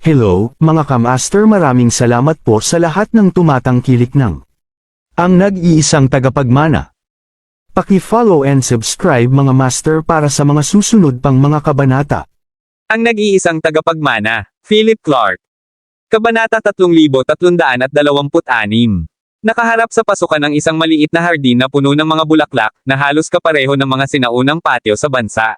Hello, mga kamaster, maraming salamat po sa lahat ng tumatangkilik ng ang nag-iisang tagapagmana. Paki-follow and subscribe mga master para sa mga susunod pang mga kabanata. Ang nag-iisang tagapagmana, Philip Clark. Kabanata 3326. Nakaharap sa pasukan ng isang maliit na hardin na puno ng mga bulaklak, na halos kapareho ng mga sinaunang patio sa bansa.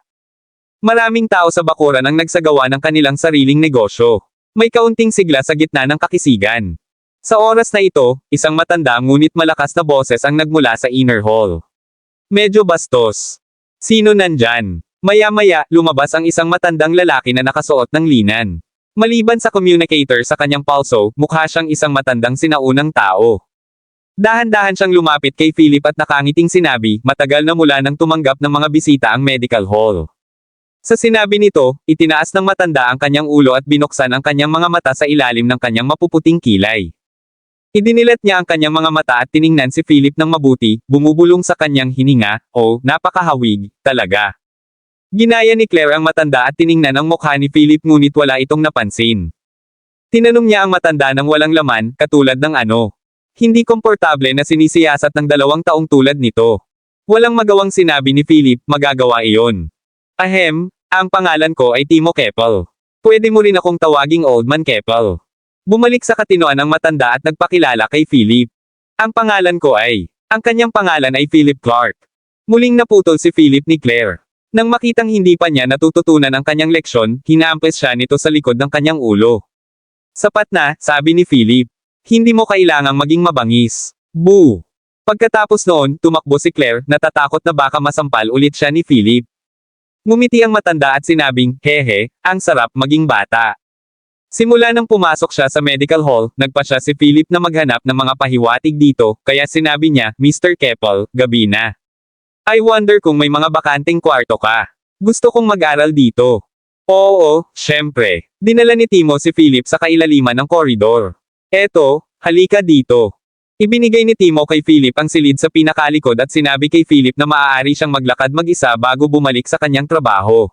Maraming tao sa bakuran ang nagsagawa ng kanilang sariling negosyo. May kaunting sigla sa gitna ng kakisigan. Sa oras na ito, isang matanda ngunit malakas na boses ang nagmula sa inner hall. Medyo bastos. Sino nandyan? Maya-maya, lumabas ang isang matandang lalaki na nakasuot ng linan. Maliban sa communicator sa kanyang palso, mukha siyang isang matandang sinaunang tao. Dahan-dahan siyang lumapit kay Philip at nakangiting sinabi, matagal na mula nang tumanggap ng mga bisita ang medical hall. Sa sinabi nito, itinaas ng matanda ang kanyang ulo at binuksan ang kanyang mga mata sa ilalim ng kanyang mapuputing kilay. Idinilat niya ang kanyang mga mata at tiningnan si Philip ng mabuti, bumubulong sa kanyang hininga, napakahawig, talaga. Ginaya ni Claire ang matanda at tiningnan ang mukha ni Philip ngunit wala itong napansin. Tinanong niya ang matanda ng walang laman, katulad ng hindi komportable na sinisiyasat ng 2 taong tulad nito. Walang magawang sinabi ni Philip, magagawa iyon. Ang pangalan ko ay Timo Keppel. Pwede mo rin akong tawaging Old Man Keppel. Bumalik sa katinoan ang matanda at nagpakilala kay Philip. Ang kanyang pangalan ay Philip Clark. Muling naputol si Philip ni Claire. Nang makitang hindi pa niya natututunan ang kanyang leksyon, hinaampes siya nito sa likod ng kanyang ulo. Sapat na, sabi ni Philip. Hindi mo kailangang maging mabangis. Boo! Pagkatapos noon, tumakbo si Claire, natatakot na baka masampal ulit siya ni Philip. Ngumiti ang matanda at sinabing, hehe, ang sarap maging bata. Simula nang pumasok siya sa medical hall, nagpa siya si Philip na maghanap ng mga pahiwatig dito, kaya sinabi niya, Mr. Keppel, gabi na. I wonder kung may mga bakanting kwarto ka. Gusto kong mag-aral dito. Oo, syempre. Dinala ni Timo si Philip sa kailaliman ng koridor. Eto, halika dito. Ibinigay ni Timo kay Philip ang silid sa pinakalikod at sinabi kay Philip na maaari siyang maglakad mag-isa bago bumalik sa kanyang trabaho.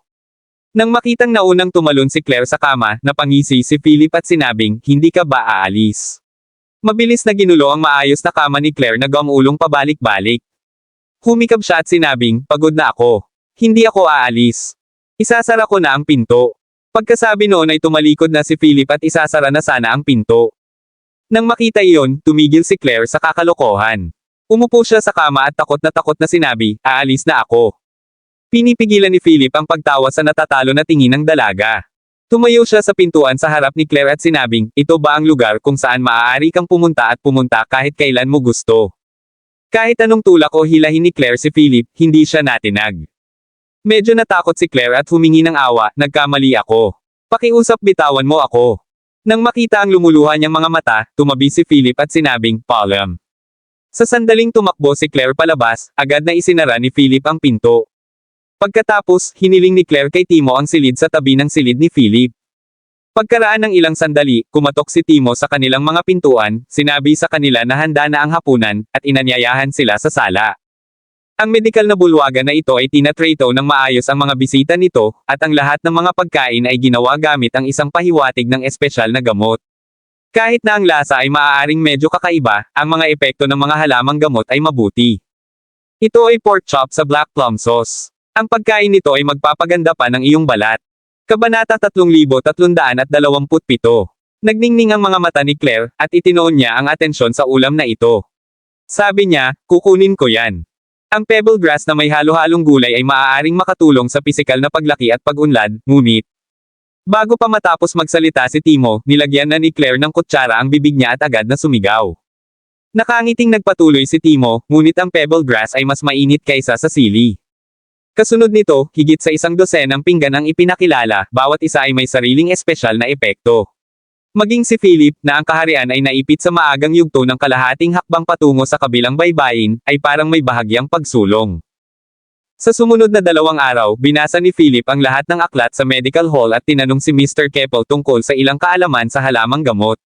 Nang makitang naunang tumalon si Claire sa kama, napangisi si Philip at sinabing, hindi ka ba aalis? Mabilis na ginulo ang maayos na kama ni Claire na gumulong pabalik-balik. Humikab siya at sinabing, pagod na ako. Hindi ako aalis. Isasara ko na ang pinto. Pagkasabi noon ay tumalikod na si Philip at isasara na sana ang pinto. Nang makita iyon, tumigil si Claire sa kakalokohan. Umupo siya sa kama at takot na sinabi, aalis na ako. Pinipigilan ni Philip ang pagtawa sa natatalo na tingin ng dalaga. Tumayo siya sa pintuan sa harap ni Claire at sinabing, ito ba ang lugar kung saan maaari kang pumunta kahit kailan mo gusto? Kahit anong tulak o hilahin ni Claire si Philip, hindi siya natinag. Medyo natakot si Claire at humingi ng awa, nagkamali ako. Pakiusap bitawan mo ako. Nang makita ang lumuluha niyang mga mata, tumabi si Philip at sinabing, Palm. Sa sandaling tumakbo si Claire palabas, agad na isinara ni Philip ang pinto. Pagkatapos, hiniling ni Claire kay Timo ang silid sa tabi ng silid ni Philip. Pagkaraan ng ilang sandali, kumatok si Timo sa kanilang mga pintuan, sinabi sa kanila na handa na ang hapunan, at inanyayahan sila sa sala. Ang medikal na bulwagan na ito ay tinatrato ng maayos ang mga bisita nito, at ang lahat ng mga pagkain ay ginawa gamit ang isang pahiwatig ng espesyal na gamot. Kahit na ang lasa ay maaaring medyo kakaiba, ang mga epekto ng mga halamang gamot ay mabuti. Ito ay pork chop sa black plum sauce. Ang pagkain nito ay magpapaganda pa ng iyong balat. Kabanata 3327. Nagningning ang mga mata ni Claire, at itinoon niya ang atensyon sa ulam na ito. Sabi niya, kukunin ko yan. Ang pebble grass na may halo-halong gulay ay maaaring makatulong sa pisikal na paglaki at pag-unlad, ngunit. Bago pa matapos magsalita si Timo, nilagyan na ni Claire ng kutsara ang bibig niya at agad na sumigaw. Nakangiting nagpatuloy si Timo, ngunit ang pebble grass ay mas mainit kaysa sa sili. Kasunod nito, higit sa 100 pinggan ang ipinakilala, bawat isa ay may sariling espesyal na epekto. Maging si Philip, na ang kaharian ay naipit sa maagang yugto ng kalahating hakbang patungo sa kabilang baybayin, ay parang may bahagyang pagsulong. Sa sumunod na 2 araw, binasa ni Philip ang lahat ng aklat sa medical hall at tinanong si Mr. Keppel tungkol sa ilang kaalaman sa halamang gamot.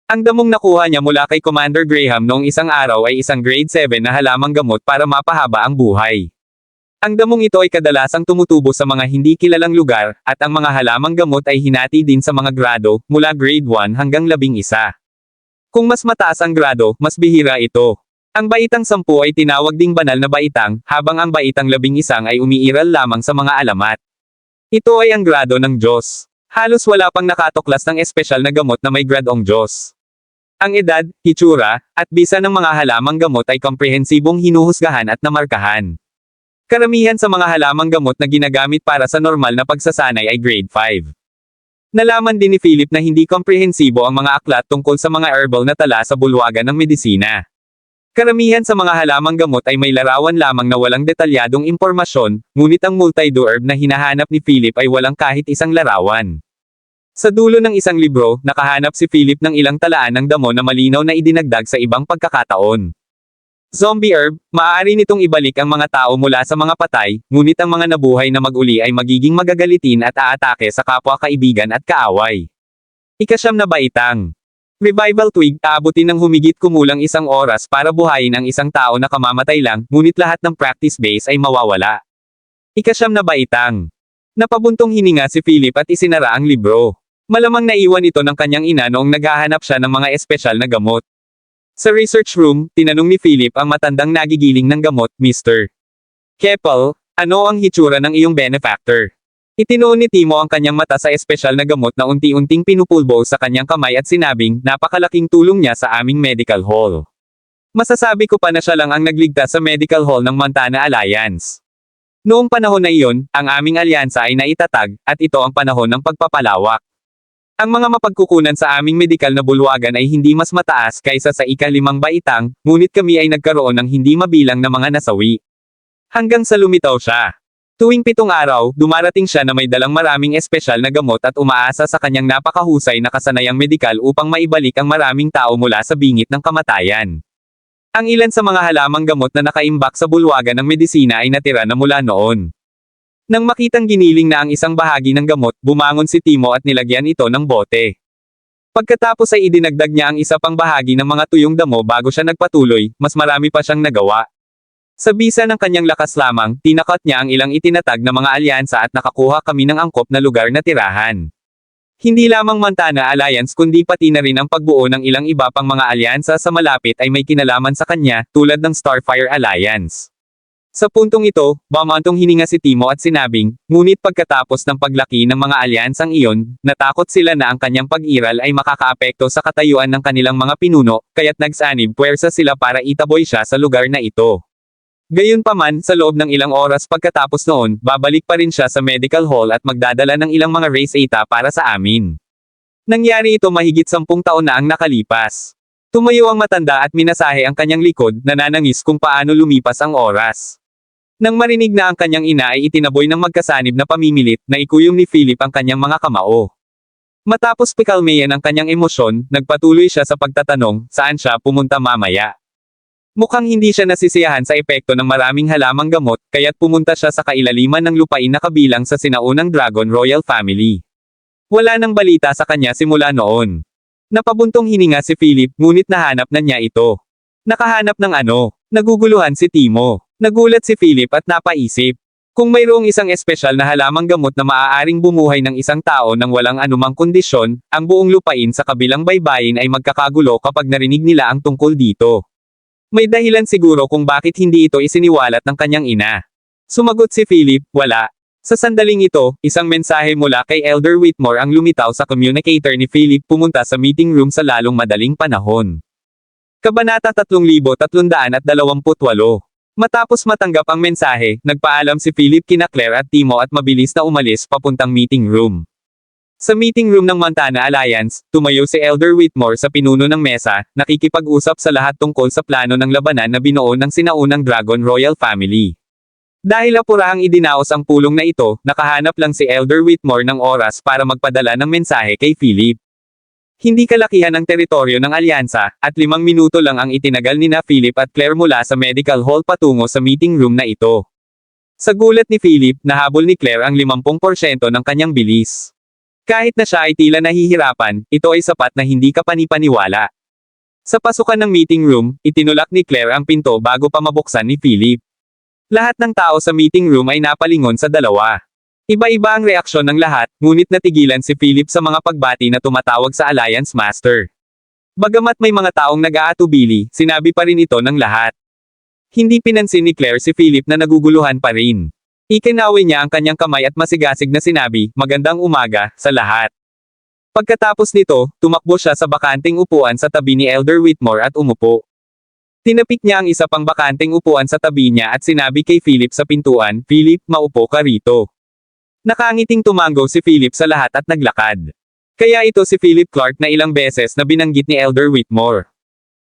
Ang damong nakuha niya mula kay Commander Graham noong isang araw ay isang grade 7 na halamang gamot para mapahaba ang buhay. Ang damong ito ay kadalasang tumutubo sa mga hindi kilalang lugar, at ang mga halamang gamot ay hinati din sa mga grado, mula grade 1 hanggang 11. Kung mas mataas ang grado, mas bihira ito. Ang baitang 10 ay tinawag ding banal na baitang, habang ang baitang 11 ay umiiral lamang sa mga alamat. Ito ay ang grado ng Diyos. Halos wala pang nakatuklas ng espesyal na gamot na may gradong Diyos. Ang edad, hitsura, at bisa ng mga halamang gamot ay komprehensibong hinuhusgahan at namarkahan. Karamihan sa mga halamang gamot na ginagamit para sa normal na pagsasanay ay grade 5. Nalaman din ni Philip na hindi komprehensibo ang mga aklat tungkol sa mga herbal na tala sa bulwagan ng medisina. Karamihan sa mga halamang gamot ay may larawan lamang na walang detalyadong impormasyon, ngunit ang multi-do-herb na hinahanap ni Philip ay walang kahit isang larawan. Sa dulo ng isang libro, nakahanap si Philip ng ilang talaan ng damo na malinaw na idinagdag sa ibang pagkakataon. Zombie herb, maaari nitong ibalik ang mga tao mula sa mga patay, ngunit ang mga nabuhay na mag-uli ay magiging magagalitin at aatake sa kapwa-kaibigan at kaaway. Ikasyam na baitang. Revival twig, aabutin ng humigit kumulang 1 oras para buhayin ang isang tao na kamamatay lang, ngunit lahat ng practice base ay mawawala. Ikasyam na baitang. Napabuntong hininga si Philip at isinara ang libro. Malamang naiwan ito ng kanyang ina noong naghahanap siya ng mga espesyal na gamot. Sa research room, tinanong ni Philip ang matandang nagigiling ng gamot, Mr. Keppel, ano ang hitsura ng iyong benefactor? Itinuon ni Timo ang kanyang mata sa espesyal na gamot na unti-unting pinupulbo sa kanyang kamay at sinabing, napakalaking tulong niya sa aming medical hall. Masasabi ko pa na siya lang ang nagligtas sa medical hall ng Montana Alliance. Noong panahon na iyon, ang aming alyansa ay naitatag, at ito ang panahon ng pagpapalawak. Ang mga mapagkukunan sa aming medikal na bulwagan ay hindi mas mataas kaysa sa ika-5 baitang, ngunit kami ay nagkaroon ng hindi mabilang na mga nasawi. Hanggang sa lumitaw siya. Tuwing 7 araw, dumarating siya na may dalang maraming espesyal na gamot at umaasa sa kanyang napakahusay na kasanayang medikal upang maibalik ang maraming tao mula sa bingit ng kamatayan. Ang ilan sa mga halamang gamot na nakaimbak sa bulwagan ng medisina ay natira na mula noon. Nang makitang giniling na ang isang bahagi ng gamot, bumangon si Timo at nilagyan ito ng bote. Pagkatapos ay idinagdag niya ang isa pang bahagi ng mga tuyong damo bago siya nagpatuloy, mas marami pa siyang nagawa. Sa bisa ng kanyang lakas lamang, tinakot niya ang ilang itinatag na mga alyansa at nakakuha kami ng angkop na lugar na tirahan. Hindi lamang Montana Alliance kundi pati na rin ang pagbuo ng ilang iba pang mga alyansa sa malapit ay may kinalaman sa kanya, tulad ng Starfire Alliance. Sa puntong ito, bumantong hininga si Timo at sinabing, ngunit pagkatapos ng paglaki ng mga alyansang iyon, natakot sila na ang kanyang pag-iral ay makakaapekto sa katayuan ng kanilang mga pinuno, kaya't nagsanib puwersa sila para itaboy siya sa lugar na ito. Gayunpaman, sa loob ng ilang oras pagkatapos noon, babalik pa rin siya sa medical hall at magdadala ng ilang mga race eta para sa amin. Nangyari ito mahigit 10 taon na ang nakalipas. Tumayo ang matanda at minasahe ang kanyang likod, nananangis kung paano lumipas ang oras. Nang marinig na ang kanyang ina ay itinaboy ng magkasanib na pamimilit, naikuyom ni Philip ang kanyang mga kamao. Matapos pikalmeyan ang kanyang emosyon, nagpatuloy siya sa pagtatanong, saan siya pumunta mamaya. Mukhang hindi siya nasisiyahan sa epekto ng maraming halamang gamot, kaya't pumunta siya sa kailaliman ng lupain na kabilang sa sinaunang Dragon Royal Family. Wala nang balita sa kanya simula noon. Napabuntong hininga si Philip, ngunit nahanap na niya ito. Nakahanap ng ano? Naguguluhan si Timo. Nagulat si Philip at napaisip. Kung mayroong isang espesyal na halamang gamot na maaaring bumuhay ng isang tao nang walang anumang kondisyon, ang buong lupain sa kabilang baybayin ay magkakagulo kapag narinig nila ang tungkol dito. May dahilan siguro kung bakit hindi ito isiniwalat ng kanyang ina. Sumagot si Philip, wala. Sa sandaling ito, isang mensahe mula kay Elder Whitmore ang lumitaw sa communicator ni Philip pumunta sa meeting room sa lalong madaling panahon. Kabanata 3328. Matapos matanggap ang mensahe, nagpaalam si Philip kina Claire at Timo at mabilis na umalis papuntang meeting room. Sa meeting room ng Montana Alliance, tumayo si Elder Whitmore sa pinuno ng mesa, nakikipag-usap sa lahat tungkol sa plano ng labanan na binuo ng sinaunang Dragon Royal Family. Dahil apurahang idinaos ang pulong na ito, nakahanap lang si Elder Whitmore ng oras para magpadala ng mensahe kay Philip. Hindi kalakihan ang teritoryo ng alyansa, at 5 minuto lang ang itinagal nina Philip at Claire mula sa medical hall patungo sa meeting room na ito. Sa gulat ni Philip, nahabol ni Claire ang 50% ng kanyang bilis. Kahit na siya ay tila nahihirapan, ito ay sapat na hindi kapanipaniwala. Sa pasukan ng meeting room, itinulak ni Claire ang pinto bago pa mabuksan ni Philip. Lahat ng tao sa meeting room ay napalingon sa dalawa. Iba-iba ang reaksyon ng lahat, ngunit natigilan si Philip sa mga pagbati na tumatawag sa Alliance Master. Bagamat may mga taong nag-aatubili, sinabi pa rin ito ng lahat. Hindi pinansin ni Claire si Philip na naguguluhan pa rin. Ikinawi niya ang kanyang kamay at masigasig na sinabi, "Magandang umaga, sa lahat." Pagkatapos nito, tumakbo siya sa bakanting upuan sa tabi ni Elder Whitmore at umupo. Tinapik niya ang isa pang bakanting upuan sa tabi niya at sinabi kay Philip sa pintuan, "Philip, maupo ka rito." Nakangiting tumango si Philip sa lahat at naglakad. Kaya ito si Philip Clark na ilang beses na binanggit ni Elder Whitmore.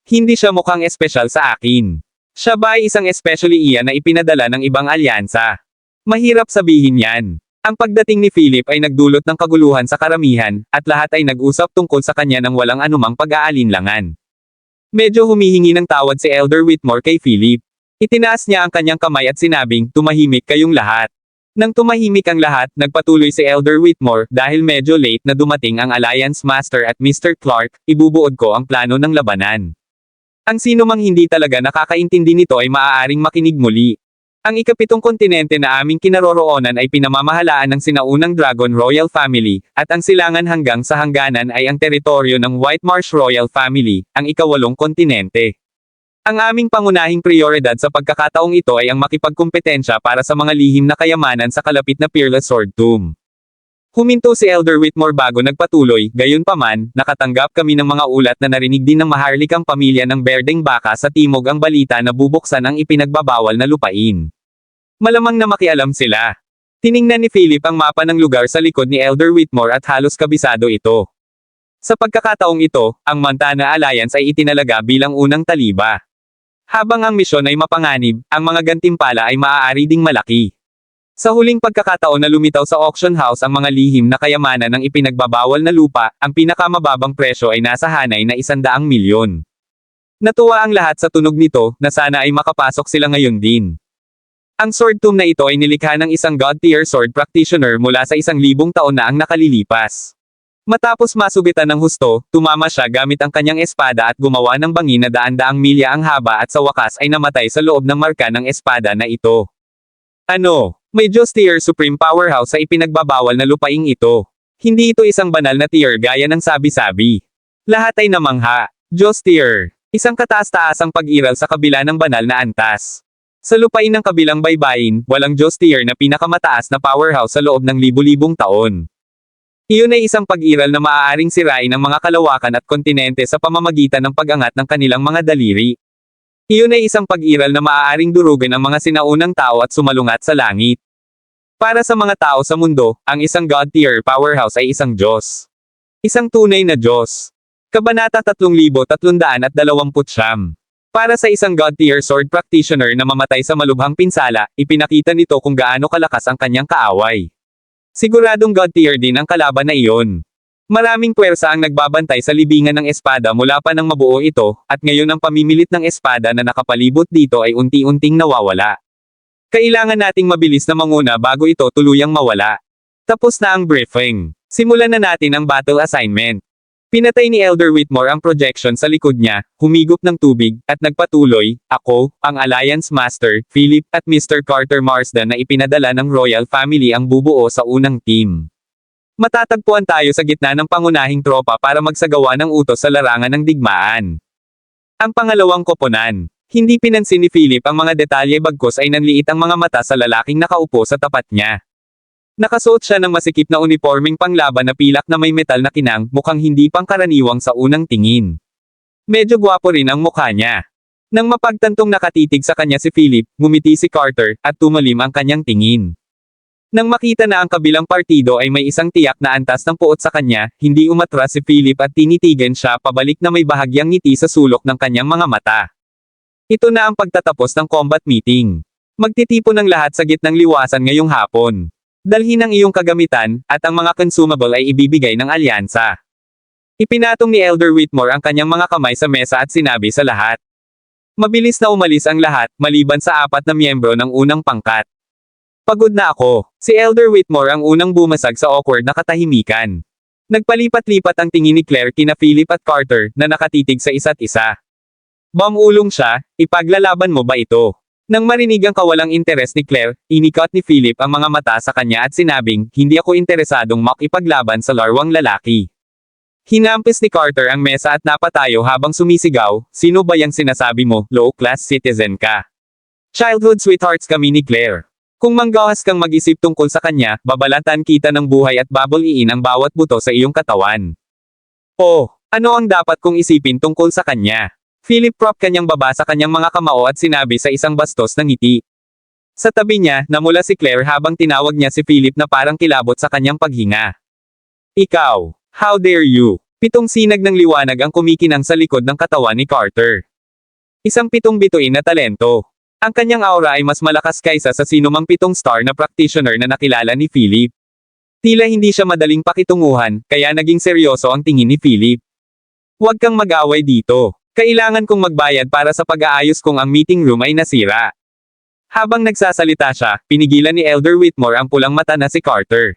Hindi siya mukhang espesyal sa akin. Siya ba ay isang especially iyan na ipinadala ng ibang alyansa? Mahirap sabihin yan. Ang pagdating ni Philip ay nagdulot ng kaguluhan sa karamihan, at lahat ay nag-usap tungkol sa kanya ng walang anumang pag-aalinlangan. Medyo humihingi ng tawad si Elder Whitmore kay Philip. Itinaas niya ang kanyang kamay at sinabing, "Tumahimik kayong lahat." Nang tumahimik ang lahat, nagpatuloy si Elder Whitmore, "Dahil medyo late na dumating ang Alliance Master at Mr. Clark, ibubuod ko ang plano ng labanan. Ang sino mang hindi talaga nakakaintindi nito ay maaaring makinig muli. Ang ikapitong kontinente na aming kinaroroonan ay pinamamahalaan ng sinaunang Dragon Royal Family, at ang silangan hanggang sa hangganan ay ang teritoryo ng White Marsh Royal Family, ang ikawalong kontinente. Ang aming pangunahing prioridad sa pagkakataong ito ay ang makipagkumpetensya para sa mga lihim na kayamanan sa kalapit na Peerless Sword Tomb." Huminto si Elder Whitmore bago nagpatuloy, "Gayunpaman, nakatanggap kami ng mga ulat na narinig din ng maharlikang pamilya ng Berdeng Baka sa timog ang balita na bubuksan ang ipinagbabawal na lupain. Malamang na makialam sila." Tiningnan ni Philip ang mapa ng lugar sa likod ni Elder Whitmore at halos kabisado ito. Sa pagkakataong ito, ang Montana Alliance ay itinalaga bilang unang taliba. Habang ang misyon ay mapanganib, ang mga gantimpala ay maaari ding malaki. Sa huling pagkakataon na lumitaw sa auction house ang mga lihim na kayamanan ng ipinagbabawal na lupa, ang pinakamababang presyo ay nasa hanay na 100 milyon. Natuwa ang lahat sa tunog nito, na sana ay makapasok sila ngayon din. Ang sword tomb na ito ay nilikha ng isang god-tier sword practitioner mula sa 1,000 taon na ang nakalilipas. Matapos masugitan ng husto, tumama siya gamit ang kanyang espada at gumawa ng bangi na daan-daang milya ang haba at sa wakas ay namatay sa loob ng marka ng espada na ito. Ano? May Diyos tier supreme powerhouse sa ipinagbabawal na lupaing ito. Hindi ito isang banal na tier gaya ng sabi-sabi. Lahat ay namangha. Diyos tier. Isang kataas-taasang pag-iral sa kabila ng banal na antas. Sa lupain ng kabilang baybayin, walang Diyos tier na pinakamataas na powerhouse sa loob ng libu-libong taon. Iyon ay isang pag-iral na maaaring sirain ang mga kalawakan at kontinente sa pamamagitan ng pag-angat ng kanilang mga daliri. Iyon ay isang pag-iral na maaaring durugan ang mga sinaunang tao at sumalungat sa langit. Para sa mga tao sa mundo, ang isang god-tier powerhouse ay isang Diyos. Isang tunay na Diyos. Kabanata 3329. Para sa isang god-tier sword practitioner na mamatay sa malubhang pinsala, ipinakita nito kung gaano kalakas ang kanyang kaaway. Siguradong god-tier din ang kalaban na iyon. Maraming puwersa ang nagbabantay sa libingan ng espada mula pa nang mabuo ito, at ngayon ang pamimilit ng espada na nakapalibot dito ay unti-unting nawawala. Kailangan nating mabilis na manguna bago ito tuluyang mawala. Tapos na ang briefing. Simulan na natin ang battle assignment. Pinatay ni Elder Whitmore ang projection sa likod niya, humigop ng tubig, at nagpatuloy, "Ako, ang Alliance Master, Philip, at Mr. Carter Marsden na ipinadala ng Royal Family ang bubuo sa unang team. Matatagpuan tayo sa gitna ng pangunahing tropa para magsagawa ng utos sa larangan ng digmaan." Ang pangalawang koponan. Hindi pinansin ni Philip ang mga detalye bagkus ay nanliit ang mga mata sa lalaking nakaupo sa tapat niya. Nakasuot siya ng masikip na uniformeng panglaban na pilak na may metal na kinang, mukhang hindi pangkaraniwang sa unang tingin. Medyo gwapo rin ang mukha niya. Nang mapagtantong nakatitig sa kanya si Philip, ngumiti si Carter, at tumalim ang kanyang tingin. Nang makita na ang kabilang partido ay may isang tiyak na antas ng puot sa kanya, hindi umatras si Philip at tinitigan siya pabalik na may bahagyang ngiti sa sulok ng kanyang mga mata. Ito na ang pagtatapos ng combat meeting. Magtitipon ng lahat sa gitnang liwasan ngayong hapon. Dalhin ang iyong kagamitan, at ang mga consumable ay ibibigay ng alyansa. Ipinatong ni Elder Whitmore ang kanyang mga kamay sa mesa at sinabi sa lahat. Mabilis na umalis ang lahat, maliban sa 4 na miyembro ng unang pangkat. Pagod na ako. Si Elder Whitmore ang unang bumasag sa awkward na katahimikan. Nagpalipat-lipat ang tingin ni Claire kina Philip at Carter, na nakatitig sa isa't isa. Bamulong siya, ipaglalaban mo ba ito? Nang marinig ang kawalang interes ni Claire, inikot ni Philip ang mga mata sa kanya at sinabing, hindi ako interesadong makipaglaban sa larwang lalaki. Hinampis ni Carter ang mesa at napatayo habang sumisigaw, sino ba yang sinasabi mo, low-class citizen ka? Childhood sweethearts kami ni Claire. Kung manggawas kang mag-isip tungkol sa kanya, babalatan kita ng buhay at babuliin ang bawat buto sa iyong katawan. Oh, ano ang dapat kong isipin tungkol sa kanya? Philip prop kanyang baba sa kanyang mga kamao at sinabi sa isang bastos na ngiti. Sa tabi niya, namula si Claire habang tinawag niya si Philip na parang kilabot sa kanyang paghinga. Ikaw, how dare you? Pitong sinag ng liwanag ang kumikinang sa likod ng katawan ni Carter. Isang pitong bituin na talento. Ang kanyang aura ay mas malakas kaysa sa sinumang pitong star na practitioner na nakilala ni Philip. Tila hindi siya madaling pakitunguhan, kaya naging seryoso ang tingin ni Philip. Huwag kang mag-away dito. Kailangan kong magbayad para sa pag-aayos kung ang meeting room ay nasira. Habang nagsasalita siya, pinigilan ni Elder Whitmore ang pulang mata na si Carter.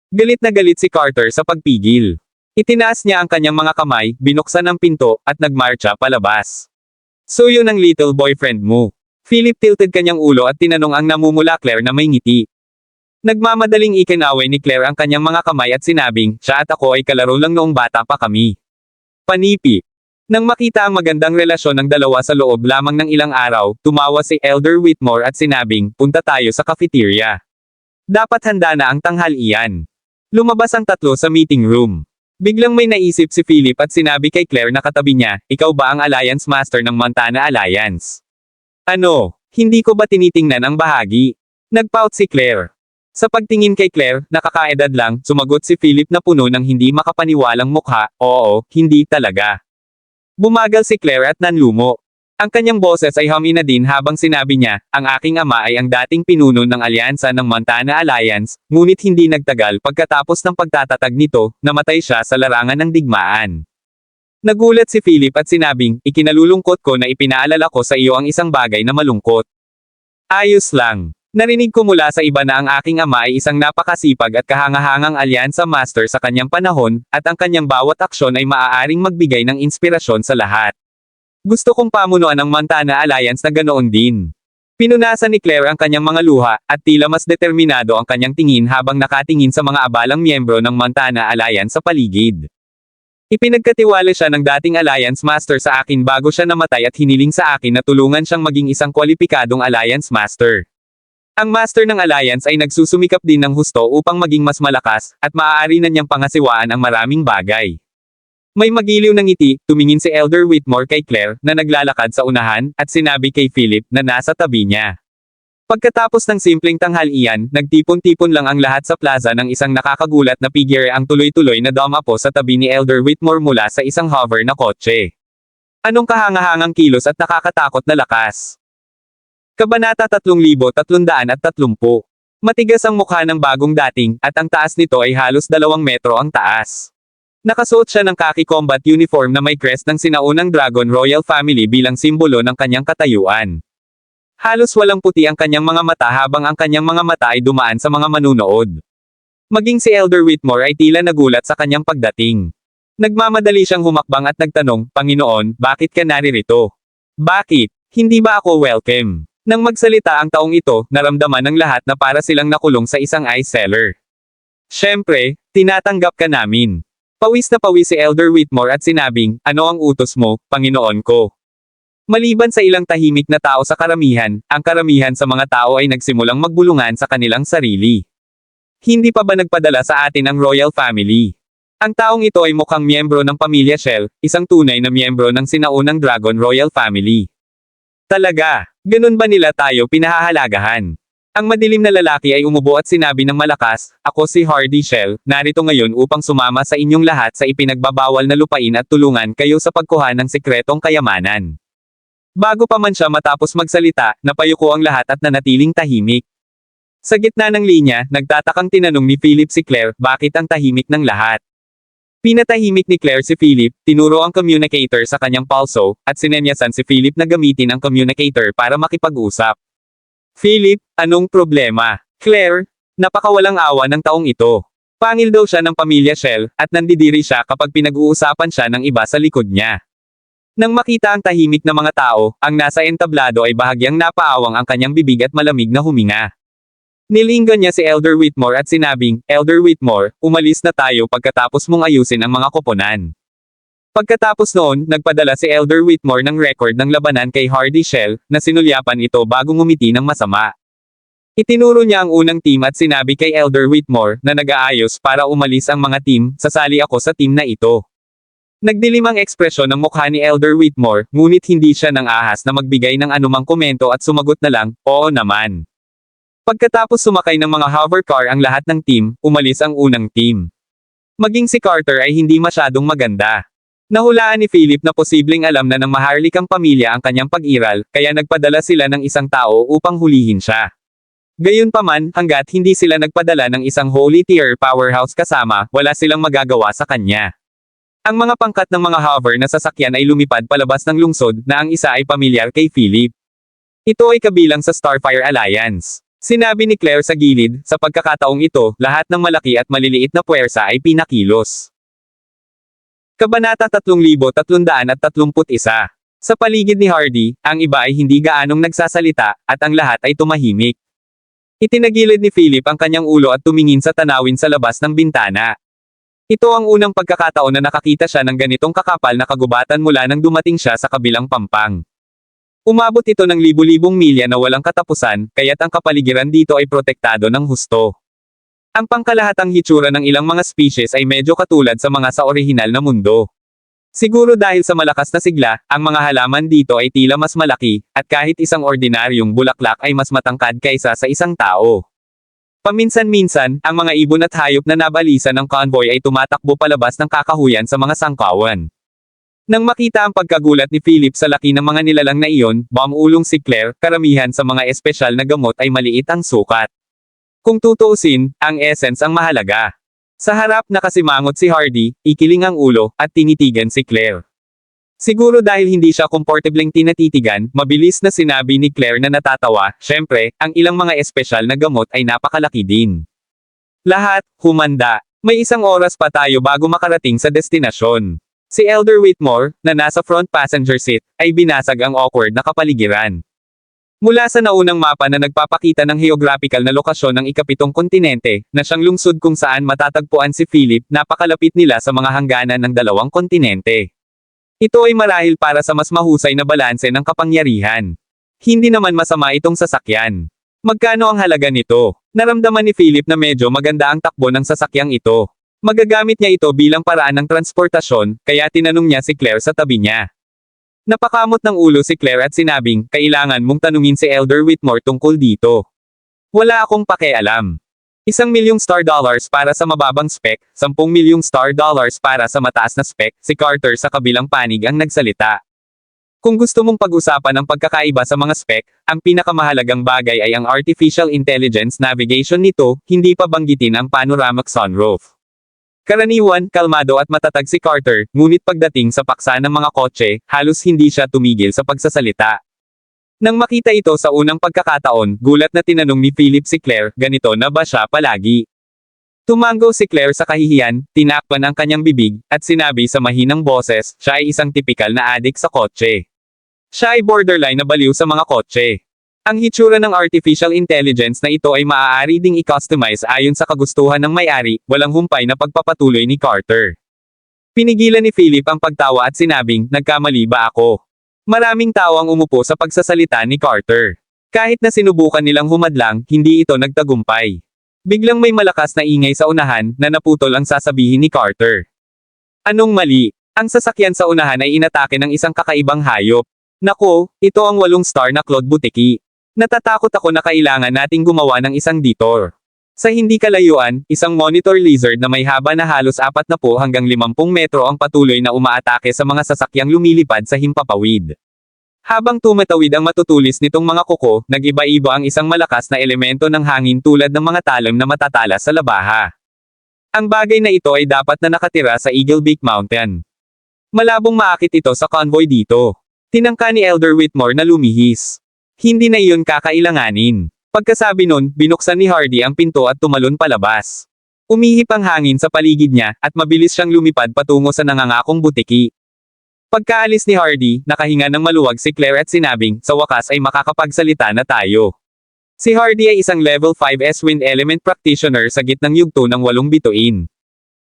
Galit na galit si Carter sa pagpigil. Itinaas niya ang kanyang mga kamay, binuksan ang pinto, at nagmarcha palabas. So yun ang little boyfriend mo. Philip tilted kanyang ulo at tinanong ang namumula Claire na may ngiti. Nagmamadaling ikinaway ni Claire ang kanyang mga kamay at sinabing, siya at ako ay kalaro lang noong bata pa kami. Panipi. Nang makita ang magandang relasyon ng dalawa sa loob lamang ng ilang araw, tumawa si Elder Whitmore at sinabing, punta tayo sa cafeteria. Dapat handa na ang tanghalian. Lumabas ang tatlo sa meeting room. Biglang may naisip si Philip at sinabi kay Claire na katabi niya, ikaw ba ang Alliance Master ng Montana Alliance? Ano, hindi ko ba tinitingnan ang bahagi? Nagpout si Claire. Sa pagtingin kay Claire, nakakaedad lang, sumagot si Philip na puno ng hindi makapaniwalang mukha, oo, hindi talaga. Bumagal si Claire at nanlumo. Ang kanyang boses ay humina din habang sinabi niya, ang aking ama ay ang dating pinuno ng alyansa ng Montana Alliance, ngunit hindi nagtagal pagkatapos ng pagtatatag nito, namatay siya sa larangan ng digmaan. Nagulat si Philip at sinabing, ikinalulungkot ko na ipinaalala ko sa iyo ang isang bagay na malungkot. Ayos lang. Narinig ko mula sa iba na ang aking ama ay isang napakasipag at kahangahangang alyansa master sa kanyang panahon, at ang kanyang bawat aksyon ay maaaring magbigay ng inspirasyon sa lahat. Gusto kong pamunuan ang Montana Alliance na ganoon din. Pinunasan ni Claire ang kanyang mga luha, at tila mas determinado ang kanyang tingin habang nakatingin sa mga abalang miyembro ng Montana Alliance sa paligid. Ipinagkatiwala siya ng dating Alliance Master sa akin bago siya namatay at hiniling sa akin na tulungan siyang maging isang kwalipikadong Alliance Master. Ang Master ng Alliance ay nagsusumikap din ng husto upang maging mas malakas, at maaari na niyang pangasiwaan ang maraming bagay. May magiliw ng ngiti, tumingin si Elder Whitmore kay Claire, na naglalakad sa unahan, at sinabi kay Philip, na nasa tabi niya. Pagkatapos ng simpleng tanghalian, nagtipon-tipon lang ang lahat sa plaza ng isang nakakagulat na figure ang tuloy-tuloy na dumapo sa tabi ni Elder Whitmore mula sa isang hover na kotse. Anong kahangahangang kilos at nakakatakot na lakas? Kabanata 3330. Matigas ang mukha ng bagong dating, at ang taas nito ay halos 2 metro ang taas. Nakasuot siya ng khaki combat uniform na may crest ng sinaunang Dragon Royal Family bilang simbolo ng kanyang katayuan. Halos walang puti ang kanyang mga mata habang ang kanyang mga mata ay dumaan sa mga manunood. Maging si Elder Whitmore ay tila nagulat sa kanyang pagdating. Nagmamadali siyang humakbang at nagtanong, Panginoon, bakit ka naririto? Bakit? Hindi ba ako welcome? Nang magsalita ang taong ito, naramdaman ng lahat na para silang nakulong sa isang ice cellar. Siyempre, tinatanggap ka namin. Pawis na pawis si Elder Whitmore at sinabing, ano ang utos mo, Panginoon ko? Maliban sa ilang tahimik na tao sa karamihan, ang karamihan sa mga tao ay nagsimulang magbulungan sa kanilang sarili. Hindi pa ba nagpadala sa atin ang Royal Family? Ang taong ito ay mukhang miyembro ng pamilya Shell, isang tunay na miyembro ng sinaunang Dragon Royal Family. Talaga, ganun ba nila tayo pinahahalagahan? Ang madilim na lalaki ay umubo at sinabi ng malakas, ako si Hardy Shell, narito ngayon upang sumama sa inyong lahat sa ipinagbabawal na lupain at tulungan kayo sa pagkuha ng sikretong kayamanan. Bago pa man siya matapos magsalita, napayuko ang lahat at nanatiling tahimik. Sa gitna ng linya, nagtatakang tinanong ni Philip si Claire, bakit ang tahimik ng lahat? Pinatahimik ni Claire si Philip, tinuro ang communicator sa kanyang pulso, at sinenyasan si Philip na gamitin ang communicator para makipag-usap. Philip, anong problema? Claire, napakawalang awa ng taong ito. Pangil daw siya ng pamilya Shell, at nandidiri siya kapag pinag-uusapan siya ng iba sa likod niya. Nang makita ang tahimik na mga tao, ang nasa entablado ay bahagyang napaawang ang kanyang bibig at malamig na huminga. Nilinggan niya si Elder Whitmore at sinabing, "Elder Whitmore, umalis na tayo pagkatapos mong ayusin ang mga koponan." Pagkatapos noon, nagpadala si Elder Whitmore ng record ng labanan kay Hardy Shell, na sinulyapan ito bago ngumiti ng masama. Itinuro niya ang unang team at sinabi kay Elder Whitmore na nag-aayos para umalis ang mga team, "Sasali ako sa team na ito." Nagdilim ang ekspresyon ng mukha ni Elder Whitmore, ngunit hindi siya nang ahas na magbigay ng anumang komento at sumagot na lang, "Oo naman." Pagkatapos sumakay ng mga hover car ang lahat ng team, umalis ang unang team. Maging si Carter ay hindi masyadong maganda. Nahulaan ni Philip na posibleng alam na ng maharlikang pamilya ang kanyang pag-iral, kaya nagpadala sila ng isang tao upang hulihin siya. Gayunpaman, hanggat hindi sila nagpadala ng isang Holy Tier powerhouse kasama, wala silang magagawa sa kanya. Ang mga pangkat ng mga hover na sasakyan ay lumipad palabas ng lungsod, na ang isa ay pamilyar kay Philip. Ito ay kabilang sa Starfire Alliance. Sinabi ni Claire sa gilid, sa pagkakataong ito, lahat ng malaki at maliliit na puwersa ay pinakilos. Kabanata 3331. Sa paligid ni Hardy, ang iba ay hindi gaanong nagsasalita, at ang lahat ay tumahimik. Itinagilid ni Philip ang kanyang ulo at tumingin sa tanawin sa labas ng bintana. Ito ang unang pagkakataon na nakakita siya ng ganitong kakapal na kagubatan mula nang dumating siya sa kabilang pampang. Umabot ito ng libu-libong milya na walang katapusan, kaya't ang kapaligiran dito ay protektado ng husto. Ang pangkalahatang hitsura ng ilang mga species ay medyo katulad sa mga sa orihinal na mundo. Siguro dahil sa malakas na sigla, ang mga halaman dito ay tila mas malaki, at kahit isang ordinaryong bulaklak ay mas matangkad kaysa sa isang tao. Paminsan-minsan, ang mga ibon at hayop na nabalisa ng convoy ay tumatakbo palabas ng kakahuyan sa mga sangkawan. Nang makita ang pagkagulat ni Philip sa laki ng mga nilalang na iyon, bumulong si Claire, karamihan sa mga espesyal na gamot ay maliit ang sukat. Kung tutuusin, ang essence ang mahalaga. Sa harap nakasimangot si Hardy, ikiling ang ulo, at tinitigan si Claire. Siguro dahil hindi siya komportableng tinatitigan, mabilis na sinabi ni Claire na natatawa, "Syempre, ang ilang mga espesyal na gamot ay napakalaki din. Lahat, humanda. May isang oras pa tayo bago makarating sa destinasyon." Si Elder Whitmore, na nasa front passenger seat, ay binasag ang awkward na kapaligiran. Mula sa naunang mapa na nagpapakita ng geographical na lokasyon ng ikapitong kontinente, na siyang lungsod kung saan matatagpuan si Philip, napakalapit nila sa mga hangganan ng dalawang kontinente. Ito ay marahil para sa mas mahusay na balanse ng kapangyarihan. Hindi naman masama itong sasakyan. Magkano ang halaga nito? Naramdaman ni Philip na medyo maganda ang takbo ng sasakyang ito. Magagamit niya ito bilang paraan ng transportasyon, kaya tinanong niya si Claire sa tabi niya. Napakamot ng ulo si Claire at sinabing, "Kailangan mong tanungin si Elder Whitmore tungkol dito. Wala akong pakialam." $1,000,000 para sa mababang spec, $10,000,000 para sa mataas na spec, si Carter sa kabilang panig ang nagsalita. Kung gusto mong pag-usapan ang pagkakaiba sa mga spec, ang pinakamahalagang bagay ay ang artificial intelligence navigation nito, hindi pa banggitin ang panoramic sunroof. Karaniwan, kalmado at matatag si Carter, ngunit pagdating sa paksa ng mga kotse, halos hindi siya tumigil sa pagsasalita. Nang makita ito sa unang pagkakataon, gulat na tinanong ni Philip si Claire, "Ganito na ba siya palagi?" Tumango si Claire sa kahihiyan, tinakpan ang kanyang bibig, at sinabi sa mahinang boses, siya ay isang tipikal na adik sa kotse. Siya ay borderline na baliw sa mga kotse. Ang hitsura ng artificial intelligence na ito ay maaari ding i-customize ayon sa kagustuhan ng may-ari, walang humpay na pagpapatuloy ni Carter. Pinigilan ni Philip ang pagtawa at sinabing, "Nagkamali ba ako?" Maraming tao ang umupo sa pagsasalita ni Carter. Kahit na sinubukan nilang humadlang, hindi ito nagtagumpay. Biglang may malakas na ingay sa unahan, na naputol ang sasabihin ni Carter. Anong mali? Ang sasakyan sa unahan ay inatake ng isang kakaibang hayop. Nako, ito ang 8-star na Claude Butiki. Natatakot ako na kailangan nating gumawa ng isang detour. Sa hindi kalayuan, isang monitor lizard na may haba na halos 40 hanggang 50 metro ang patuloy na umaatake sa mga sasakyang lumilipad sa himpapawid. Habang tumatawid ang matutulis nitong mga kuko, nag-iba-iba ang isang malakas na elemento ng hangin tulad ng mga talam na matatala sa labaha. Ang bagay na ito ay dapat na nakatira sa Eagle Beak Mountain. Malabong maakit ito sa convoy dito. Tinangka ni Elder Whitmore na lumihis. Hindi na iyon kakailanganin. Pagkasabi nun, binuksan ni Hardy ang pinto at tumalon palabas. Umihip ang hangin sa paligid niya, at mabilis siyang lumipad patungo sa nangangakong butiki. Pagkaalis ni Hardy, nakahinga ng maluwag si Claire at sinabing, sa wakas ay makakapagsalita na tayo. Si Hardy ay isang level 5S wind element practitioner sa gitnang yugto ng 8 bituin.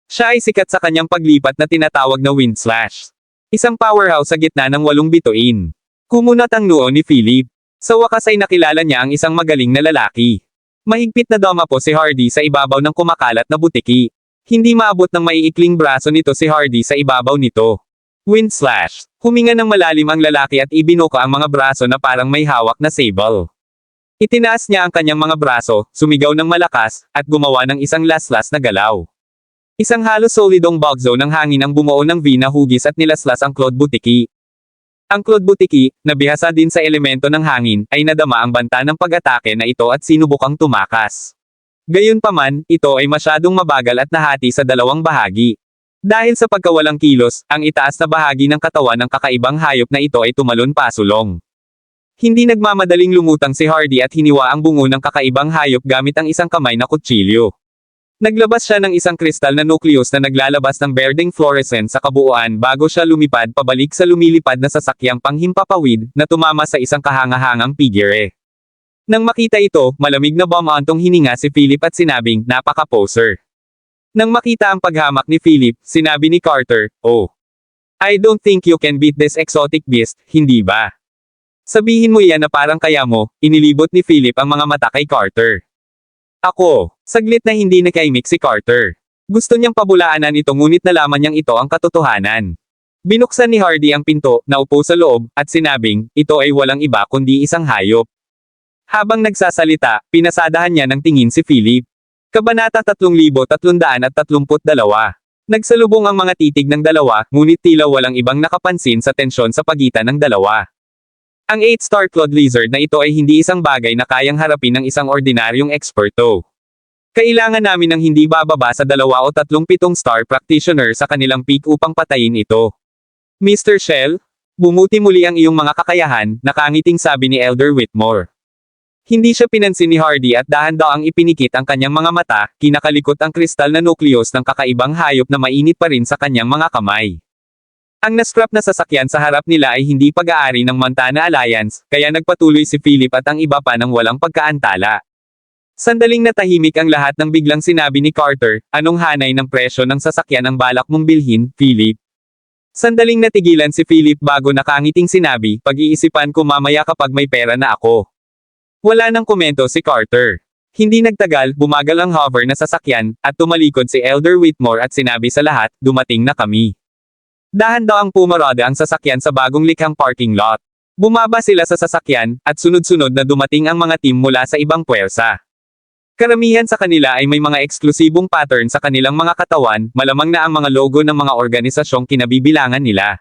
Siya ay sikat sa kanyang paglipat na tinatawag na wind slash. Isang powerhouse sa gitna ng 8 bituin. Kumunat ang noo ni Philip. Sa wakas ay nakilala niya ang isang magaling na lalaki. Mahigpit na dama po si Hardy sa ibabaw ng kumakalat na butiki. Hindi maabot ng maiikling braso nito si Hardy sa ibabaw nito. Wind slash. Huminga ng malalim ang lalaki at ibinuka ang mga braso na parang may hawak na sable. Itinaas niya ang kanyang mga braso, sumigaw ng malakas, at gumawa ng isang laslas na galaw. Isang halos solidong bagzo ng hangin ang bumuo ng V na hugis at nilaslas ang Claude Butiki. Ang Claude Butiki, na bihasa din sa elemento ng hangin, ay nadama ang banta ng pag-atake na ito at sinubukang tumakas. Gayunpaman, ito ay masyadong mabagal at nahati sa dalawang bahagi. Dahil sa pagkawalang kilos, ang itaas na bahagi ng katawan ng kakaibang hayop na ito ay tumalon pasulong. Hindi nagmamadaling lumutang si Hardy at hiniwa ang bungo ng kakaibang hayop gamit ang isang kamay na kutsilyo. Naglabas siya ng isang kristal na nucleus na naglalabas ng berdeng fluorescent sa kabuuan bago siya lumipad pabalik sa lumilipad na sasakyang panghimpapawid na tumama sa isang kahangahangang pigire. Nang makita ito, malamig na bumaantong hininga si Philip at sinabing, napaka-poser. Nang makita ang paghamak ni Philip, sinabi ni Carter, oh. I don't think you can beat this exotic beast, hindi ba? Sabihin mo yan na parang kaya mo, inilibot ni Philip ang mga mata kay Carter. Ako, saglit na hindi nakaimik si Carter. Gusto niyang pabulaanan ito ngunit nalaman niyang ito ang katotohanan. Binuksan ni Hardy ang pinto, naupo sa loob, at sinabing, ito ay walang iba kundi isang hayop. Habang nagsasalita, pinasadahan niya ng tingin si Philip. Kabanata 3332. Nagsalubong ang mga titig ng dalawa, ngunit tila walang ibang nakapansin sa tensyon sa pagitan ng dalawa. Ang 8-star Claude Lizard na ito ay hindi isang bagay na kayang harapin ng isang ordinaryong eksperto. Kailangan namin ng hindi bababa sa 2 o 3 7-star practitioner sa kanilang peak upang patayin ito. Mr. Shell, bumuti muli ang iyong mga kakayahan, nakangiting sabi ni Elder Whitmore. Hindi siya pinansin ni Hardy at dahan-daang ipinikit ang kanyang mga mata, kinakalikot ang kristal na nucleus ng kakaibang hayop na mainit pa rin sa kanyang mga kamay. Ang nascrap na sasakyan sa harap nila ay hindi pag-aari ng Montana Alliance, kaya nagpatuloy si Philip at ang iba pa ng walang pagkaantala. Sandaling natahimik ang lahat nang biglang sinabi ni Carter, anong hanay ng presyo ng sasakyan ang balak mong bilhin, Philip? Sandaling natigilan si Philip bago nakangiting sinabi, pag-iisipan ko mamaya kapag may pera na ako. Wala nang komento si Carter. Hindi nagtagal, bumagal ang hover na sasakyan, at tumalikod si Elder Whitmore at sinabi sa lahat, dumating na kami. Dahan-daang pumarada ang sasakyan sa bagong likhang parking lot. Bumaba sila sa sasakyan, at sunod-sunod na dumating ang mga team mula sa ibang puwersa. Karamihan sa kanila ay may mga eksklusibong pattern sa kanilang mga katawan, malamang na ang mga logo ng mga organisasyong kinabibilangan nila.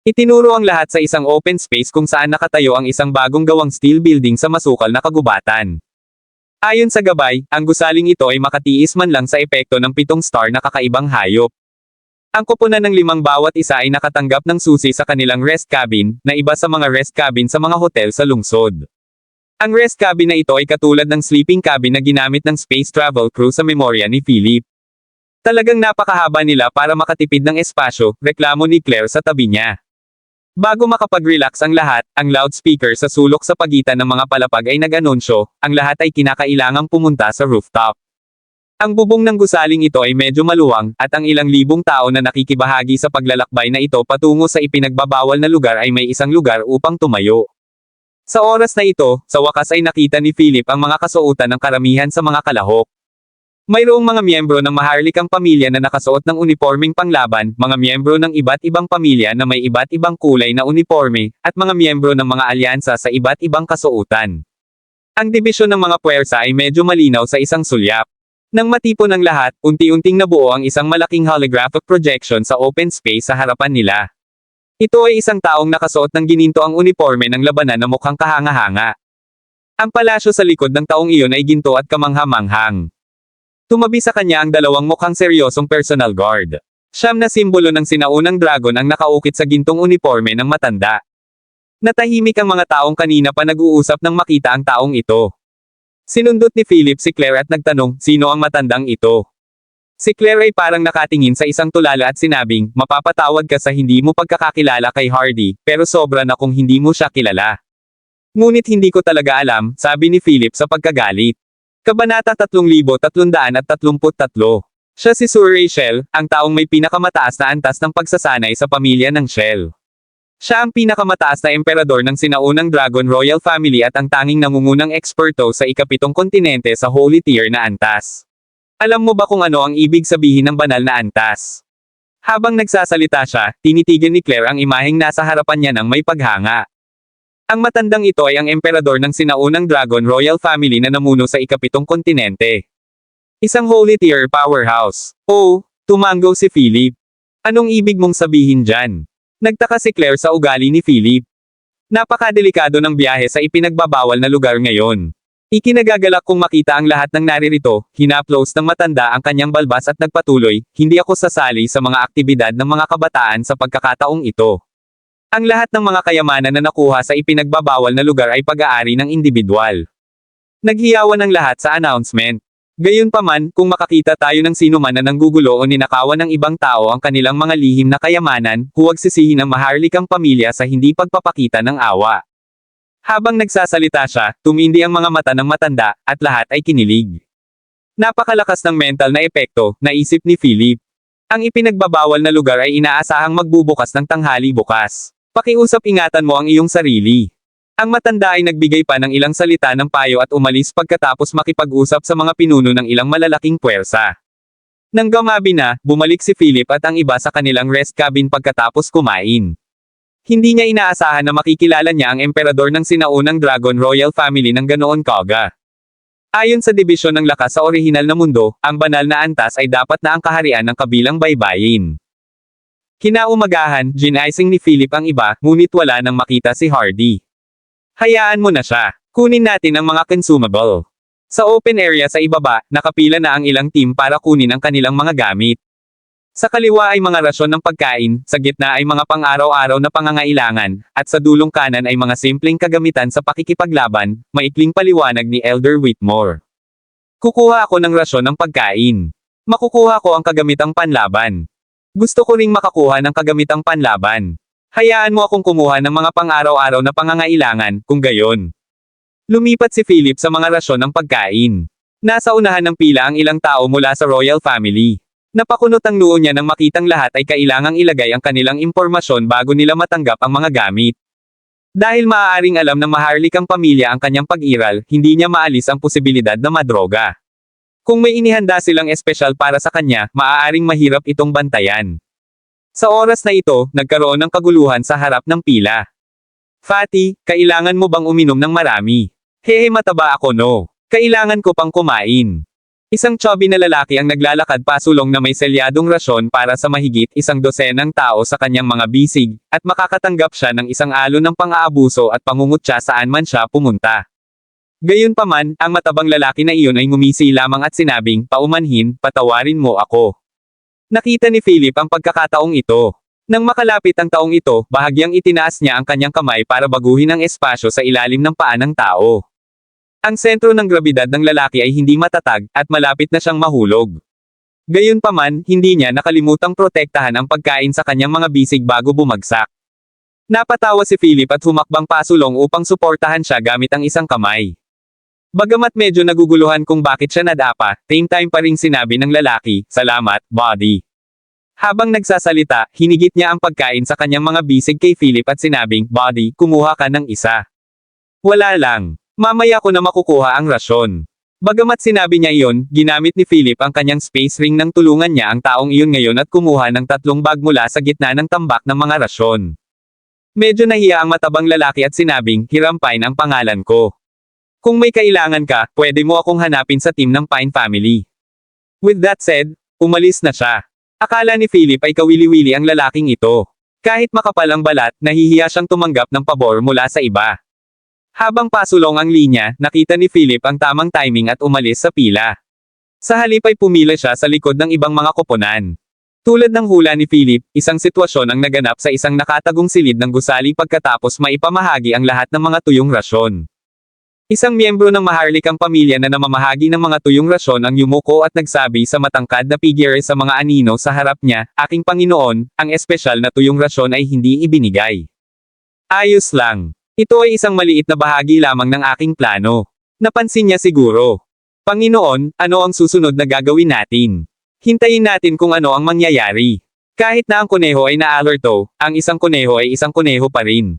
Itinuro ang lahat sa isang open space kung saan nakatayo ang isang bagong gawang steel building sa masukal na kagubatan. Ayon sa gabay, ang gusaling ito ay makatiis man lang sa epekto ng 7-star na kakaibang hayop. Ang koponan ng 5 bawat isa ay nakatanggap ng susi sa kanilang rest cabin, na iba sa mga rest cabin sa mga hotel sa lungsod. Ang rest cabin na ito ay katulad ng sleeping cabin na ginamit ng space travel crew sa memorya ni Philip. Talagang napakahaba nila para makatipid ng espasyo, reklamo ni Claire sa tabi niya. Bago makapag-relax ang lahat, ang loudspeaker sa sulok sa pagitan ng mga palapag ay nag-anunsyo, ang lahat ay kinakailangang pumunta sa rooftop. Ang bubong ng gusaling ito ay medyo maluwang, at ang ilang libong tao na nakikibahagi sa paglalakbay na ito patungo sa ipinagbabawal na lugar ay may isang lugar upang tumayo. Sa oras na ito, sa wakas ay nakita ni Philip ang mga kasuotan ng karamihan sa mga kalahok. Mayroong mga miyembro ng maharlikang pamilya na nakasuot ng unipormeng panglaban, mga miyembro ng iba't ibang pamilya na may iba't ibang kulay na uniporme, at mga miyembro ng mga alyansa sa iba't ibang kasuotan. Ang dibisyon ng mga puwersa ay medyo malinaw sa isang sulyap. Nang matipon ang lahat, unti-unting nabuo ang isang malaking holographic projection sa open space sa harapan nila. Ito ay isang taong nakasuot ng gininto ang uniforme ng labanan na mukhang kahanga-hanga. Ang palasyo sa likod ng taong iyon ay ginto at kamangha-manghang. Tumabi sa kanya ang 2 mukhang seryosong personal guard. Siyam na simbolo ng sinaunang dragon ang nakaukit sa gintong uniforme ng matanda. Natahimik ang mga taong kanina pa nag-uusap nang makita ang taong ito. Sinundot ni Philip si Claire at nagtanong, sino ang matandang ito? Si Claire ay parang nakatingin sa isang tulala at sinabing, mapapatawad ka sa hindi mo pagkakakilala kay Hardy, pero sobra na kung hindi mo siya kilala. Ngunit hindi ko talaga alam, sabi ni Philip sa pagkagalit. Kabanata 3333. Siya si Sir Rachel, ang taong may pinakamataas na antas ng pagsasanay sa pamilya ng Shell. Siya ang pinakamataas na emperador ng sinaunang Dragon Royal Family at ang tanging nangungunang eksperto sa ikapitong kontinente sa Holy Tier na antas. Alam mo ba kung ano ang ibig sabihin ng banal na antas? Habang nagsasalita siya, tinitigan ni Claire ang imaheng nasa harapan niya ng may paghanga. Ang matandang ito ay ang emperador ng sinaunang Dragon Royal Family na namuno sa ikapitong kontinente. Isang Holy Tier powerhouse. Oh, tumango si Philip. Anong ibig mong sabihin dyan? Nagtaka si Claire sa ugali ni Philip. Napakadelikado ng biyahe sa ipinagbabawal na lugar ngayon. Ikinagagalak kong makita ang lahat ng naririto, hinaplos ng matanda ang kanyang balbas at nagpatuloy, hindi ako sasali sa mga aktibidad ng mga kabataan sa pagkakataong ito. Ang lahat ng mga kayamanan na nakuha sa ipinagbabawal na lugar ay pag-aari ng individual. Naghiyawan ang lahat sa announcement. Gayunpaman, kung makakita tayo ng sino man na nanggugulo o ninakawan ng ibang tao ang kanilang mga lihim na kayamanan, huwag sisihin ang maharlikang pamilya sa hindi pagpapakita ng awa. Habang nagsasalita siya, tumindi ang mga mata ng matanda, at lahat ay kinilig. Napakalakas ng mental na epekto, naisip ni Philip. Ang ipinagbabawal na lugar ay inaasahang magbubukas ng tanghali bukas. Pakiusap ingatan mo ang iyong sarili. Ang matanda ay nagbigay pa ng ilang salita ng payo at umalis pagkatapos makipag-usap sa mga pinuno ng ilang malalaking puwersa. Nang gamabi na, bumalik si Philip at ang iba sa kanilang rest cabin pagkatapos kumain. Hindi niya inaasahan na makikilala niya ang emperador ng sinaunang Dragon Royal Family ng ganoon kaga. Ayon sa dibisyon ng lakas sa orihinal na mundo, ang banal na antas ay dapat na ang kaharian ng kabilang baybayin. Kinaumagahan, ginaising ni Philip ang iba, ngunit wala nang makita si Hardy. Hayaan mo na siya. Kunin natin ang mga consumable. Sa open area sa ibaba, nakapila na ang ilang team para kunin ang kanilang mga gamit. Sa kaliwa ay mga rasyon ng pagkain, sa gitna ay mga pang-araw-araw na pangangailangan, at sa dulong kanan ay mga simpleng kagamitan sa pakikipaglaban, maikling paliwanag ni Elder Whitmore. Kukuha ako ng rasyon ng pagkain. Makukuha ko ang kagamitang panlaban. Gusto ko ring makakuha ng kagamitang panlaban. Hayaan mo akong kumuha ng mga pang-araw-araw na pangangailangan, kung gayon. Lumipat si Philip sa mga rasyon ng pagkain. Nasa unahan ng pila ang ilang tao mula sa Royal Family. Napakunot ang noo niya nang makitang lahat ay kailangang ilagay ang kanilang impormasyon bago nila matanggap ang mga gamit. Dahil maaaring alam ng maharlikang pamilya ang kanyang pag-iral, hindi niya maalis ang posibilidad na madroga. Kung may inihanda silang espesyal para sa kanya, maaaring mahirap itong bantayan. Sa oras na ito, nagkaroon ng kaguluhan sa harap ng pila. Fatty, kailangan mo bang uminom ng marami? Hehe, mataba ako no. Kailangan ko pang kumain. Isang chubby na lalaki ang naglalakad pasulong na may selyadong rasyon para sa mahigit 100 tao sa kanyang mga bisig, at makakatanggap siya ng isang alon ng pang-aabuso at pangungutya saan man siya pumunta. Gayunpaman, ang matabang lalaki na iyon ay ngumisi lamang at sinabing, paumanhin, patawarin mo ako. Nakita ni Philip ang pagkakataong ito. Nang makalapit ang taong ito, bahagyang itinaas niya ang kanyang kamay para baguhin ang espasyo sa ilalim ng paa ng tao. Ang sentro ng grabidad ng lalaki ay hindi matatag, at malapit na siyang mahulog. Gayunpaman, hindi niya nakalimutang protektahan ang pagkain sa kanyang mga bisig bago bumagsak. Napatawa si Philip at humakbang pasulong upang suportahan siya gamit ang isang kamay. Bagamat medyo naguguluhan kung bakit siya nadapa, same time pa ring sinabi ng lalaki, salamat, buddy. Habang nagsasalita, hinigit niya ang pagkain sa kanyang mga bisig kay Philip at sinabing, buddy, kumuha ka ng isa. Wala lang. Mamaya ko na makukuha ang rasyon. Bagamat sinabi niya iyon, ginamit ni Philip ang kanyang space ring nang tulungan niya ang taong iyon ngayon at kumuha ng 3 bag mula sa gitna ng tambak ng mga rasyon. Medyo nahiya ang matabang lalaki at sinabing, Hiram Pine ang pangalan ko. Kung may kailangan ka, pwede mo akong hanapin sa team ng Pine Family. With that said, umalis na siya. Akala ni Philip ay kawili-wili ang lalaking ito. Kahit makapal ang balat, nahihiya siyang tumanggap ng pabor mula sa iba. Habang pasulong ang linya, nakita ni Philip ang tamang timing at umalis sa pila. Sa halip ay pumila siya sa likod ng ibang mga koponan. Tulad ng hula ni Philip, isang sitwasyon ang naganap sa isang nakatagong silid ng gusali pagkatapos maipamahagi ang lahat ng mga tuyong rasyon. Isang miyembro ng maharlikang pamilya na namamahagi ng mga tuyong rasyon ang yumuko at nagsabi sa matangkad na figure sa mga anino sa harap niya, "Aking Panginoon, ang espesyal na tuyong rasyon ay hindi ibinigay. Ayos lang. Ito ay isang maliit na bahagi lamang ng aking plano." Napansin niya siguro. "Panginoon, ano ang susunod na gagawin natin? Hintayin natin kung ano ang mangyayari. Kahit na ang kuneho ay naalerto, ang isang kuneho ay isang kuneho pa rin.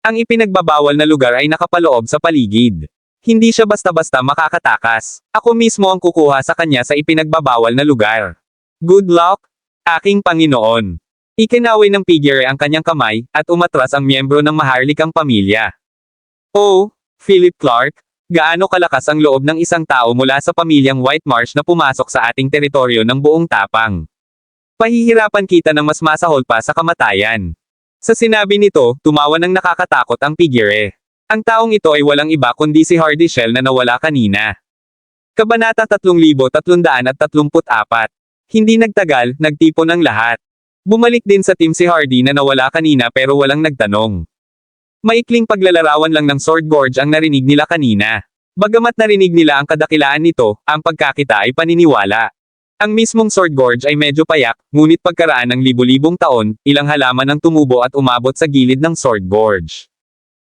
Ang ipinagbabawal na lugar ay nakapaloob sa paligid. Hindi siya basta-basta makakatakas. Ako mismo ang kukuha sa kanya sa ipinagbabawal na lugar. Good luck, aking Panginoon." Ikinaway ng figure ang kanyang kamay, at umatras ang miyembro ng maharlikang pamilya. Oh, Philip Clark, gaano kalakas ang loob ng isang tao mula sa pamilyang White Marsh na pumasok sa ating teritoryo ng buong tapang. Pahihirapan kita ng mas masahol pa sa kamatayan. Sa sinabi nito, tumawa ng nakakatakot ang figure. Ang taong ito ay walang iba kundi si Hardy Shell na nawala kanina. Kabanata 3334. Hindi nagtagal, nagtipon ang lahat. Bumalik din sa team si Hardy na nawala kanina pero walang nagtanong. Maikling paglalarawan lang ng Sword Gorge ang narinig nila kanina. Bagamat narinig nila ang kadakilaan nito, ang pagkakita ay paniniwala. Ang mismong Sword Gorge ay medyo payak, ngunit pagkaraan ng libu-libong taon, ilang halaman ang tumubo at umabot sa gilid ng Sword Gorge.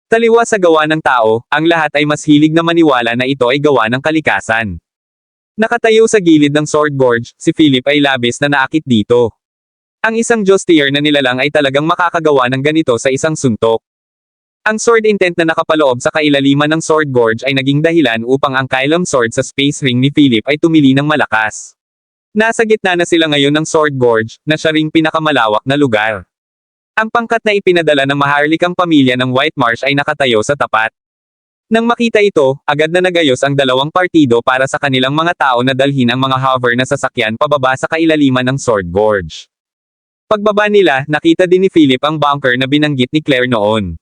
Taliwa sa gawa ng tao, ang lahat ay mas hilig na maniwala na ito ay gawa ng kalikasan. Nakatayo sa gilid ng Sword Gorge, si Philip ay labis na naakit dito. Ang isang Diyos tier na nilalang ay talagang makakagawa ng ganito sa isang suntok. Ang sword intent na nakapaloob sa kailaliman ng Sword Gorge ay naging dahilan upang ang Kylum sword sa space ring ni Philip ay tumili ng malakas. Nasa gitna na sila ngayon ng Sword Gorge, na siya ring pinakamalawak na lugar. Ang pangkat na ipinadala ng maharlikang pamilya ng White Marsh ay nakatayo sa tapat. Nang makita ito, agad na nagayos ang dalawang partido para sa kanilang mga tao na dalhin ang mga hover na sasakyan pababa sa kailaliman ng Sword Gorge. Pagbaba nila, nakita din ni Philip ang bunker na binanggit ni Claire noon.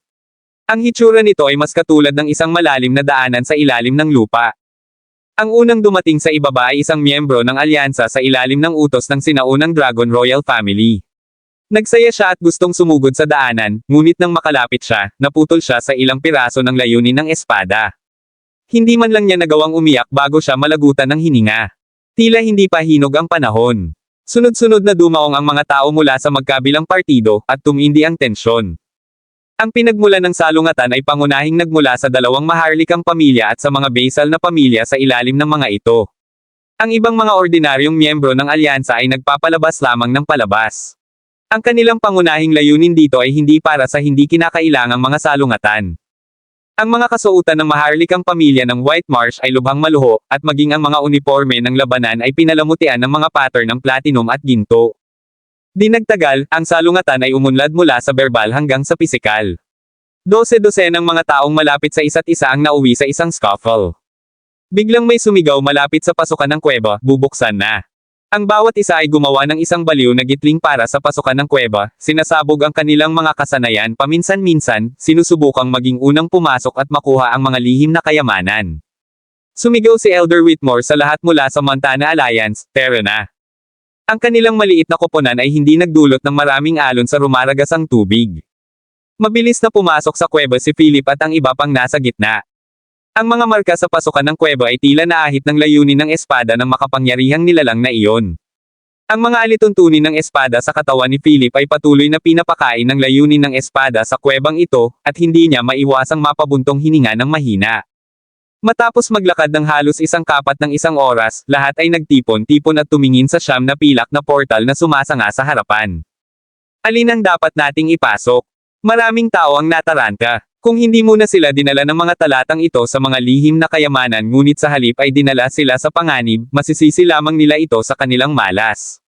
Ang hitsura nito ay mas katulad ng isang malalim na daanan sa ilalim ng lupa. Ang unang dumating sa ibaba ay isang miyembro ng alyansa sa ilalim ng utos ng sinaunang Dragon Royal Family. Nagsaya siya at gustong sumugod sa daanan, ngunit nang makalapit siya, naputol siya sa ilang piraso ng layunin ng espada. Hindi man lang niya nagawang umiyak bago siya malagutan ng hininga. Tila hindi pa hinog ang panahon. Sunod-sunod na dumaong ang mga tao mula sa magkabilang partido, at tumindi ang tensyon. Ang pinagmulan ng salungatan ay pangunahing nagmula sa dalawang maharlikang pamilya at sa mga basal na pamilya sa ilalim ng mga ito. Ang ibang mga ordinaryong miyembro ng alyansa ay nagpapalabas lamang ng palabas. Ang kanilang pangunahing layunin dito ay hindi para sa hindi kinakailangang mga salungatan. Ang mga kasuotan ng maharlikang pamilya ng White Marsh ay lubhang maluho, at maging ang mga uniforme ng labanan ay pinalamutian ng mga pattern ng platinum at ginto. Di nagtagal, ang salungatan ay umunlad mula sa verbal hanggang sa pisikal. 12 ng mga taong malapit sa isa't isa ang nauwi sa isang scuffle. Biglang may sumigaw malapit sa pasukan ng kuweba, "Bubuksan na." Ang bawat isa ay gumawa ng isang baliw na gitling para sa pasukan ng kuweba, sinasabog ang kanilang mga kasanayan paminsan-minsan, sinusubukang maging unang pumasok at makuha ang mga lihim na kayamanan. Sumigaw si Elder Whitmore sa lahat mula sa Montana Alliance, "Tara na." Ang kanilang maliit na koponan ay hindi nagdulot ng maraming alon sa rumaragasang tubig. Mabilis na pumasok sa kuweba si Philip at ang iba pang nasa gitna. Ang mga marka sa pasukan ng kuweba ay tila naahit ng layunin ng espada ng makapangyarihang nilalang na iyon. Ang mga alituntunin ng espada sa katawan ni Philip ay patuloy na pinapakain ng layunin ng espada sa kuwebang ito, at hindi niya maiwasang mapabuntong hininga ng mahina. Matapos maglakad ng halos isang kapat ng isang oras, lahat ay nagtipon-tipon at tumingin sa siyam na pilak na portal na sumasanga sa harapan. Alin ang dapat nating ipasok? Maraming tao ang nataranta. Kung hindi muna sila dinala ng mga talatang ito sa mga lihim na kayamanan ngunit sa halip ay dinala sila sa panganib, masisisi lamang nila ito sa kanilang malas.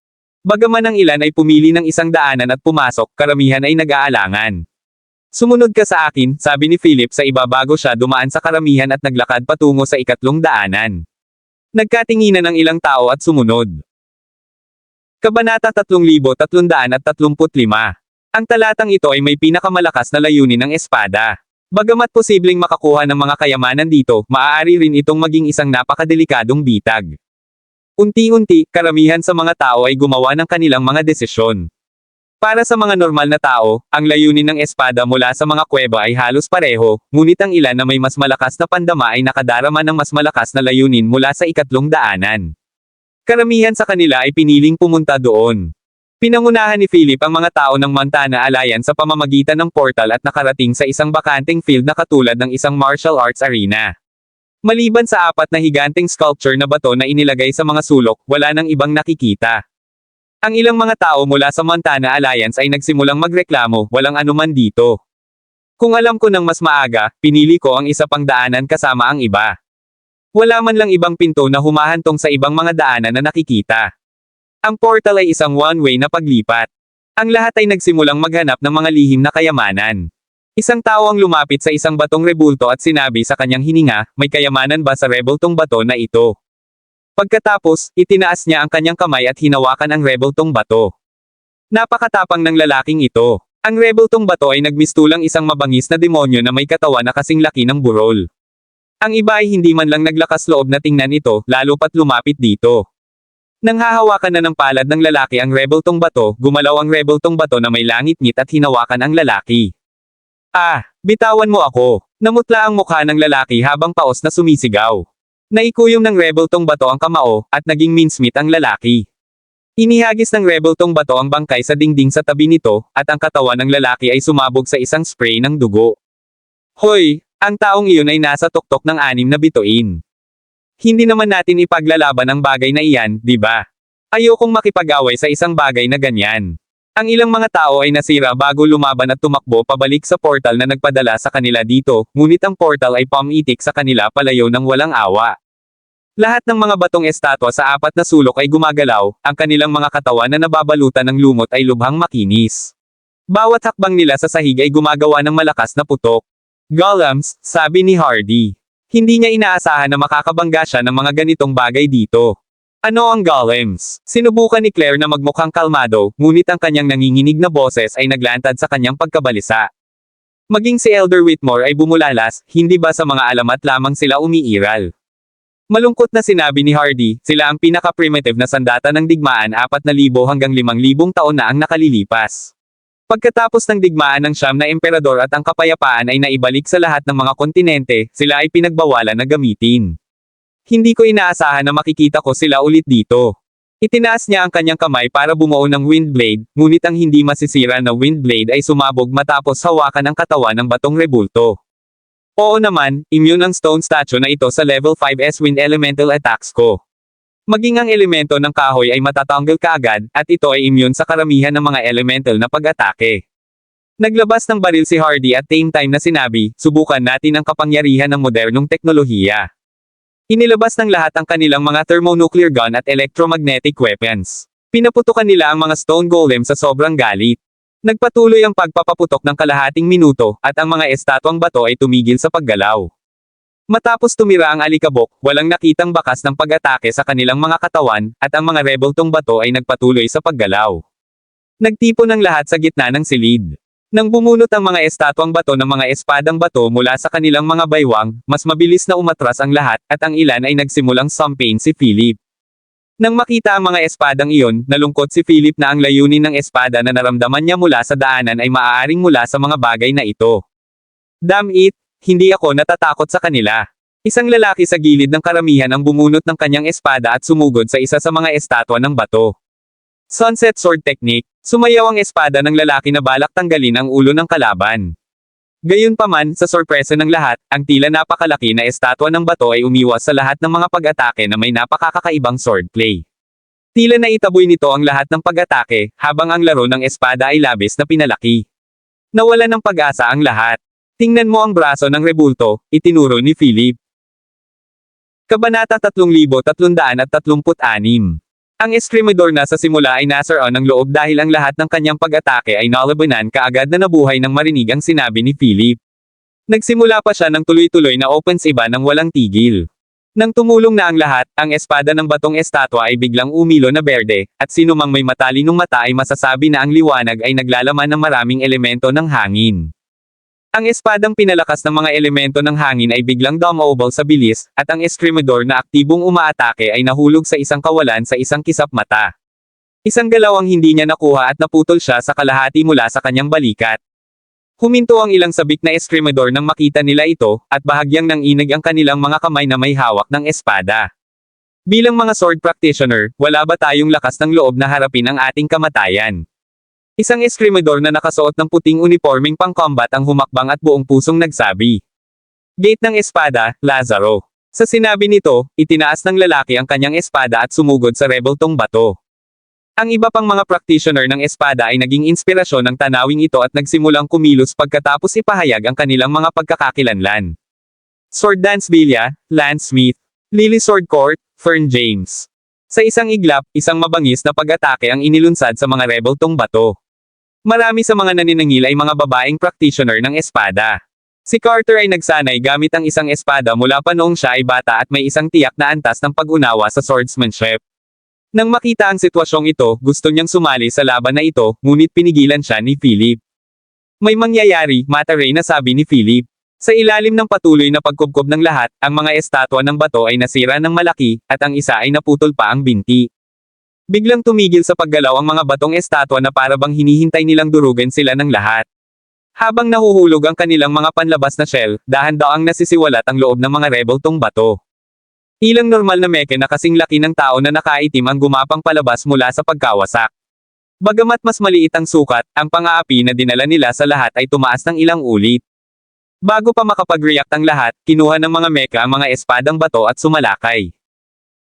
Bagaman ang ilan ay pumili ng isang daanan at pumasok, karamihan ay nag-aalangan. "Sumunod ka sa akin," sabi ni Philip sa iba bago siya dumaan sa karamihan at naglakad patungo sa ikatlong daanan. Nagkatinginan ang ilang tao at sumunod. Kabanata 3335. Ang talatang ito ay may pinakamalakas na layunin ng espada. Bagamat posibleng makakuha ng mga kayamanan dito, maaari rin itong maging isang napakadelikadong bitag. Unti-unti, karamihan sa mga tao ay gumawa ng kanilang mga desisyon. Para sa mga normal na tao, ang layunin ng espada mula sa mga kuweba ay halos pareho, ngunit ang ilan na may mas malakas na pandama ay nakadarama ng mas malakas na layunin mula sa ikatlong daanan. Karamihan sa kanila ay piniling pumunta doon. Pinangunahan ni Philip ang mga tao ng Montana Alliance sa pamamagitan ng portal at nakarating sa isang bakanteng field na katulad ng isang martial arts arena. Maliban sa 4 na higanteng sculpture na bato na inilagay sa mga sulok, wala nang ibang nakikita. Ang ilang mga tao mula sa Montana Alliance ay nagsimulang magreklamo, walang anuman dito. Kung alam ko ng mas maaga, pinili ko ang isa pang daanan kasama ang iba. Wala man lang ibang pinto na humahantong sa ibang mga daanan na nakikita. Ang portal ay isang one-way na paglipat. Ang lahat ay nagsimulang maghanap ng mga lihim na kayamanan. Isang tao ang lumapit sa isang batong rebulto at sinabi sa kanyang hininga, may kayamanan ba sa rebultong bato na ito? Pagkatapos, itinaas niya ang kanyang kamay at hinawakan ang rebultong bato. Napakatapang ng lalaking ito. Ang rebultong bato ay nagmistulang isang mabangis na demonyo na may katawan na kasing laki ng burol. Ang iba ay hindi man lang naglakas loob na tingnan ito, lalo pat lumapit dito. Nang hahawakan na ng palad ng lalaki ang rebultong bato, gumalaw ang rebultong bato na may langit-ngit at hinawakan ang lalaki. Bitawan mo ako. Namutla ang mukha ng lalaki habang paos na sumisigaw. Naikuyom ng rebultong bato ang kamao, at naging mincemeat ang lalaki. Inihagis ng rebultong bato ang bangkay sa dingding sa tabi nito, at ang katawan ng lalaki ay sumabog sa isang spray ng dugo. Hoy! Ang taong iyon ay nasa tuktok ng 6 na bituin. Hindi naman natin ipaglalaban ang bagay na iyan, di ba? Ayokong makipag-away sa isang bagay na ganyan. Ang ilang mga tao ay nasira bago lumaban at tumakbo pabalik sa portal na nagpadala sa kanila dito, ngunit ang portal ay pumitik sa kanila palayo ng walang awa. Lahat ng mga batong estatwa sa 4 na sulok ay gumagalaw, ang kanilang mga katawan na nababalutan ng lumot ay lubhang makinis. Bawat hakbang nila sa sahig ay gumagawa ng malakas na putok. Golems, sabi ni Hardy. Hindi niya inaasahan na makakabangga siya ng mga ganitong bagay dito. Ano ang golems? Sinubukan ni Claire na magmukhang kalmado, ngunit ang kanyang nanginginig na boses ay naglantad sa kanyang pagkabalisa. Maging si Elder Whitmore ay bumulalas, hindi ba sa mga alamat lamang sila umiiral? Malungkot na sinabi ni Hardy, sila ang pinaka-primitive na sandata ng digmaan 4,000 hanggang 5,000 taon na ang nakalilipas. Pagkatapos ng digmaan ng Siyam na Emperador at ang kapayapaan ay naibalik sa lahat ng mga kontinente, sila ay pinagbawalan na gamitin. Hindi ko inaasahan na makikita ko sila ulit dito. Itinaas niya ang kanyang kamay para bumuo ng Windblade, ngunit ang hindi masisira na Windblade ay sumabog matapos hawakan ang katawan ng batong rebulto. Oo naman, immune ang stone statue na ito sa level 5S Wind Elemental attacks ko. Maging ang elemento ng kahoy ay matatanggal kaagad, at ito ay immune sa karamihan ng mga elemental na pag-atake. Naglabas ng baril si Hardy at same time na sinabi, subukan natin ang kapangyarihan ng modernong teknolohiya. Inilabas ng lahat ang kanilang mga thermonuclear gun at electromagnetic weapons. Pinaputukan nila ang mga stone golem sa sobrang galit. Nagpatuloy ang pagpapaputok ng kalahating minuto, at ang mga estatwang bato ay tumigil sa paggalaw. Matapos tumira ang alikabok, walang nakitang bakas ng pag-atake sa kanilang mga katawan, at ang mga rebultong bato ay nagpatuloy sa paggalaw. Nagtipon ang lahat sa gitna ng silid. Nang bumunot ang mga estatwang bato ng mga espadang bato mula sa kanilang mga baywang, mas mabilis na umatras ang lahat, at ang ilan ay nagsimulang sumpain si Philip. Nang makita ang mga espadang iyon, nalungkot si Philip na ang layunin ng espada na naramdaman niya mula sa daanan ay maaaring mula sa mga bagay na ito. Damn it! Hindi ako natatakot sa kanila. Isang lalaki sa gilid ng karamihan ang bumunot ng kanyang espada at sumugod sa isa sa mga estatwa ng bato. Sunset Sword Technique. Sumayaw ang espada ng lalaki na balak tanggalin ang ulo ng kalaban. Gayunpaman, sa sorpresa ng lahat, ang tila napakalaki na estatwa ng bato ay umiwas sa lahat ng mga pag-atake na may napakakakaibang swordplay. Tila na itaboy nito ang lahat ng pag-atake, habang ang laro ng espada ay labis na pinalaki. Nawala ng pag-asa ang lahat. Tingnan mo ang braso ng rebulto, itinuro ni Philip. Kabanata 3336. Ang eskrimador na sa simula ay nasaroon ng loob dahil ang lahat ng kanyang pag-atake ay nalabanan kaagad na nabuhay ng marinig ang sinabi ni Philip. Nagsimula pa siya ng tuloy-tuloy na offensive ng walang tigil. Nang tumulong na ang lahat, ang espada ng batong estatwa ay biglang umilo na berde, at sinumang may matalinong mata ay masasabi na ang liwanag ay naglalaman ng maraming elemento ng hangin. Ang espadang pinalakas ng mga elemento ng hangin ay biglang dumobble sa bilis, at ang eskrimador na aktibong umaatake ay nahulog sa isang kawalan sa isang kisap mata. Isang galaw ang hindi niya nakuha at naputol siya sa kalahati mula sa kanyang balikat. Huminto ang ilang sabik na eskrimador nang makita nila ito, at bahagyang nanginig ang kanilang mga kamay na may hawak ng espada. Bilang mga sword practitioner, wala ba tayong lakas ng loob na harapin ang ating kamatayan? Isang eskrimador na nakasuot ng puting uniforming pang-combat ang humakbang at buong pusong nagsabi. Gate ng espada, Lazaro. Sa sinabi nito, itinaas ng lalaki ang kanyang espada at sumugod sa rebel tong bato. Ang iba pang mga practitioner ng espada ay naging inspirasyon ng tanawing ito at nagsimulang kumilos pagkatapos ipahayag ang kanilang mga pagkakakilanlan. Sword Dance Villa, Lance Smith, Lily Sword Court, Fern James. Sa isang iglap, isang mabangis na pag-atake ang inilunsad sa mga rebel tong bato. Marami sa mga naniningil ay mga babaeng practitioner ng espada. Si Carter ay nagsanay gamit ang isang espada mula pa noong siya ay bata at may isang tiyak na antas ng pag-unawa sa swordsmanship. Nang makita ang sitwasyong ito, gusto niyang sumali sa laban na ito, ngunit pinigilan siya ni Philip. May mangyayari, Mata Ray, na sabi ni Philip. Sa ilalim ng patuloy na pagkubkob ng lahat, ang mga estatwa ng bato ay nasira ng malaki, at ang isa ay naputol pa ang binti. Biglang tumigil sa paggalaw ang mga batong estatwa na parabang hinihintay nilang durugan sila ng lahat. Habang nahuhulog ang kanilang mga panlabas na shell, dahan-daang nasisiwalat ang loob ng mga rebel tong bato. Ilang normal na meke na kasing laki ng tao na nakaitim ang gumapang palabas mula sa pagkawasak. Bagamat mas maliit ang sukat, ang pang-aapi na dinala nila sa lahat ay tumaas ng ilang ulit. Bago pa makapag-react ang lahat, kinuha ng mga meka ang mga espadang bato at sumalakay.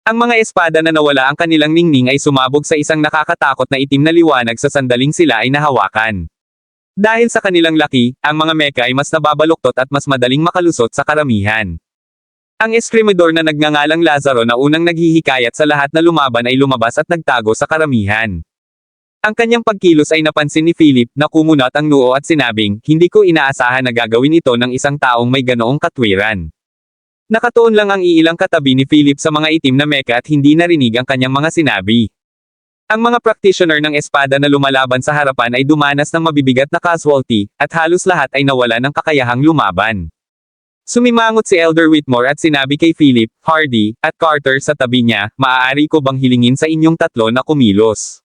Ang mga espada na nawala ang kanilang ningning ay sumabog sa isang nakakatakot na itim na liwanag sa sandaling sila ay nahawakan. Dahil sa kanilang laki, ang mga meka ay mas nababaluktot at mas madaling makalusot sa karamihan. Ang eskrimador na nagngangalang Lazaro na unang naghihikayat sa lahat na lumaban ay lumabas at nagtago sa karamihan. Ang kanyang pagkilos ay napansin ni Philip na kumunat ang noo at sinabing, hindi ko inaasahan na gagawin ito ng isang taong may ganoong katwiran. Nakatuon lang ang iilang katabi ni Philip sa mga itim na meka at hindi narinig ang kanyang mga sinabi. Ang mga practitioner ng espada na lumalaban sa harapan ay dumanas ng mabibigat na casualty, at halos lahat ay nawala ng kakayahang lumaban. Sumimangot si Elder Whitmore at sinabi kay Philip, Hardy, at Carter sa tabi niya, maaari ko bang hilingin sa inyong tatlo na kumilos?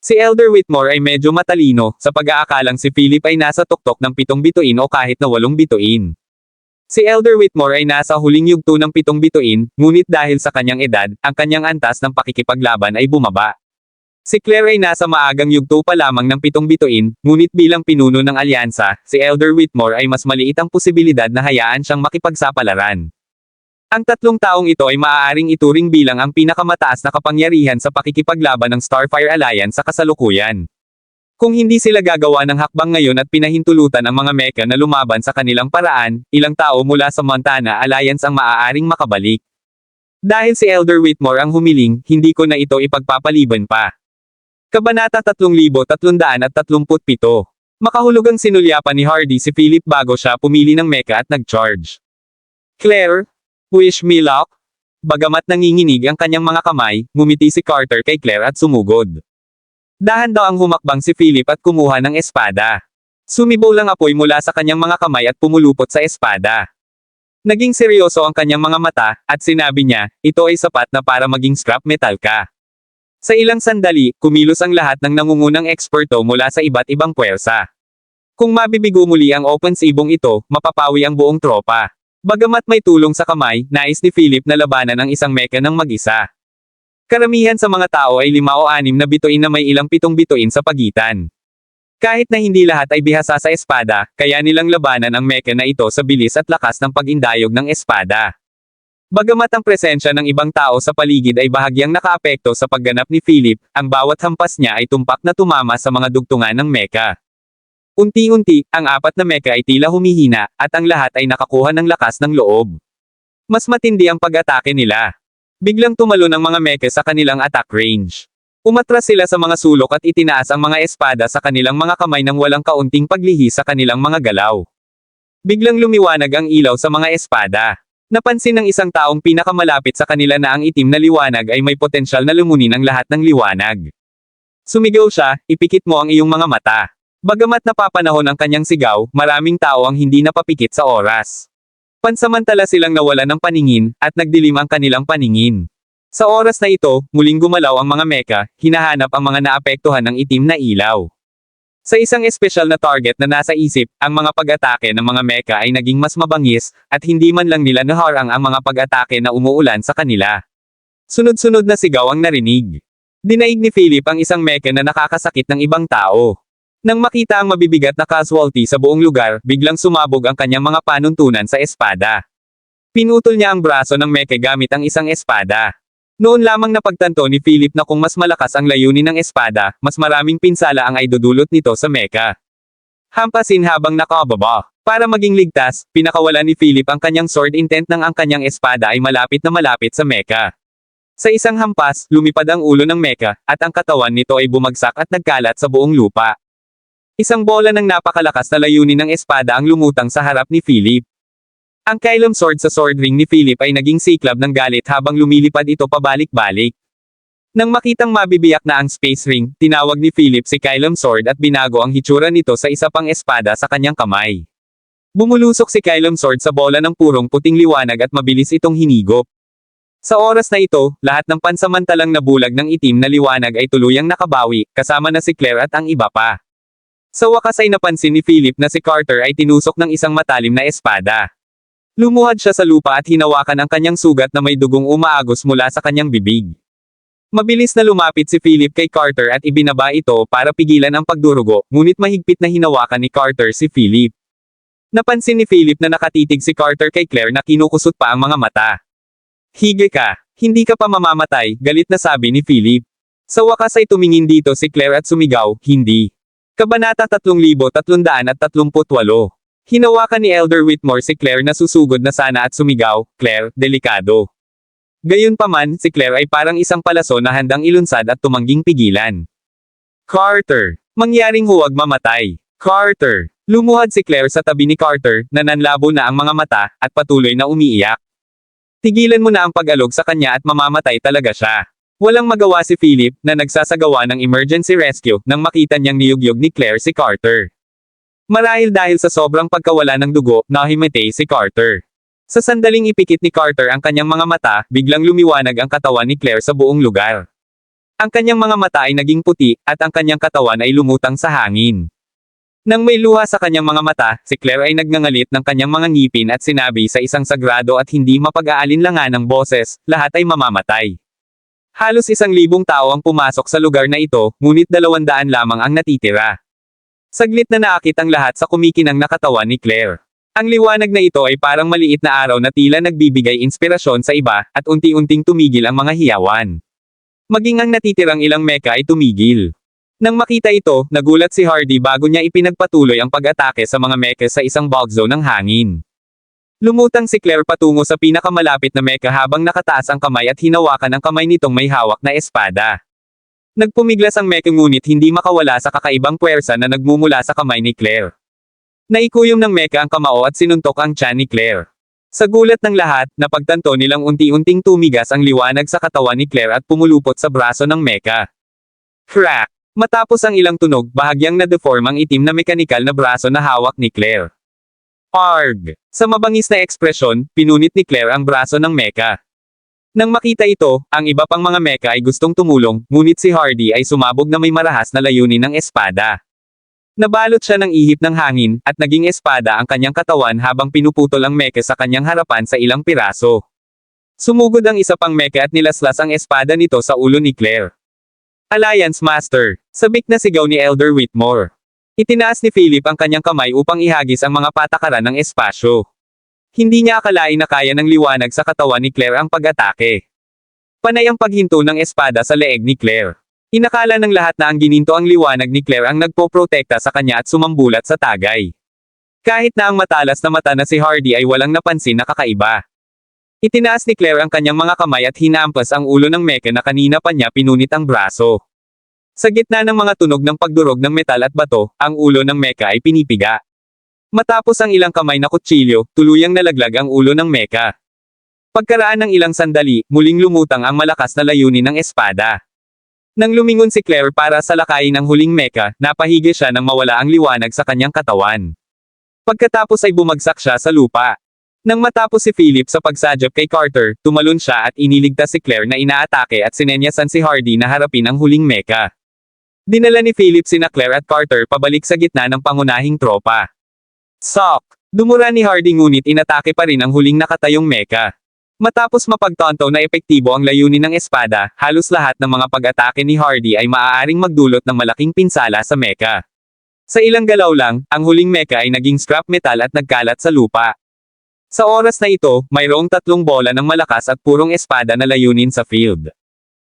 Si Elder Whitmore ay medyo matalino, sa pag-aakalang si Philip ay nasa tuktok ng 7 bituin o kahit na 8 bituin. Si Elder Whitmore ay nasa huling yugto ng 7 bituin, ngunit dahil sa kanyang edad, ang kanyang antas ng pakikipaglaban ay bumaba. Si Claire ay nasa maagang yugto pa lamang ng 7 bituin, ngunit bilang pinuno ng alyansa, si Elder Whitmore ay mas maliit ang posibilidad na hayaan siyang makipagsapalaran. Ang tatlong taong ito ay maaaring ituring bilang ang pinakamataas na kapangyarihan sa pakikipaglaban ng Starfire Alliance sa kasalukuyan. Kung hindi sila gagawa ng hakbang ngayon at pinahintulutan ang mga meka na lumaban sa kanilang paraan, ilang tao mula sa Montana Alliance ang maaaring makabalik. Dahil si Elder Whitmore ang humiling, hindi ko na ito ipagpapaliban pa. Kabanata 3337. Makahulugang sinulyapan ni Hardy si Philip bago siya pumili ng meka at nag-charge. Claire, wish me luck? Bagamat nanginginig ang kanyang mga kamay, ngumiti si Carter kay Claire at sumugod. Dahan-daang humakbang si Philip at kumuha ng espada. Sumibaw lang apoy mula sa kanyang mga kamay at pumulupot sa espada. Naging seryoso ang kanyang mga mata, at sinabi niya, ito ay sapat na para maging scrap metal ka. Sa ilang sandali, kumilos ang lahat ng nangungunang eksperto mula sa iba't ibang puwersa. Kung mabibigo muli ang open sibong ito, mapapawi ang buong tropa. Bagamat may tulong sa kamay, nais ni Philip na labanan ang isang meka ng mag-isa. Karamihan sa mga tao ay 5 o 6 na bituin na may ilang 7 bituin sa pagitan. Kahit na hindi lahat ay bihasa sa espada, kaya nilang labanan ang meka na ito sa bilis at lakas ng pag-indayog ng espada. Bagamat ang presensya ng ibang tao sa paligid ay bahagyang nakaapekto sa pagganap ni Philip, ang bawat hampas niya ay tumpak na tumama sa mga dugtungan ng meka. Unti-unti, ang 4 na meka ay tila humihina, at ang lahat ay nakakuha ng lakas ng loob. Mas matindi ang pag-atake nila. Biglang tumalo ng mga meka sa kanilang attack range. Umatras sila sa mga sulok at itinaas ang mga espada sa kanilang mga kamay nang walang kaunting paglihi sa kanilang mga galaw. Biglang lumiwanag ang ilaw sa mga espada. Napansin ng isang taong pinakamalapit sa kanila na ang itim na liwanag ay may potensyal na lumunin ang lahat ng liwanag. Sumigaw siya, ipikit mo ang iyong mga mata. Bagamat napapanahon ang kanyang sigaw, maraming tao ang hindi napapikit sa oras. Pansamantala silang nawala ng paningin, at nagdilim ang kanilang paningin. Sa oras na ito, muling gumalaw ang mga mecha, hinahanap ang mga naapektuhan ng itim na ilaw. Sa isang espesyal na target na nasa isip, ang mga pag-atake ng mga mecha ay naging mas mabangis, at hindi man lang nila naharang ang mga pag-atake na umuulan sa kanila. Sunod-sunod na sigaw ang narinig. Dinaig ni Philip ang isang mecha na nakakasakit ng ibang tao. Nang makita ang mabibigat na casualty sa buong lugar, biglang sumabog ang kanyang mga panuntunan sa espada. Pinutol niya ang braso ng mecha gamit ang isang espada. Noon lamang napagtanto ni Philip na kung mas malakas ang layunin ng espada, mas maraming pinsala ang aidudulot nito sa mecha. Hampasin habang nakababa. Para maging ligtas, pinakawalan ni Philip ang kanyang sword intent nang ang kanyang espada ay malapit na malapit sa mecha. Sa isang hampas, lumipad ang ulo ng mecha, at ang katawan nito ay bumagsak at nagkalat sa buong lupa. Isang bola ng napakalakas na layunin ng espada ang lumutang sa harap ni Philip. Ang Kylum sword sa sword ring ni Philip ay naging siklab ng galit habang lumilipad ito pabalik-balik. Nang makitang mabibiyak na ang space ring, tinawag ni Philip si Kylum sword at binago ang hitsura nito sa isa pang espada sa kanyang kamay. Bumulusok si Kylum sword sa bola ng purong puting liwanag at mabilis itong hinigop. Sa oras na ito, lahat ng pansamantalang nabulag ng itim na liwanag ay tuluyang nakabawi, kasama na si Claire at ang iba pa. Sa wakas ay napansin ni Philip na si Carter ay tinusok ng isang matalim na espada. Lumuhad siya sa lupa at hinawakan ang kanyang sugat na may dugong umaagos mula sa kanyang bibig. Mabilis na lumapit si Philip kay Carter at ibinaba ito para pigilan ang pagdurugo, ngunit mahigpit na hinawakan ni Carter si Philip. Napansin ni Philip na nakatitig si Carter kay Claire na kinukusot pa ang mga mata. "Hige ka, hindi ka pa mamamatay," galit na sabi ni Philip. Sa wakas ay tumingin dito si Claire at sumigaw, "Hindi." Kabanata 3338. Hinawakan ni Elder Whitmore si Claire na susugod na sana at sumigaw, "Claire, delikado." Gayunpaman, si Claire ay parang isang palaso na handang ilunsad at tumangging pigilan. "Carter! Mangyaring huwag mamatay. Carter!" Lumuhad si Claire sa tabi ni Carter, na nanlabo na ang mga mata, at patuloy na umiiyak. "Tigilan mo na ang pag-alog sa kanya at mamamatay talaga siya." Walang magawa si Philip, na nagsasagawa ng emergency rescue, nang makita niyang niyugyog ni Claire si Carter. Marahil dahil sa sobrang pagkawala ng dugo, nahimatay si Carter. Sa sandaling ipikit ni Carter ang kanyang mga mata, biglang lumiwanag ang katawan ni Claire sa buong lugar. Ang kanyang mga mata ay naging puti, at ang kanyang katawan ay lumutang sa hangin. Nang may luha sa kanyang mga mata, si Claire ay nagngangalit ng kanyang mga ngipin at sinabi sa isang sagrado at hindi mapag-aalinlangan ng boses, "Lahat ay mamamatay." Halos 1,000 tao ang pumasok sa lugar na ito, ngunit 200 lamang ang natitira. Saglit na naakit ang lahat sa kumikinang na katawan ni Claire. Ang liwanag na ito ay parang maliit na araw na tila nagbibigay inspirasyon sa iba, at unti-unting tumigil ang mga hiyawan. Maging ang natitirang ilang mecha ay tumigil. Nang makita ito, nagulat si Hardy bago niya ipinagpatuloy ang pag-atake sa mga mecha sa isang bulk zone ng hangin. Lumutang si Claire patungo sa pinakamalapit na mecha habang nakataas ang kamay at hinawakan ang kamay nitong may hawak na espada. Nagpumiglas ang mecha ngunit hindi makawala sa kakaibang puwersa na nagmumula sa kamay ni Claire. Naikuyom ng mecha ang kamao at sinuntok ang tiyan ni Claire. Sa gulat ng lahat, napagtanto nilang unti-unting tumigas ang liwanag sa katawan ni Claire at pumulupot sa braso ng mecha. Crack! Matapos ang ilang tunog, bahagyang na-deform ang itim na mekanikal na braso na hawak ni Claire. Arg! Sa mabangis na ekspresyon, pinunit ni Claire ang braso ng mecha. Nang makita ito, ang iba pang mga mecha ay gustong tumulong, ngunit si Hardy ay sumabog na may marahas na layunin ng espada. Nabalot siya ng ihip ng hangin, at naging espada ang kanyang katawan habang pinuputol ang mecha sa kanyang harapan sa ilang piraso. Sumugod ang isa pang mecha at nilaslas ang espada nito sa ulo ni Claire. "Alliance Master!" Sabik na sigaw ni Elder Whitmore. Itinaas ni Philip ang kanyang kamay upang ihagis ang mga patakaran ng espasyo. Hindi niya akalain na kaya ng liwanag sa katawan ni Claire ang pag-atake. Panay ang paghinto ng espada sa leeg ni Claire. Inakala ng lahat na ang gininto ang liwanag ni Claire ang nagpoprotekta sa kanya at sumambulat sa tagay. Kahit na ang matalas na mata na si Hardy ay walang napansin na kakaiba. Itinaas ni Claire ang kanyang mga kamay at hinampas ang ulo ng mecha na kanina pa niya pinunit ang braso. Sa gitna ng mga tunog ng pagdurog ng metal at bato, ang ulo ng mecha ay pinipiga. Matapos ang ilang kamay na kutsilyo, tuluyang nalaglag ang ulo ng mecha. Pagkaraan ng ilang sandali, muling lumutang ang malakas na layunin ng espada. Nang lumingon si Claire para salakayin ang huling mecha, napahigi siya nang mawala ang liwanag sa kanyang katawan. Pagkatapos ay bumagsak siya sa lupa. Nang matapos si Philip sa pagsadyap kay Carter, tumalon siya at iniligtas si Claire na inaatake at sinenyasan si Hardy na harapin ang huling mecha. Dinala ni Philip sina Claire at Carter pabalik sa gitna ng pangunahing tropa. Sok! Dumura ni Hardy ngunit inatake pa rin ang huling nakatayong mecha. Matapos mapagtanto na epektibo ang layunin ng espada, halos lahat ng mga pag-atake ni Hardy ay maaaring magdulot ng malaking pinsala sa mecha. Sa ilang galaw lang, ang huling mecha ay naging scrap metal at nagkalat sa lupa. Sa oras na ito, mayroong 3 bola ng malakas at purong espada na layunin sa field.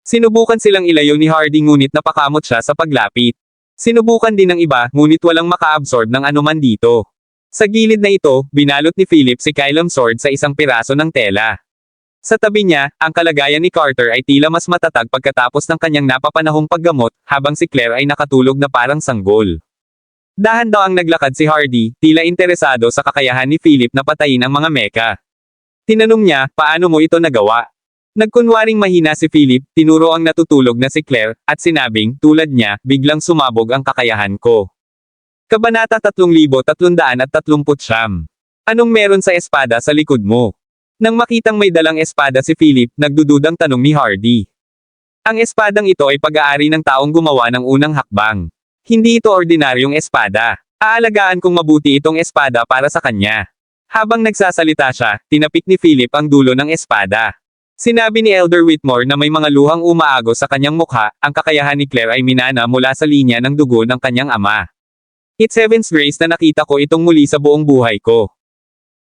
Sinubukan silang ilayo ni Hardy ngunit napakamot siya sa paglapit. Sinubukan din ng iba, ngunit walang maka-absorb ng anuman dito. Sa gilid na ito, binalot ni Philip si Kylam sword sa isang piraso ng tela. Sa tabi niya, ang kalagayan ni Carter ay tila mas matatag pagkatapos ng kanyang napapanahong paggamot, habang si Claire ay nakatulog na parang sanggol. Dahan daw ang naglakad si Hardy, tila interesado sa kakayahan ni Philip na patayin ang mga mecha. Tinanong niya, paano mo ito nagawa? Nagkunwaring mahina si Philip, tinuro ang natutulog na si Claire, at sinabing, tulad niya, biglang sumabog ang kakayahan ko. Kabanata 3339. Anong meron sa espada sa likod mo? Nang makitang may dalang espada si Philip, nagdududang tanong ni Hardy. Ang espadang ito ay pag-aari ng taong gumawa ng unang hakbang. Hindi ito ordinaryong espada. Aalagaan kong mabuti itong espada para sa kanya. Habang nagsasalita siya, tinapik ni Philip ang dulo ng espada. Sinabi ni Elder Whitmore na may mga luhang umaagos sa kanyang mukha, ang kakayahan ni Claire ay minana mula sa linya ng dugo ng kanyang ama. It's heaven's grace na nakita ko itong muli sa buong buhay ko.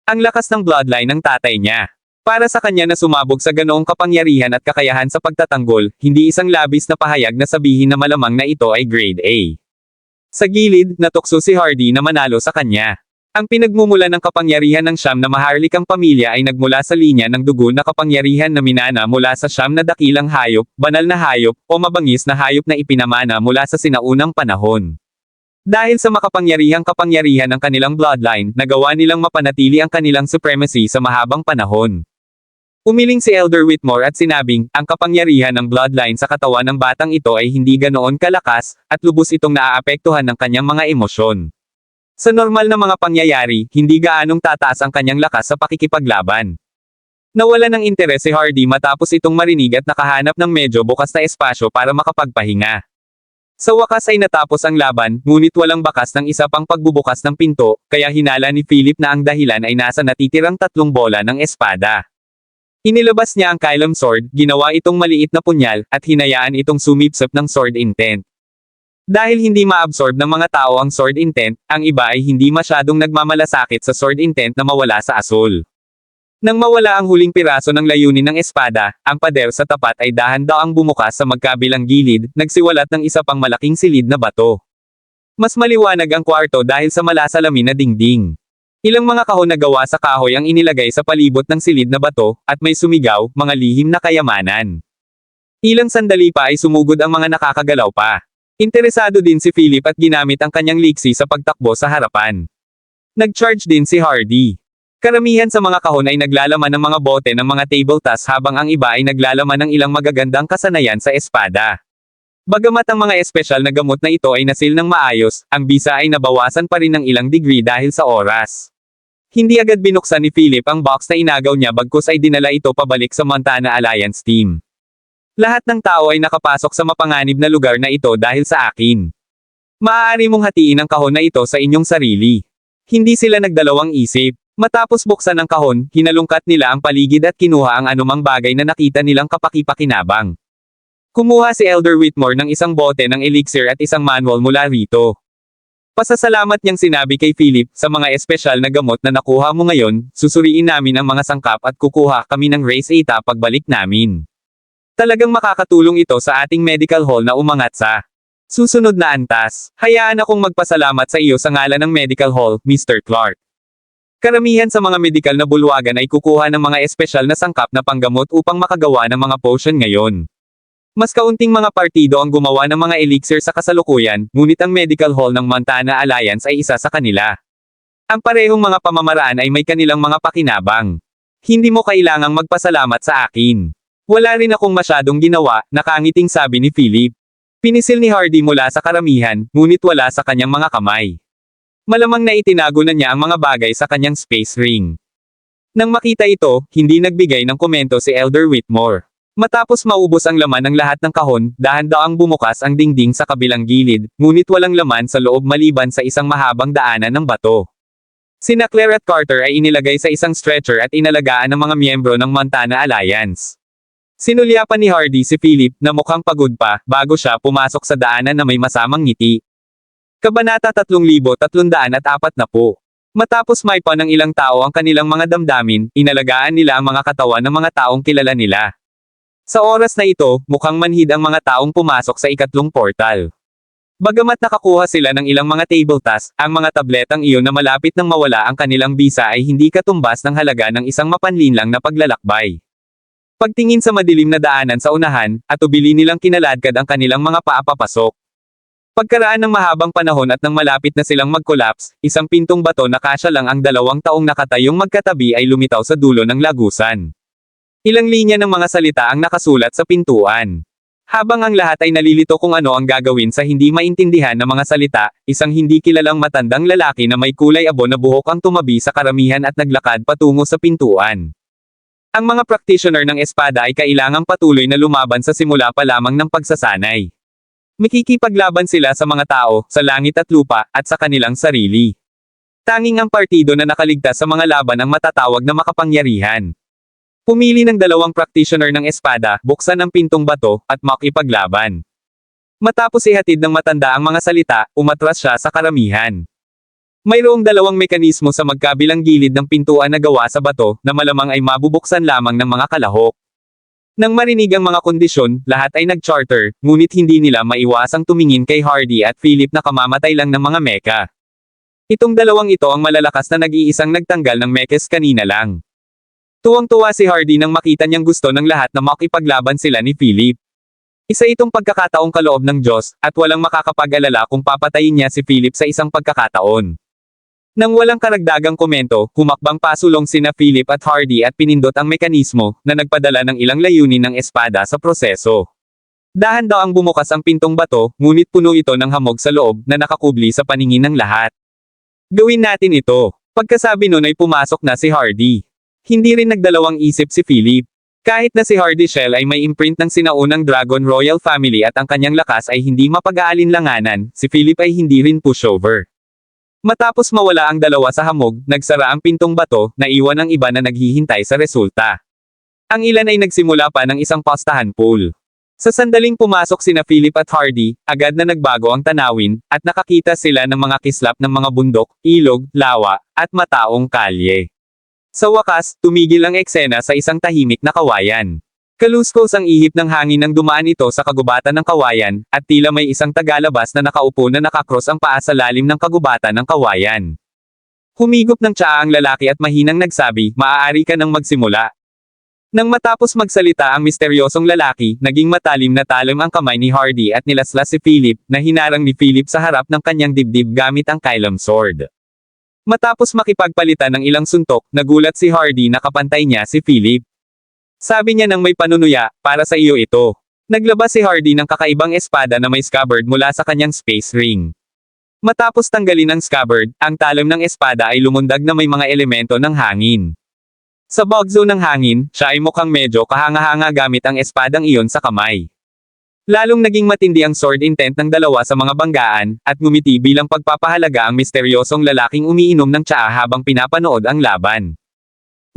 Ang lakas ng bloodline ng tatay niya. Para sa kanya na sumabog sa ganoong kapangyarihan at kakayahan sa pagtatanggol, hindi isang labis na pahayag na sabihin na malamang na ito ay grade A. Sa gilid, natukso si Hardy na manalo sa kanya. Ang pinagmumulan ng kapangyarihan ng siyam na maharlikang pamilya ay nagmula sa linya ng dugo na kapangyarihan na minana mula sa siyam na dakilang hayop, banal na hayop, o mabangis na hayop na ipinamana mula sa sinaunang panahon. Dahil sa makapangyarihang kapangyarihan ng kanilang bloodline, nagawa nilang mapanatili ang kanilang supremacy sa mahabang panahon. Umiling si Elder Whitmore at sinabing, ang kapangyarihan ng bloodline sa katawan ng batang ito ay hindi ganoon kalakas, at lubos itong naaapektuhan ng kanyang mga emosyon. Sa normal na mga pangyayari, hindi gaanong tataas ang kanyang lakas sa pakikipaglaban. Nawala ng interes si Hardy matapos itong marinig at nakahanap ng medyo bukas na espasyo para makapagpahinga. Sa wakas ay natapos ang laban, ngunit walang bakas ng isa pang pagbubukas ng pinto, kaya hinala ni Philip na ang dahilan ay nasa natitirang 3 bola ng espada. Inilabas niya ang Kylam sword, ginawa itong maliit na punyal, at hinayaan itong sumipsip ng sword intent. Dahil hindi maabsorb ng mga tao ang sword intent, ang iba ay hindi masyadong nagmamalasakit sa sword intent na mawala sa asul. Nang mawala ang huling piraso ng layunin ng espada, ang pader sa tapat ay dahan-daang bumukas sa magkabilang gilid, nagsiwalat ng isa pang malaking silid na bato. Mas maliwanag ang kwarto dahil sa malasalamin na dingding. Ilang mga kahon na gawa sa kahoy ang inilagay sa palibot ng silid na bato, at may sumigaw, mga lihim na kayamanan. Ilang sandali pa ay sumugod ang mga nakakagalaw pa. Interesado din si Philip at ginamit ang kanyang liksi sa pagtakbo sa harapan. Nag-charge din si Hardy. Karamihan sa mga kahon ay naglalaman ng mga bote ng mga table tas habang ang iba ay naglalaman ng ilang magagandang kasanayan sa espada. Bagamat ang mga espesyal na gamot na ito ay nasil ng maayos, ang bisa ay nabawasan pa rin ng ilang degree dahil sa oras. Hindi agad binuksan ni Philip ang box na inagaw niya bagkus ay dinala ito pabalik sa Montana Alliance team. Lahat ng tao ay nakapasok sa mapanganib na lugar na ito dahil sa akin. Maaari mong hatiin ang kahon na ito sa inyong sarili. Hindi sila nagdalawang isip. Matapos buksan ang kahon, hinalungkat nila ang paligid at kinuha ang anumang bagay na nakita nilang kapakipakinabang. Kumuha si Elder Whitmore ng isang bote ng elixir at isang manual mula rito. Pasasalamat niyang sinabi kay Philip, sa mga espesyal na gamot na nakuha mo ngayon, susuriin namin ang mga sangkap at kukuha kami ng race eta pagbalik namin. Talagang makakatulong ito sa ating medical hall na umangat sa susunod na antas. Hayaan akong magpasalamat sa iyo sa ngalan ng medical hall, Mr. Clark. Karamihan sa mga medikal na bulwagan ay kukuha ng mga espesyal na sangkap na panggamot upang makagawa ng mga potion ngayon. Mas kaunting mga partido ang gumawa ng mga elixir sa kasalukuyan, ngunit ang Medical Hall ng Montana Alliance ay isa sa kanila. Ang parehong mga pamamaraan ay may kanilang mga pakinabang. Hindi mo kailangang magpasalamat sa akin. Wala rin akong masyadong ginawa, nakangiting sabi ni Philip. Pinisil ni Hardy mula sa karamihan, ngunit wala sa kanyang mga kamay. Malamang na itinago na niya ang mga bagay sa kanyang space ring. Nang makita ito, hindi nagbigay ng komento si Elder Whitmore. Matapos maubos ang laman ng lahat ng kahon, dahan-daang bumukas ang dingding sa kabilang gilid, ngunit walang laman sa loob maliban sa isang mahabang daanan ng bato. Sina Claire at Carter ay inilagay sa isang stretcher at inalagaan ng mga miyembro ng Montana Alliance. Sinulyapan ni Hardy si Philip, na mukhang pagod pa, bago siya pumasok sa daanan na may masamang ngiti. Kabanata 3340. Matapos maipa ng ilang tao ang kanilang mga damdamin, inalagaan nila ang mga katawan ng mga taong kilala nila. Sa oras na ito, mukhang manhid ang mga taong pumasok sa ikatlong portal. Bagamat nakakuha sila ng ilang mga table tasks, ang mga tabletang iyon na malapit nang mawala ang kanilang bisa ay hindi katumbas ng halaga ng isang mapanlinlang na paglalakbay. Pagtingin sa madilim na daanan sa unahan, atubili nilang kinaladkad ang kanilang mga paa papasok. Pagkaraan ng mahabang panahon at nang malapit na silang mag-collapse, isang pintong bato na kasya lang ang 2 taong nakatayong magkatabi ay lumitaw sa dulo ng lagusan. Ilang linya ng mga salita ang nakasulat sa pintuan. Habang ang lahat ay nalilito kung ano ang gagawin sa hindi maintindihan na mga salita, isang hindi kilalang matandang lalaki na may kulay abo na buhok ang tumabi sa karamihan at naglakad patungo sa pintuan. Ang mga practitioner ng espada ay kailangang patuloy na lumaban sa simula pa lamang ng pagsasanay. Makikipaglaban sila sa mga tao, sa langit at lupa, at sa kanilang sarili. Tanging ang partido na nakaligtas sa mga laban ang matatawag na makapangyarihan. Pumili ng 2 practitioner ng espada, buksan ang pintong bato, at makipaglaban. Matapos ihatid ng matanda ang mga salita, umatras siya sa karamihan. Mayroong 2 mekanismo sa magkabilang gilid ng pintuan na gawa sa bato, na malamang ay mabubuksan lamang ng mga kalahok. Nang marinig ang mga kondisyon, lahat ay nag-charter, ngunit hindi nila maiwasang tumingin kay Hardy at Philip na kamamatay lang ng mga mecha. Itong 2 ito ang malalakas na nag-iisang nagtanggal ng mechas kanina lang. Tuwang-tuwa si Hardy nang makita niyang gusto ng lahat na makipaglaban sila ni Philip. Isa itong pagkakataong kaloob ng Diyos, at walang makakapag-alala kung papatayin niya si Philip sa isang pagkakataon. Nang walang karagdagang komento, humakbang pasulong sina Philip at Hardy at pinindot ang mekanismo, na nagpadala ng ilang layunin ng espada sa proseso. Dahan-daang bumukas ang pintong bato, ngunit puno ito ng hamog sa loob, na nakakubli sa paningin ng lahat. Gawin natin ito. Pagkasabi nun ay pumasok na si Hardy. Hindi rin nagdalawang isip si Philip. Kahit na si Hardy Shell ay may imprint ng sinaunang Dragon Royal Family at ang kanyang lakas ay hindi mapag-aalinlanganan, si Philip ay hindi rin pushover. Matapos mawala ang 2 sa hamog, nagsara ang pintong bato, naiwan ang iba na naghihintay sa resulta. Ang ilan ay nagsimula pa ng isang postahan pool. Sa sandaling pumasok sina Philip at Hardy, agad na nagbago ang tanawin, at nakakita sila ng mga kislap ng mga bundok, ilog, lawa, at mataong kalye. Sa wakas, tumigil ang eksena sa isang tahimik na kawayan. Kaluskos ang ihip ng hangin nang dumaan ito sa kagubatan ng kawayan, at tila may isang tagalabas na nakaupo na nakakros ang paa sa lalim ng kagubatan ng kawayan. Humigop ng tsaa ang lalaki at mahinang nagsabi, "Maaari ka nang magsimula." Nang matapos magsalita ang misteryosong lalaki, naging matalim na talim ang kamay ni Hardy at nilaslas si Philip, na hinarang ni Philip sa harap ng kanyang dibdib gamit ang Kylum sword. Matapos makipagpalitan ng ilang suntok, nagulat si Hardy na kapantay niya si Philip. Sabi niya nang may panunuya, "Para sa iyo ito." Naglabas si Hardy ng kakaibang espada na may scabbard mula sa kanyang space ring. Matapos tanggalin ang scabbard, ang talim ng espada ay lumundag na may mga elemento ng hangin. Sa bug zone ng hangin, siya ay mukhang medyo kahanga-hanga gamit ang espadang iyon sa kamay. Lalong naging matindi ang sword intent ng 2 sa mga banggaan, at ngumiti bilang pagpapahalaga ang misteryosong lalaking umiinom ng tsaa habang pinapanood ang laban.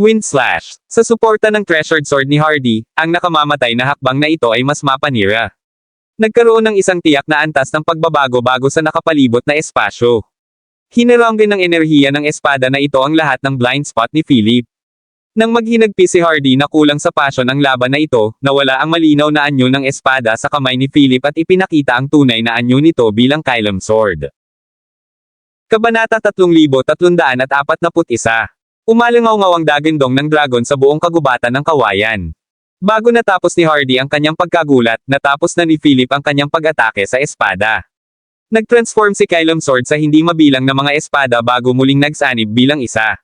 Wind Slash. Sa suporta ng treasured sword ni Hardy, ang nakamamatay na hakbang na ito ay mas mapanira. Nagkaroon ng isang tiyak na antas ng pagbabago bago sa nakapalibot na espasyo. Hinarang din ng enerhiya ng espada na ito ang lahat ng blind spot ni Philip. Nang maghinagpi si Hardy na kulang sa passion ang laban na ito, nawala ang malinaw na anyo ng espada sa kamay ni Philip at ipinakita ang tunay na anyo nito bilang Kylum sword. Kabanata 3341. Umalangaw-ngaw ang dagandong ng dragon sa buong kagubatan ng kawayan. Bago natapos ni Hardy ang kanyang pagkagulat, natapos na ni Philip ang kanyang pag-atake sa espada. Nag-transform si Kylum sword sa hindi mabilang na mga espada bago muling nagsanib bilang isa.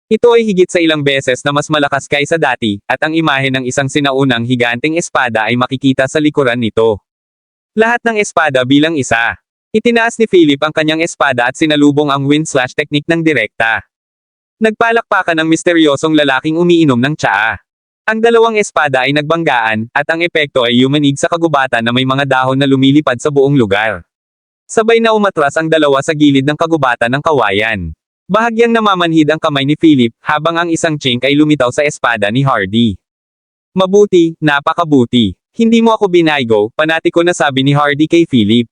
Ito ay higit sa ilang beses na mas malakas kaysa dati, at ang imahe ng isang sinaunang higanteng espada ay makikita sa likuran nito. Lahat ng espada bilang isa. Itinaas ni Philip ang kanyang espada at sinalubong ang wind slash technique ng direkta. Nagpalakpakan ng misteryosong lalaking umiinom ng tsaa. Ang dalawang espada ay nagbanggaan, at ang epekto ay yumanig sa kagubatan na may mga dahon na lumilipad sa buong lugar. Sabay na umatras ang dalawa sa gilid ng kagubatan ng kawayan. Bahagyang namamanhid ang kamay ni Philip, habang ang isang chink ay lumitaw sa espada ni Hardy. Mabuti, napakabuti. Hindi mo ako binaygo, panatiko na sabi ni Hardy kay Philip.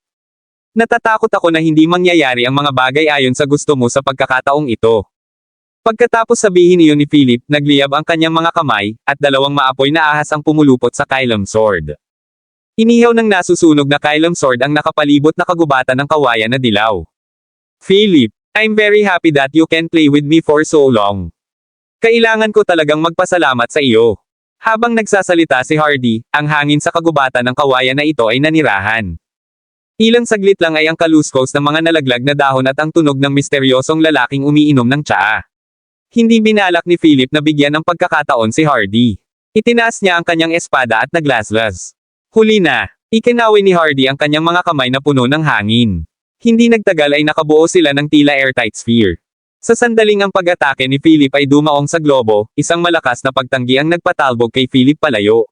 Natatakot ako na hindi mangyayari ang mga bagay ayon sa gusto mo sa pagkakataong ito. Pagkatapos sabihin iyon ni Philip, nagliyab ang kanyang mga kamay, at dalawang maapoy na ahas ang pumulupot sa Kylum Sword. Inihaw ng nasusunog na Kylum Sword ang nakapalibot na kagubatan ng kawayan na dilaw. Philip, I'm very happy that you can play with me for so long. Kailangan ko talagang magpasalamat sa iyo. Habang nagsasalita si Hardy, ang hangin sa kagubatan ng kawayan na ito ay nanirahan. Ilang saglit lang ay ang kaluskos ng mga nalaglag na dahon at ang tunog ng misteryosong lalaking umiinom ng tsaa. Hindi binalak ni Philip na bigyan ng pagkakataon si Hardy. Itinaas niya ang kanyang espada at naglaslas. Huli na, ikinawi ni Hardy ang kanyang mga kamay na puno ng hangin. Hindi nagtagal ay nakabuo sila ng tila airtight sphere. Sa sandaling ang pag-atake ni Philip ay dumaong sa globo, isang malakas na pagtanggi ang nagpatalbog kay Philip palayo.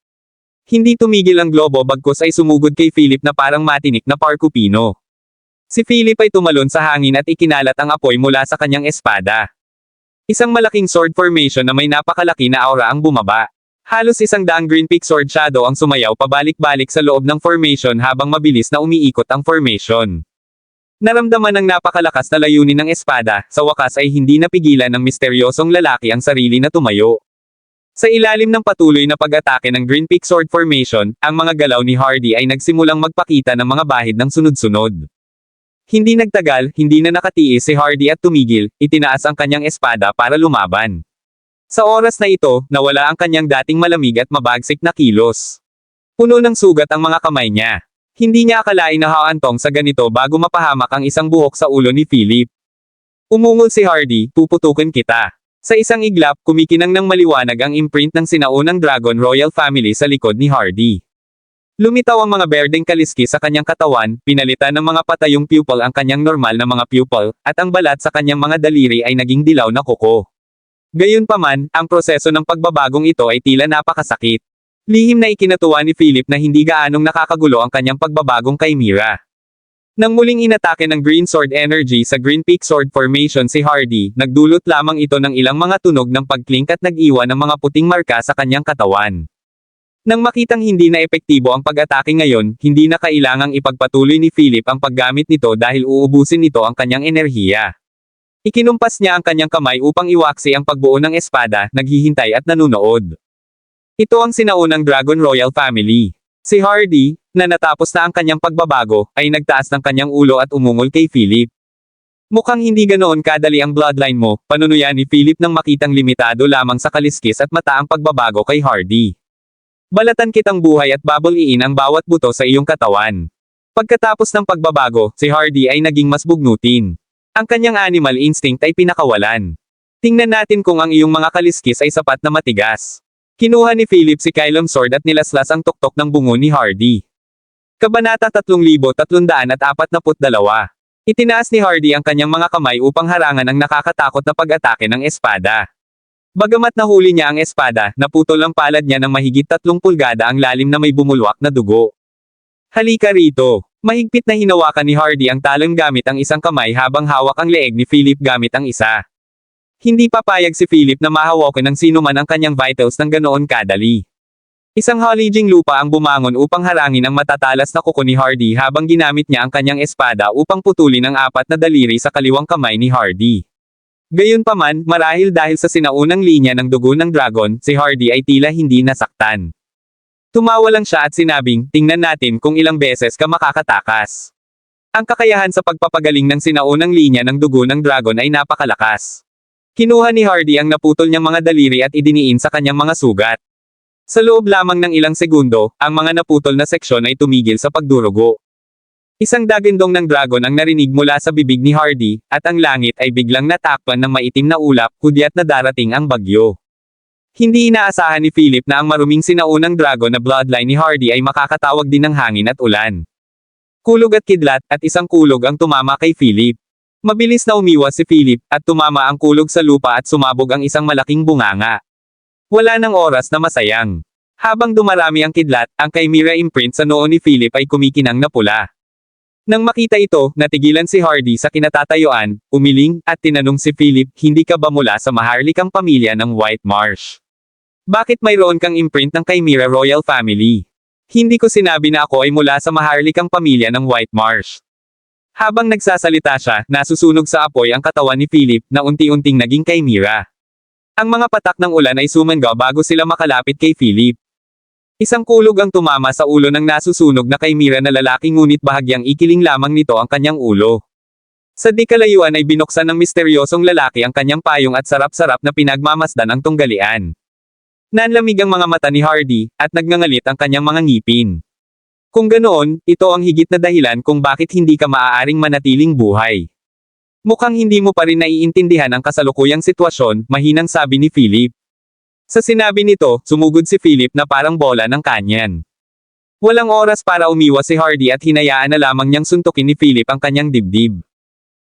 Hindi tumigil ang globo bagkus ay sumugod kay Philip na parang matinik na parkupino. Si Philip ay tumalon sa hangin at ikinalat ang apoy mula sa kanyang espada. Isang malaking sword formation na may napakalaki na aura ang bumaba. Halos 100 Green Peak Sword Shadow ang sumayaw pabalik-balik sa loob ng formation habang mabilis na umiikot ang formation. Naramdaman ng napakalakas na layunin ng espada, sa wakas ay hindi napigilan ng misteryosong lalaki ang sarili na tumayo. Sa ilalim ng patuloy na pag-atake ng Green Peak Sword Formation, ang mga galaw ni Hardy ay nagsimulang magpakita ng mga bahid ng sunod-sunod. Hindi nagtagal, hindi na nakatiis si Hardy at tumigil, itinaas ang kanyang espada para lumaban. Sa oras na ito, nawala ang kanyang dating malamig at mabagsik na kilos. Puno ng sugat ang mga kamay niya. Hindi niya akalain na haantong sa ganito bago mapahamak ang isang buhok sa ulo ni Philip. Umungol si Hardy, puputukin kita. Sa isang iglap, kumikinang ng maliwanag ang imprint ng sinaunang Dragon Royal Family sa likod ni Hardy. Lumitaw ang mga berdeng kaliski sa kanyang katawan, pinalitan ng mga patayong pupil ang kanyang normal na mga pupil, at ang balat sa kanyang mga daliri ay naging dilaw na kuko. Gayunpaman, ang proseso ng pagbabagong ito ay tila napakasakit. Lihim na ikinatuwa ni Philip na hindi gaanong nakakagulo ang kanyang pagbabagong kay Mira. Nang muling inatake ng Green Sword Energy sa Green Peak Sword Formation si Hardy, nagdulot lamang ito ng ilang mga tunog ng pagklink at nag-iwan ng mga puting marka sa kanyang katawan. Nang makitang hindi na epektibo ang pag-atake ngayon, hindi na kailangang ipagpatuloy ni Philip ang paggamit nito dahil uubusin nito ang kanyang enerhiya. Ikinumpas niya ang kanyang kamay upang iwaksi ang pagbuo ng espada, naghihintay at nanunood. Ito ang sinaunang Dragon Royal Family. Si Hardy, na natapos na ang kanyang pagbabago, ay nagtaas ng kanyang ulo at umungol kay Philip. Mukhang hindi ganoon kadali ang bloodline mo, panunuyan ni Philip nang makitang limitado lamang sa kaliskis at mata ang pagbabago kay Hardy. Balatan kitang buhay at babaliin ang bawat buto sa iyong katawan. Pagkatapos ng pagbabago, si Hardy ay naging mas bugnutin. Ang kanyang animal instinct ay pinakawalan. Tingnan natin kung ang iyong mga kaliskis ay sapat na matigas. Kinuha ni Philip si Kylum Sword at nilaslas ang tuktok ng bungo ni Hardy. Kabanata 3342. Itinaas ni Hardy ang kanyang mga kamay upang harangan ang nakakatakot na pag-atake ng espada. Bagamat nahuli niya ang espada, naputol ang palad niya ng mahigit 3 pulgada ang lalim na may bumulwak na dugo. Halika rito. Mahigpit na hinawakan ni Hardy ang talon gamit ang isang kamay habang hawak ang leeg ni Philip gamit ang isa. Hindi papayag si Philip na mahawakan ng sino man ang kanyang vitals ng ganoon kadali. Isang halijing lupa ang bumangon upang harangin ang matatalas na kuko ni Hardy habang ginamit niya ang kanyang espada upang putulin ang 4 na daliri sa kaliwang kamay ni Hardy. Gayunpaman, marahil dahil sa sinaunang linya ng dugo ng dragon, si Hardy ay tila hindi nasaktan. Tumawa lang siya at sinabing, tingnan natin kung ilang beses ka makakatakas. Ang kakayahan sa pagpapagaling ng sinaunang linya ng dugo ng dragon ay napakalakas. Kinuha ni Hardy ang naputol niyang mga daliri at idiniin sa kanyang mga sugat. Sa loob lamang ng ilang segundo, ang mga naputol na seksyon ay tumigil sa pagdurugo. Isang dagindong ng dragon ang narinig mula sa bibig ni Hardy, at ang langit ay biglang natakpan ng maitim na ulap, hudyat na darating ang bagyo. Hindi inaasahan ni Philip na ang maruming sinaunang dragon na bloodline ni Hardy ay makakatawag din ng hangin at ulan. Kulog at kidlat, at isang kulog ang tumama kay Philip. Mabilis na umiwas si Philip, at tumama ang kulog sa lupa at sumabog ang isang malaking bunganga. Wala nang oras na masayang. Habang dumarami ang kidlat, ang Chimera imprint sa noo ni Philip ay kumikinang na pula. Nang makita ito, natigilan si Hardy sa kinatatayuan, umiling, at tinanong si Philip, hindi ka ba mula sa maharlikang pamilya ng White Marsh? Bakit mayroon kang imprint ng Chimera Royal Family? Hindi ko sinabi na ako ay mula sa maharlikang pamilya ng White Marsh. Habang nagsasalita siya, nasusunog sa apoy ang katawan ni Philip, na unti-unting naging Chimera. Ang mga patak ng ulan ay sumangga bago sila makalapit kay Philip. Isang kulog ang tumama sa ulo ng nasusunog na Chimera na lalaki ngunit bahagyang ikiling lamang nito ang kanyang ulo. Sa di kalayuan ay binuksan ng misteryosong lalaki ang kanyang payong at sarap-sarap na pinagmamasdan ang tunggalian. Nanlamig ang mga mata ni Hardy, at nagngangalit ang kanyang mga ngipin. Kung ganoon, ito ang higit na dahilan kung bakit hindi ka maaaring manatiling buhay. Mukhang hindi mo pa rin naiintindihan ang kasalukuyang sitwasyon, mahinang sabi ni Philip. Sa sinabi nito, sumugod si Philip na parang bola ng kanyan. Walang oras para umiwas si Hardy at hinayaan na lamang niyang suntukin ni Philip ang kanyang dibdib.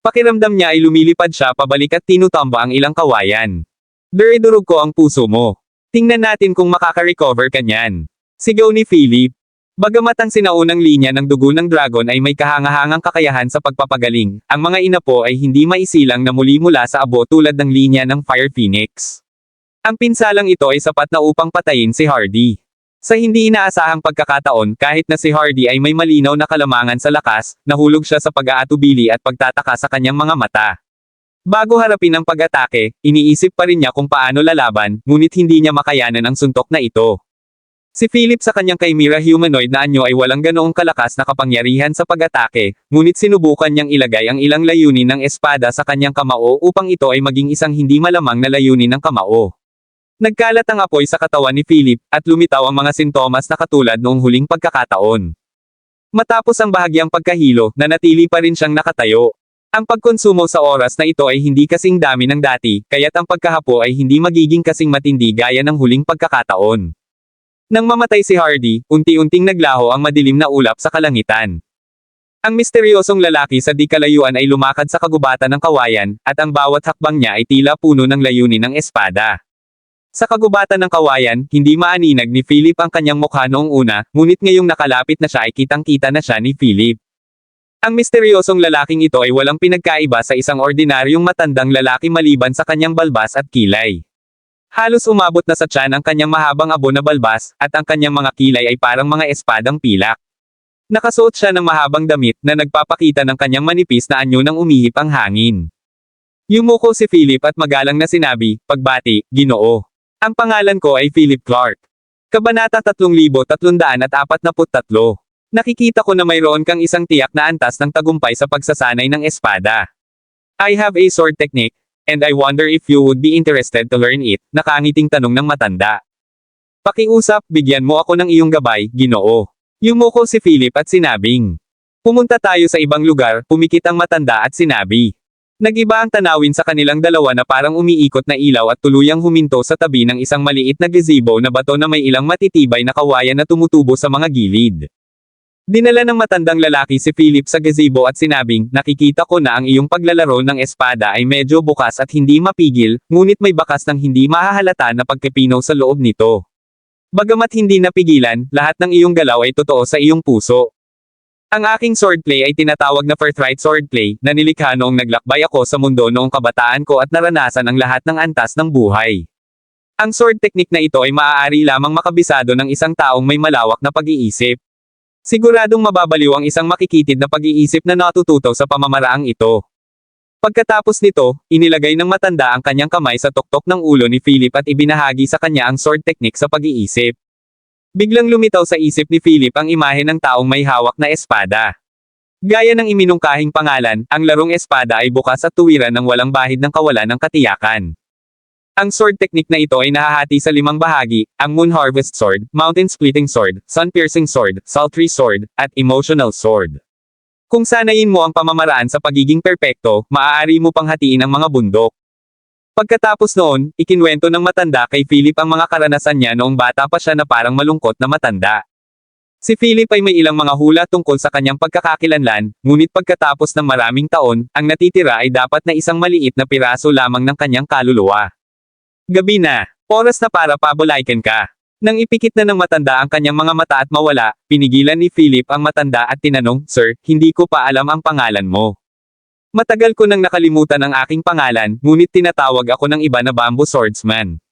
Pakiramdam niya ay lumilipad siya pabalik at tinutamba ang ilang kawayan. Durug ko ang puso mo. Tingnan natin kung makaka-recover ka niyan. Sigaw ni Philip. Bagamat ang sinaunang linya ng dugo ng dragon ay may kahangahangang kakayahan sa pagpapagaling, ang mga inapo ay hindi maisilang na muli mula sa abo tulad ng linya ng Fire Phoenix. Ang pinsalang ito ay sapat na upang patayin si Hardy. Sa hindi inaasahang pagkakataon, kahit na si Hardy ay may malinaw na kalamangan sa lakas, nahulog siya sa pag-aatubili at pagtataka sa kanyang mga mata. Bago harapin ang pag-atake, iniisip pa rin niya kung paano lalaban, ngunit hindi niya makayanan ang suntok na ito. Si Philip sa kanyang Chimera humanoid na anyo ay walang ganoong kalakas na kapangyarihan sa pag-atake, ngunit sinubukan niyang ilagay ang ilang layunin ng espada sa kanyang kamao upang ito ay maging isang hindi malamang na layunin ng kamao. Nagkalat ang apoy sa katawan ni Philip, at lumitaw ang mga sintomas na katulad noong huling pagkakataon. Matapos ang bahagyang pagkahilo, nanatili pa rin siyang nakatayo. Ang pagkonsumo sa oras na ito ay hindi kasing dami ng dati, kaya't ang pagkahapo ay hindi magiging kasing matindi gaya ng huling pagkakataon. Nang mamatay si Hardy, unti-unting naglaho ang madilim na ulap sa kalangitan. Ang misteryosong lalaki sa di kalayuan ay lumakad sa kagubatan ng kawayan, at ang bawat hakbang niya ay tila puno ng layunin ng espada. Sa kagubatan ng kawayan, hindi maaninag ni Philip ang kanyang mukha noong una, ngunit ngayong nakalapit na siya ay kitang-kita na siya ni Philip. Ang misteryosong lalaking ito ay walang pinagkaiba sa isang ordinaryong matandang lalaki maliban sa kanyang balbas at kilay. Halos umabot na sa tiyan ang kanyang mahabang abo na balbas, at ang kanyang mga kilay ay parang mga espadang pilak. Nakasuot siya ng mahabang damit na nagpapakita ng kanyang manipis na anyo nang umihip ang hangin. Yumuko si Philip at magalang na sinabi, "Pagbati, Ginoo. Ang pangalan ko ay Philip Clark." Kabanata 3343. Nakikita ko na mayroon kang isang tiyak na antas ng tagumpay sa pagsasanay ng espada. I have a sword technique, and I wonder if you would be interested to learn it, nakangiting tanong ng matanda. Pakiusap, bigyan mo ako ng iyong gabay, Ginoo. Yumuko si Philip at sinabing. Pumunta tayo sa ibang lugar, pumikit ang matanda at sinabi. Nagiba ang tanawin sa kanilang dalawa na parang umiikot na ilaw at tuluyang huminto sa tabi ng isang maliit na gazebo na bato na may ilang matitibay na kawayan na tumutubo sa mga gilid. Dinala ng matandang lalaki si Philip sa gazebo at sinabing, nakikita ko na ang iyong paglalaro ng espada ay medyo bukas at hindi mapigil, ngunit may bakas ng hindi mahahalata na pagkapinaw sa loob nito. Bagamat hindi napigilan, lahat ng iyong galaw ay totoo sa iyong puso. Ang aking swordplay ay tinatawag na birthright swordplay, na nilikha noong naglakbay ako sa mundo noong kabataan ko at naranasan ang lahat ng antas ng buhay. Ang sword technique na ito ay maaari lamang makabisado ng isang taong may malawak na pag-iisip. Siguradong mababaliw ang isang makikitid na pag-iisip na natututo sa pamamaraang ito. Pagkatapos nito, inilagay ng matanda ang kanyang kamay sa tuktok ng ulo ni Philip at ibinahagi sa kanya ang sword technique sa pag-iisip. Biglang lumitaw sa isip ni Philip ang imahe ng taong may hawak na espada. Gaya ng iminungkahing pangalan, ang larong espada ay bukas at tuwiran ng walang bahid ng kawalan ng katiyakan. Ang sword technique na ito ay nahahati sa 5 bahagi, ang Moon Harvest Sword, Mountain Splitting Sword, Sun Piercing Sword, Sultry Sword, at Emotional Sword. Kung sanayin mo ang pamamaraan sa pagiging perpekto, maaari mo pang hatiin ang mga bundok. Pagkatapos noon, ikinwento ng matanda kay Philip ang mga karanasan niya noong bata pa siya na parang malungkot na matanda. Si Philip ay may ilang mga hula tungkol sa kanyang pagkakakilanlan, ngunit pagkatapos ng maraming taon, ang natitira ay dapat na isang maliit na piraso lamang ng kanyang kaluluwa. Gabi na. Oras na para pabulayken ka. Nang ipikit na ng matanda ang kanyang mga mata at mawala, pinigilan ni Philip ang matanda at tinanong, "Sir, hindi ko pa alam ang pangalan mo." "Matagal ko nang nakalimutan ang aking pangalan, ngunit tinatawag ako ng iba na Bamboo Swordsman."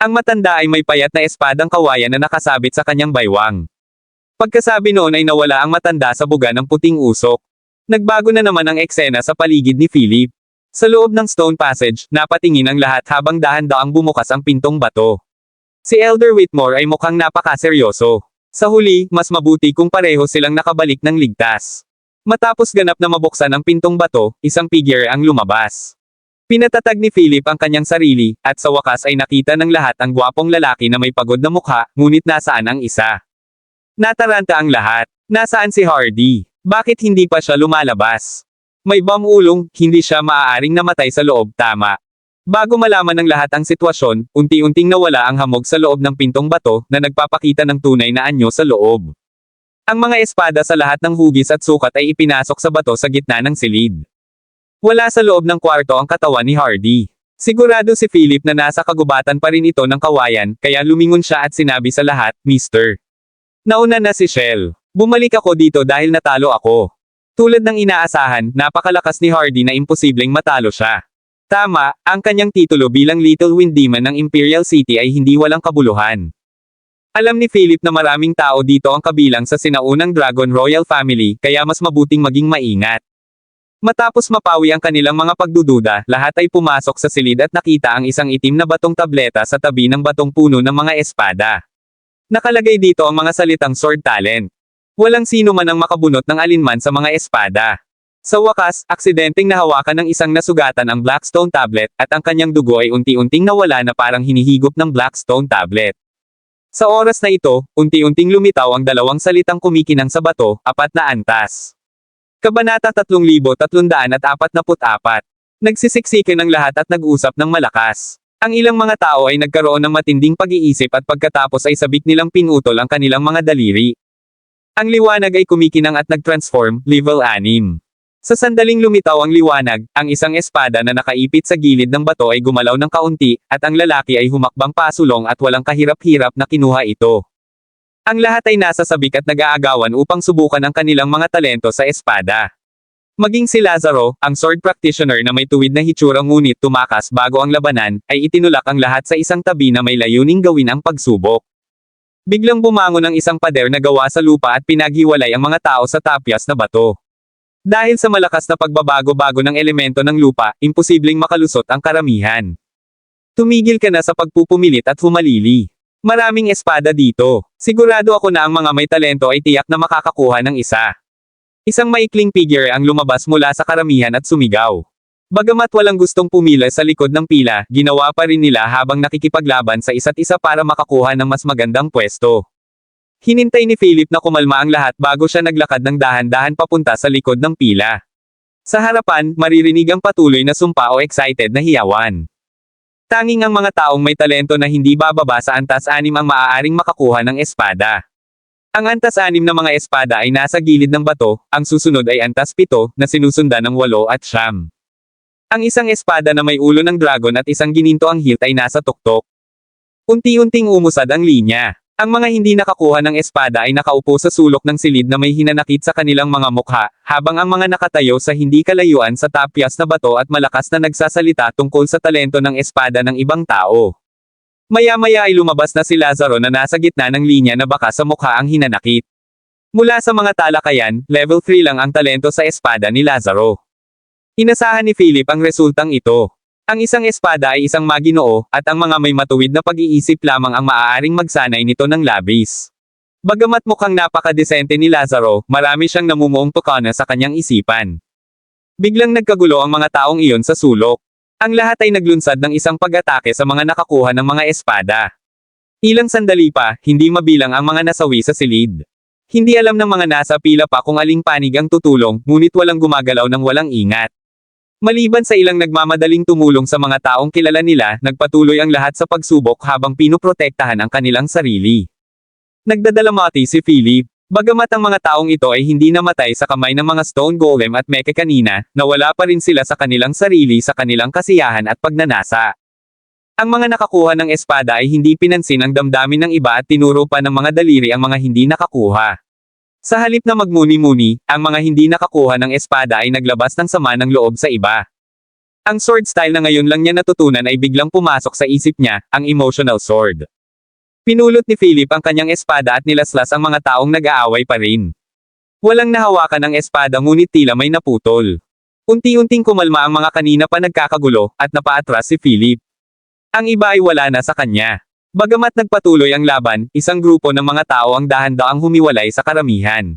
Ang matanda ay may payat na espadang kawayan na nakasabit sa kanyang baywang. Pagkasabi noon ay nawala ang matanda sa buga ng puting usok. Nagbago na naman ang eksena sa paligid ni Philip. Sa loob ng Stone Passage, napatingin ang lahat habang dahan-daang bumukas ang pintong bato. Si Elder Whitmore ay mukhang napakaseryoso. Sa huli, mas mabuti kung pareho silang nakabalik ng ligtas. Matapos ganap na mabuksan ang pintong bato, isang figure ang lumabas. Pinatatag ni Philip ang kanyang sarili, at sa wakas ay nakita ng lahat ang gwapong lalaki na may pagod na mukha, ngunit nasaan ang isa? Nataranta ang lahat. Nasaan si Hardy? Bakit hindi pa siya lumalabas? May ulong, hindi siya maaaring namatay sa loob, tama. Bago malaman ng lahat ang sitwasyon, unti-unting nawala ang hamog sa loob ng pintong bato na nagpapakita ng tunay na anyo sa loob. Ang mga espada sa lahat ng hugis at sukat ay ipinasok sa bato sa gitna ng silid. Wala sa loob ng kwarto ang katawan ni Hardy. Sigurado si Philip na nasa kagubatan pa rin ito ng kawayan, kaya lumingon siya at sinabi sa lahat, "Mister. Nauna na si Shell. Bumalik ako dito dahil natalo ako." Tulad ng inaasahan, napakalakas ni Hardy na imposibleng matalo siya. Tama, ang kanyang titulo bilang Little Wind Demon ng Imperial City ay hindi walang kabuluhan. Alam ni Philip na maraming tao dito ang kabilang sa sinaunang Dragon Royal Family, kaya mas mabuting maging maingat. Matapos mapawi ang kanilang mga pagdududa, lahat ay pumasok sa silid at nakita ang isang itim na batong tableta sa tabi ng batong puno ng mga espada. Nakalagay dito ang mga salitang sword talent. Walang sino man ang makabunot ng alinman sa mga espada. Sa wakas, aksidenteng nahawakan ng isang nasugatan ang Blackstone tablet, at ang kanyang dugo ay unti-unting nawala na parang hinihigop ng Blackstone tablet. Sa oras na ito, unti-unting lumitaw ang dalawang salitang kumikinang sa bato, 4 na antas. Kabanata 3344. Nagsisiksikan ang lahat at nag-usap ng malakas. Ang ilang mga tao ay nagkaroon ng matinding pag-iisip at pagkatapos ay sabik nilang pinutol ang kanilang mga daliri. Ang liwanag ay kumikinang at nag-transform, level 6. Sa sandaling lumitaw ang liwanag, ang isang espada na nakaipit sa gilid ng bato ay gumalaw ng kaunti, at ang lalaki ay humakbang pasulong at walang kahirap-hirap na kinuha ito. Ang lahat ay nasa sabik at nag-aagawan upang subukan ang kanilang mga talento sa espada. Maging si Lazaro, ang sword practitioner na may tuwid na hitsura ngunit tumakas bago ang labanan, ay itinulak ang lahat sa isang tabi na may layuning gawin ang pagsubok. Biglang bumangon ang isang pader na gawa sa lupa at pinaghiwalay ang mga tao sa tapyas na bato. Dahil sa malakas na pagbabago-bago ng elemento ng lupa, imposibleng makalusot ang karamihan. Tumigil ka na sa pagpupumilit at humalili. Maraming espada dito. Sigurado ako na ang mga may talento ay tiyak na makakakuha ng isa. Isang maikling figure ang lumabas mula sa karamihan at sumigaw. Bagamat walang gustong pumila sa likod ng pila, ginawa pa rin nila habang nakikipaglaban sa isa't isa para makakuha ng mas magandang pwesto. Hinintay ni Philip na kumalma ang lahat bago siya naglakad ng dahan-dahan papunta sa likod ng pila. Sa harapan, maririnig ang patuloy na sumpa o excited na hiyawan. Tanging ang mga taong may talento na hindi bababa sa antas 6 ang maaaring makakuha ng espada. Ang antas 6 na mga espada ay nasa gilid ng bato, ang susunod ay antas 7, na sinusundan ng 8 at 9. Ang isang espada na may ulo ng dragon at isang gininto ang hilt ay nasa tuktok. Unti-unting umusad ang linya. Ang mga hindi nakakuha ng espada ay nakaupo sa sulok ng silid na may hinanakit sa kanilang mga mukha, habang ang mga nakatayo sa hindi kalayuan sa tapyas na bato at malakas na nagsasalita tungkol sa talento ng espada ng ibang tao. Maya-maya ay lumabas na si Lazaro na nasa gitna ng linya na baka sa mukha ang hinanakit. Mula sa mga talakayan, level 3 lang ang talento sa espada ni Lazaro. Inasahan ni Philip ang resultang ito. Ang isang espada ay isang maginoo, at ang mga may matuwid na pag-iisip lamang ang maaaring magsanay nito ng labis. Bagamat mukhang napakadesente ni Lazaro, marami siyang namumuong tukana sa kanyang isipan. Biglang nagkagulo ang mga taong iyon sa sulok. Ang lahat ay naglunsad ng isang pag-atake sa mga nakakuha ng mga espada. Ilang sandali pa, hindi mabilang ang mga nasawi sa silid. Hindi alam ng mga nasa pila pa kung aling panig ang tutulong, ngunit walang gumagalaw ng walang ingat. Maliban sa ilang nagmamadaling tumulong sa mga taong kilala nila, nagpatuloy ang lahat sa pagsubok habang pinoprotektahan ang kanilang sarili. Nagdadalamati si Philip. Bagamat ang mga taong ito ay hindi namatay sa kamay ng mga Stone Golem at Mecha kanina, nawala pa rin sila sa kanilang sarili sa kanilang kasiyahan at pagnanasa. Ang mga nakakuha ng espada ay hindi pinansin ang damdamin ng iba at tinuro pa ng mga daliri ang mga hindi nakakuha. Sa halip na magmuni-muni, ang mga hindi nakakuha ng espada ay naglabas ng sama ng loob sa iba. Ang sword style na ngayon lang niya natutunan ay biglang pumasok sa isip niya, ang emotional sword. Pinulot ni Philip ang kanyang espada at nilaslas ang mga taong nag-aaway pa rin. Walang nahawakan ng espada ngunit tila may naputol. Unti-unting kumalma ang mga kanina pa nagkakagulo, at napaatras si Philip. Ang iba ay wala na sa kanya. Bagamat nagpatuloy ang laban, isang grupo ng mga tao ang dahan-daang humiwalay sa karamihan.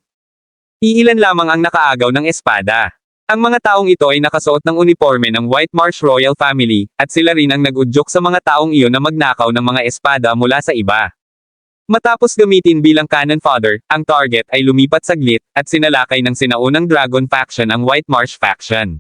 Iilan lamang ang nakaagaw ng espada. Ang mga taong ito ay nakasuot ng uniforme ng White Marsh Royal Family, at sila rin ang nag-udyok sa mga taong iyon na magnakaw ng mga espada mula sa iba. Matapos gamitin bilang cannon fodder, ang target ay lumipat saglit, at sinalakay ng sinaunang Dragon Faction ang White Marsh Faction.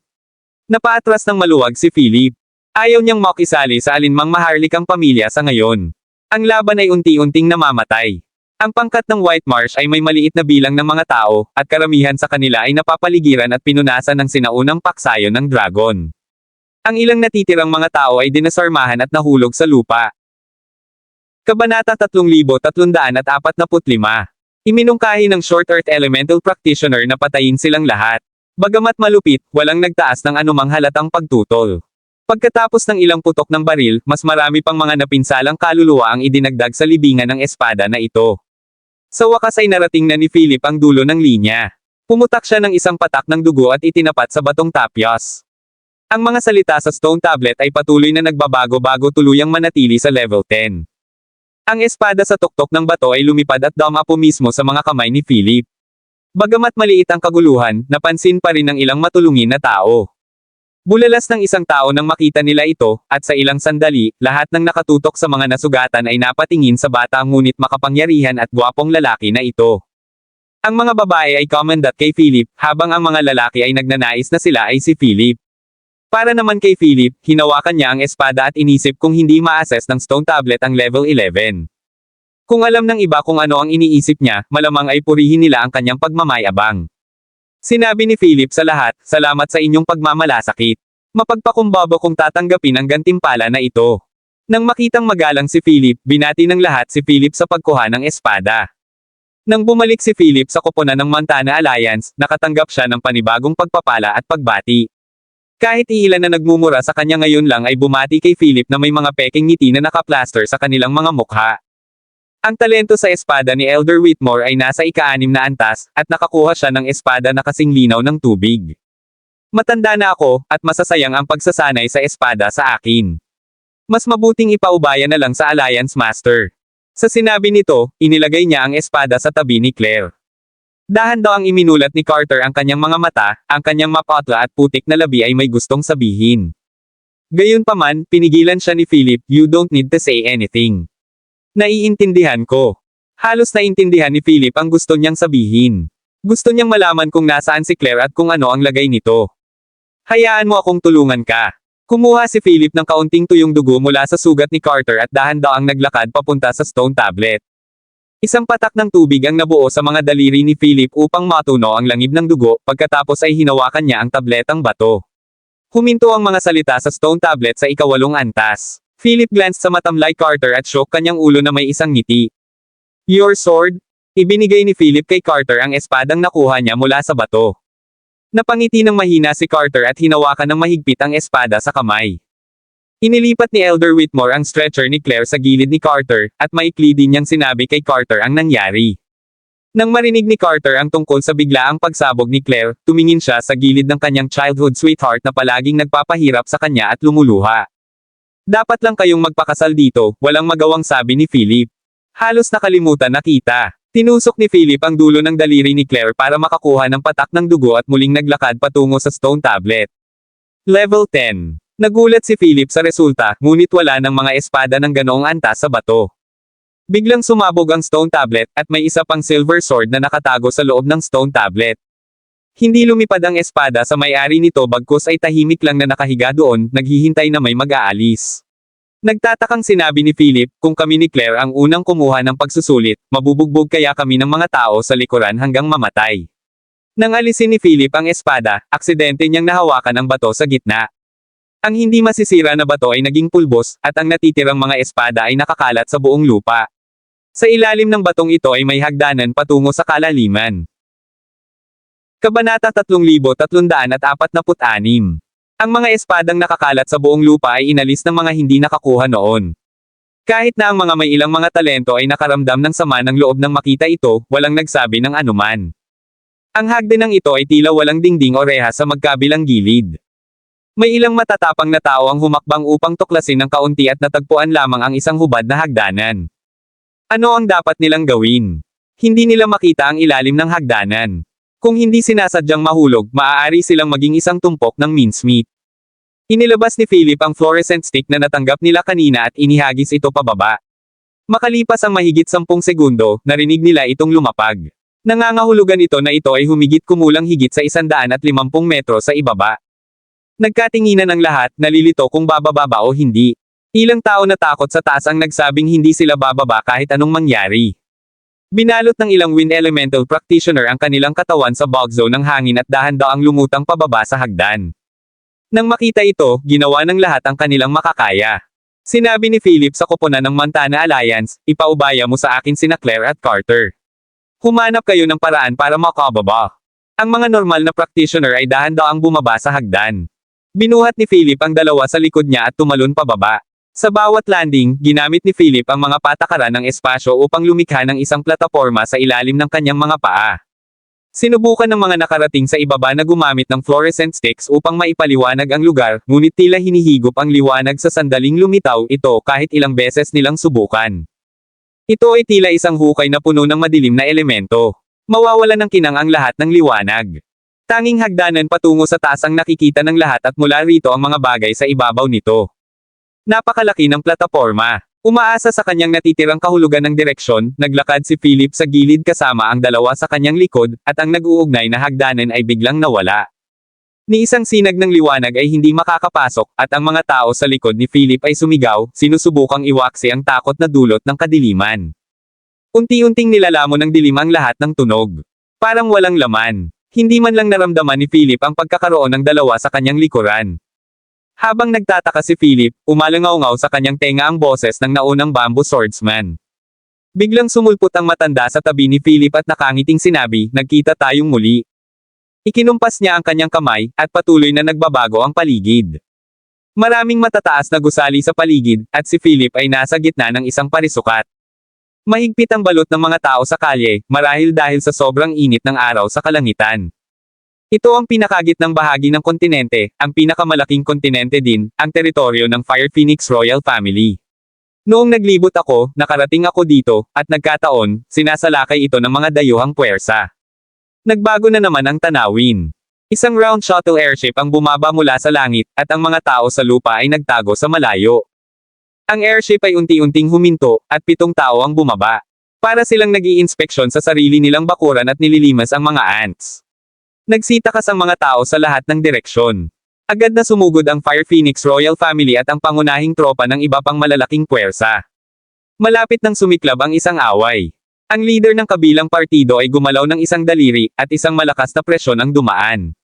Napaatras ng maluwag si Philip. Ayaw niyang makisali sa alinmang maharlikang pamilya sa ngayon. Ang laban ay unti-unting namamatay. Ang pangkat ng White Marsh ay may maliit na bilang ng mga tao, at karamihan sa kanila ay napapaligiran at pinunasan ng sinaunang paksayo ng dragon. Ang ilang natitirang mga tao ay dinasarmahan at nahulog sa lupa. Kabanata 3345. Iminungkahi ng Short Earth Elemental Practitioner na patayin silang lahat. Bagamat malupit, walang nagtaas ng anumang halatang pagtutol. Pagkatapos ng ilang putok ng baril, mas marami pang mga napinsalang kaluluwa ang idinagdag sa libingan ng espada na ito. Sa wakas ay narating na ni Philip ang dulo ng linya. Pumutak siya ng isang patak ng dugo at itinapat sa batong tapyas. Ang mga salita sa stone tablet ay patuloy na nagbabago-bago tuluyang manatili sa level 10. Ang espada sa tuktok ng bato ay lumipad at dumapo mismo sa mga kamay ni Philip. Bagamat maliit ang kaguluhan, napansin pa rin ng ilang matulungin na tao. Bulalas ng isang tao nang makita nila ito, at sa ilang sandali, lahat ng nakatutok sa mga nasugatan ay napatingin sa bata ngunit makapangyarihan at gwapong lalaki na ito. Ang mga babae ay commendat kay Philip, habang ang mga lalaki ay nagnanais na sila ay si Philip. Para naman kay Philip, hinawakan niya ang espada at inisip kung hindi ma-assess ng stone tablet ang level 11. Kung alam ng iba kung ano ang iniisip niya, malamang ay purihin nila ang kanyang pagmamayabang. Sinabi ni Philip sa lahat, salamat sa inyong pagmamalasakit. Mapagpakumbaba kung tatanggapin ang gantimpala na ito. Nang makitang magalang si Philip, binati ng lahat si Philip sa pagkuha ng espada. Nang bumalik si Philip sa koponan ng Montana Alliance, nakatanggap siya ng panibagong pagpapala at pagbati. Kahit iilan na nagmumura sa kanya ngayon lang ay bumati kay Philip na may mga peking ngiti na nakaplaster sa kanilang mga mukha. Ang talento sa espada ni Elder Whitmore ay nasa ika-6 na antas, at nakakuha siya ng espada na kasing linaw ng tubig. Matanda na ako, at masasayang ang pagsasanay sa espada sa akin. Mas mabuting ipaubaya na lang sa Alliance Master. Sa sinabi nito, inilagay niya ang espada sa tabi ni Claire. Dahan-daang iminulat ni Carter ang kanyang mga mata, ang kanyang mapatla at putik na labi ay may gustong sabihin. Gayunpaman, pinigilan siya ni Philip, you don't need to say anything. Naiintindihan ko. Halos naintindihan ni Philip ang gusto niyang sabihin. Gusto niyang malaman kung nasaan si Claire at kung ano ang lagay nito. Hayaan mo akong tulungan ka. Kumuha si Philip ng kaunting tuyong dugo mula sa sugat ni Carter at dahan-daang naglakad papunta sa stone tablet. Isang patak ng tubig ang nabuo sa mga daliri ni Philip upang matuno ang langib ng dugo, pagkatapos ay hinawakan niya ang tabletang bato. Huminto ang mga salita sa stone tablet sa ika-8 antas. Philip glanced sa matamlay Carter at shook kanyang ulo na may isang ngiti. Your sword? Ibinigay ni Philip kay Carter ang espadang nakuha niya mula sa bato. Napangiti ng mahina si Carter at hinawakan ng mahigpit ang espada sa kamay. Inilipat ni Elder Whitmore ang stretcher ni Claire sa gilid ni Carter, at maikli din niyang sinabi kay Carter ang nangyari. Nang marinig ni Carter ang tungkol sa biglaang pagsabog ni Claire, tumingin siya sa gilid ng kanyang childhood sweetheart na palaging nagpapahirap sa kanya at lumuluha. Dapat lang kayong magpakasal dito, walang magawang sabi ni Philip. Halos nakalimutan na kita. Tinusok ni Philip ang dulo ng daliri ni Claire para makakuha ng patak ng dugo at muling naglakad patungo sa stone tablet. Level 10. Nagulat si Philip sa resulta, ngunit wala ng mga espada ng ganoong antas sa bato. Biglang sumabog ang stone tablet, at may isa pang silver sword na nakatago sa loob ng stone tablet. Hindi lumipad ang espada sa may-ari nito bagkus ay tahimik lang na nakahiga doon, naghihintay na may mag-aalis. Nagtatakang sinabi ni Philip, kung kami ni Claire ang unang kumuha ng pagsusulit, mabubugbog kaya kami ng mga tao sa likuran hanggang mamatay. Nang alisin ni Philip ang espada, aksidente niyang nahawakan ang bato sa gitna. Ang hindi masisira na bato ay naging pulbos, at ang natitirang mga espada ay nakakalat sa buong lupa. Sa ilalim ng batong ito ay may hagdanan patungo sa kalaliman. Kabanata 3346. Ang mga espadang nakakalat sa buong lupa ay inalis ng mga hindi nakakuha noon. Kahit na ang mga may ilang mga talento ay nakaramdam ng sama ng loob nang makita ito, walang nagsabi ng anuman. Ang hagdanang ito ay tila walang dingding o reha sa magkabilang gilid. May ilang matatapang na tao ang humakbang upang tuklasin ng kaunti at natagpuan lamang ang isang hubad na hagdanan. Ano ang dapat nilang gawin? Hindi nila makita ang ilalim ng hagdanan. Kung hindi sinasadyang mahulog, maaari silang maging isang tumpok ng mincemeat. Inilabas ni Philip ang fluorescent stick na natanggap nila kanina at inihagis ito pababa. Makalipas ang mahigit 10 segundo, narinig nila itong lumapag. Nangangahulugan ito na ito ay humigit kumulang higit sa 150 metro sa ibaba. Nagkatinginan ang lahat, nalilito kung bababa ba o hindi. Ilang tao na takot sa taas ang nagsabing hindi sila bababa kahit anong mangyari. Binalot ng ilang wind elemental practitioner ang kanilang katawan sa bog zone ng hangin at dahan-daang lumutang pababa sa hagdan. Nang makita ito, ginawa ng lahat ang kanilang makakaya. Sinabi ni Philip sa koponan ng Montana Alliance, ipaubaya mo sa akin sina Claire at Carter. Humanap kayo ng paraan para makababa. Ang mga normal na practitioner ay dahan-daang bumaba sa hagdan. Binuhat ni Philip ang dalawa sa likod niya at tumalon pababa. Sa bawat landing, ginamit ni Philip ang mga patakaran ng espasyo upang lumikha ng isang plataporma sa ilalim ng kanyang mga paa. Sinubukan ng mga nakarating sa ibaba na gumamit ng fluorescent sticks upang maipaliwanag ang lugar, ngunit tila hinihigop ang liwanag sa sandaling lumitaw ito kahit ilang beses nilang subukan. Ito ay tila isang hukay na puno ng madilim na elemento. Mawawala ng kinang ang lahat ng liwanag. Tanging hagdanan patungo sa taas ang nakikita ng lahat at mula rito ang mga bagay sa ibabaw nito. Napakalaki ng plataporma. Umaasa sa kanyang natitirang kahulugan ng direksyon, naglakad si Philip sa gilid kasama ang dalawa sa kanyang likod, at ang nag-uugnay na hagdanan ay biglang nawala. Ni isang sinag ng liwanag ay hindi makakapasok, at ang mga tao sa likod ni Philip ay sumigaw, sinusubukang iwaksi ang takot na dulot ng kadiliman. Unti-unting nilalamon ng dilim ang lahat ng tunog. Parang walang laman. Hindi man lang naramdaman ni Philip ang pagkakaroon ng dalawa sa kanyang likuran. Habang nagtataka si Philip, umalangaw-ngaw sa kanyang tenga ang boses ng naunang bamboo swordsman. Biglang sumulpot ang matanda sa tabi ni Philip at nakangiting sinabi, nagkita tayong muli. Ikinumpas niya ang kanyang kamay, at patuloy na nagbabago ang paligid. Maraming matataas na gusali sa paligid, at si Philip ay nasa gitna ng isang parisukat. Mahigpit ang balot ng mga tao sa kalye, marahil dahil sa sobrang init ng araw sa kalangitan. Ito ang pinakagitnang bahagi ng kontinente, ang pinakamalaking kontinente din, ang teritoryo ng Fire Phoenix Royal Family. Noong naglibot ako, nakarating ako dito, at nagkataon, sinasalakay ito ng mga dayuhang puwersa. Nagbago na naman ang tanawin. Isang round shuttle airship ang bumaba mula sa langit, at ang mga tao sa lupa ay nagtago sa malayo. Ang airship ay unti-unting huminto, at 7 tao ang bumaba. Para silang nag-i-inspeksyon sa sarili nilang bakuran at nililimas ang mga ants. Nagsitakas ang mga tao sa lahat ng direksyon. Agad na sumugod ang Fire Phoenix Royal Family at ang pangunahing tropa ng iba pang malalaking puwersa. Malapit nang sumiklab ang isang away. Ang leader ng kabilang partido ay gumalaw ng isang daliri, at isang malakas na presyon ang dumaan.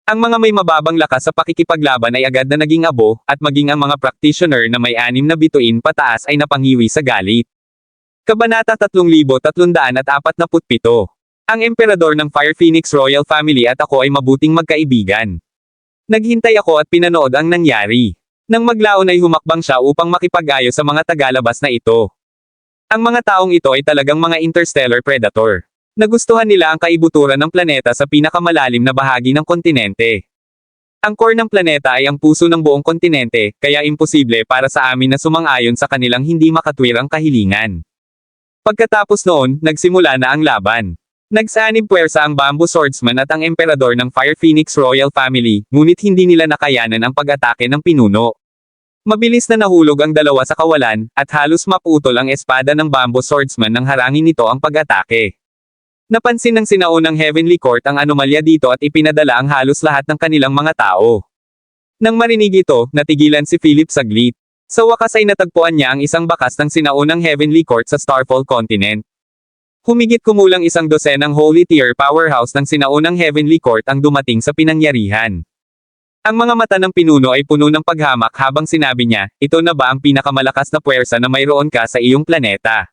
Ang mga may mababang lakas sa pakikipaglaban ay agad na naging abo, at maging ang mga practitioner na may 6 na bituin pataas ay napangiwi sa galit. Kabanata 3347. Ang emperador ng Fire Phoenix Royal Family at ako ay mabuting magkaibigan. Naghintay ako at pinanood ang nangyari. Nang maglaon ay humakbang siya upang makipag-ayos sa mga tagalabas na ito. Ang mga taong ito ay talagang mga interstellar predator. Nagustuhan nila ang kaibuturan ng planeta sa pinakamalalim na bahagi ng kontinente. Ang core ng planeta ay ang puso ng buong kontinente, kaya imposible para sa amin na sumang-ayon sa kanilang hindi makatwirang kahilingan. Pagkatapos noon, nagsimula na ang laban. Nagsanib puwersa ang bamboo swordsman at ang emperador ng Fire Phoenix Royal Family, ngunit hindi nila nakayanan ang pag-atake ng pinuno. Mabilis na nahulog ang dalawa sa kawalan, at halos maputol ang espada ng bamboo swordsman nang harangin nito ang pag-atake. Napansin ng sinaunang Heavenly Court ang anomalya dito at ipinadala ang halos lahat ng kanilang mga tao. Nang marinig ito, natigilan si Philip saglit. Sa wakas ay natagpuan niya ang isang bakas ng sinaunang Heavenly Court sa Starfall Continent. Humigit kumulang isang dosenang Holy Tier powerhouse ng sinaunang Heavenly Court ang dumating sa pinangyarihan. Ang mga mata ng pinuno ay puno ng paghamak habang sinabi niya, ito na ba ang pinakamalakas na puwersa na mayroon ka sa iyong planeta?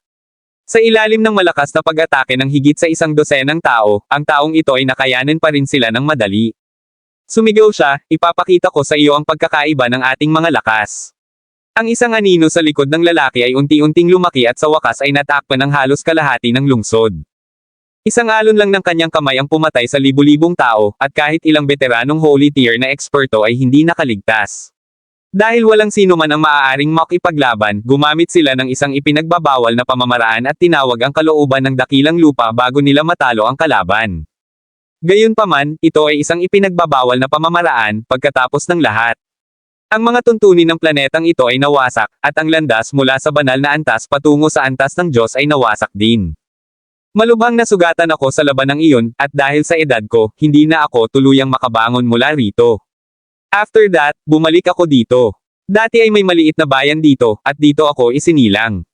Sa ilalim ng malakas na pag-atake ng higit sa isang dosenang tao, ang taong ito ay nakayanin pa rin sila ng madali. Sumigaw siya, ipapakita ko sa iyo ang pagkakaiba ng ating mga lakas. Ang isang anino sa likod ng lalaki ay unti-unting lumaki at sa wakas ay natakpan ng halos kalahati ng lungsod. Isang alon lang ng kanyang kamay ang pumatay sa libu-libong tao, at kahit ilang veteranong Holy Tier na eksperto ay hindi nakaligtas. Dahil walang sino man ang maaaring makipaglaban, gumamit sila ng isang ipinagbabawal na pamamaraan at tinawag ang kalooban ng dakilang lupa bago nila matalo ang kalaban. Gayunpaman, ito ay isang ipinagbabawal na pamamaraan, pagkatapos ng lahat. Ang mga tuntunin ng planetang ito ay nawasak, at ang landas mula sa banal na antas patungo sa antas ng Diyos ay nawasak din. Malubhang nasugatan ako sa labanang iyon, at dahil sa edad ko, hindi na ako tuluyang makabangon mula rito. After that, bumalik ako dito. Dati ay may maliit na bayan dito, at dito ako isinilang.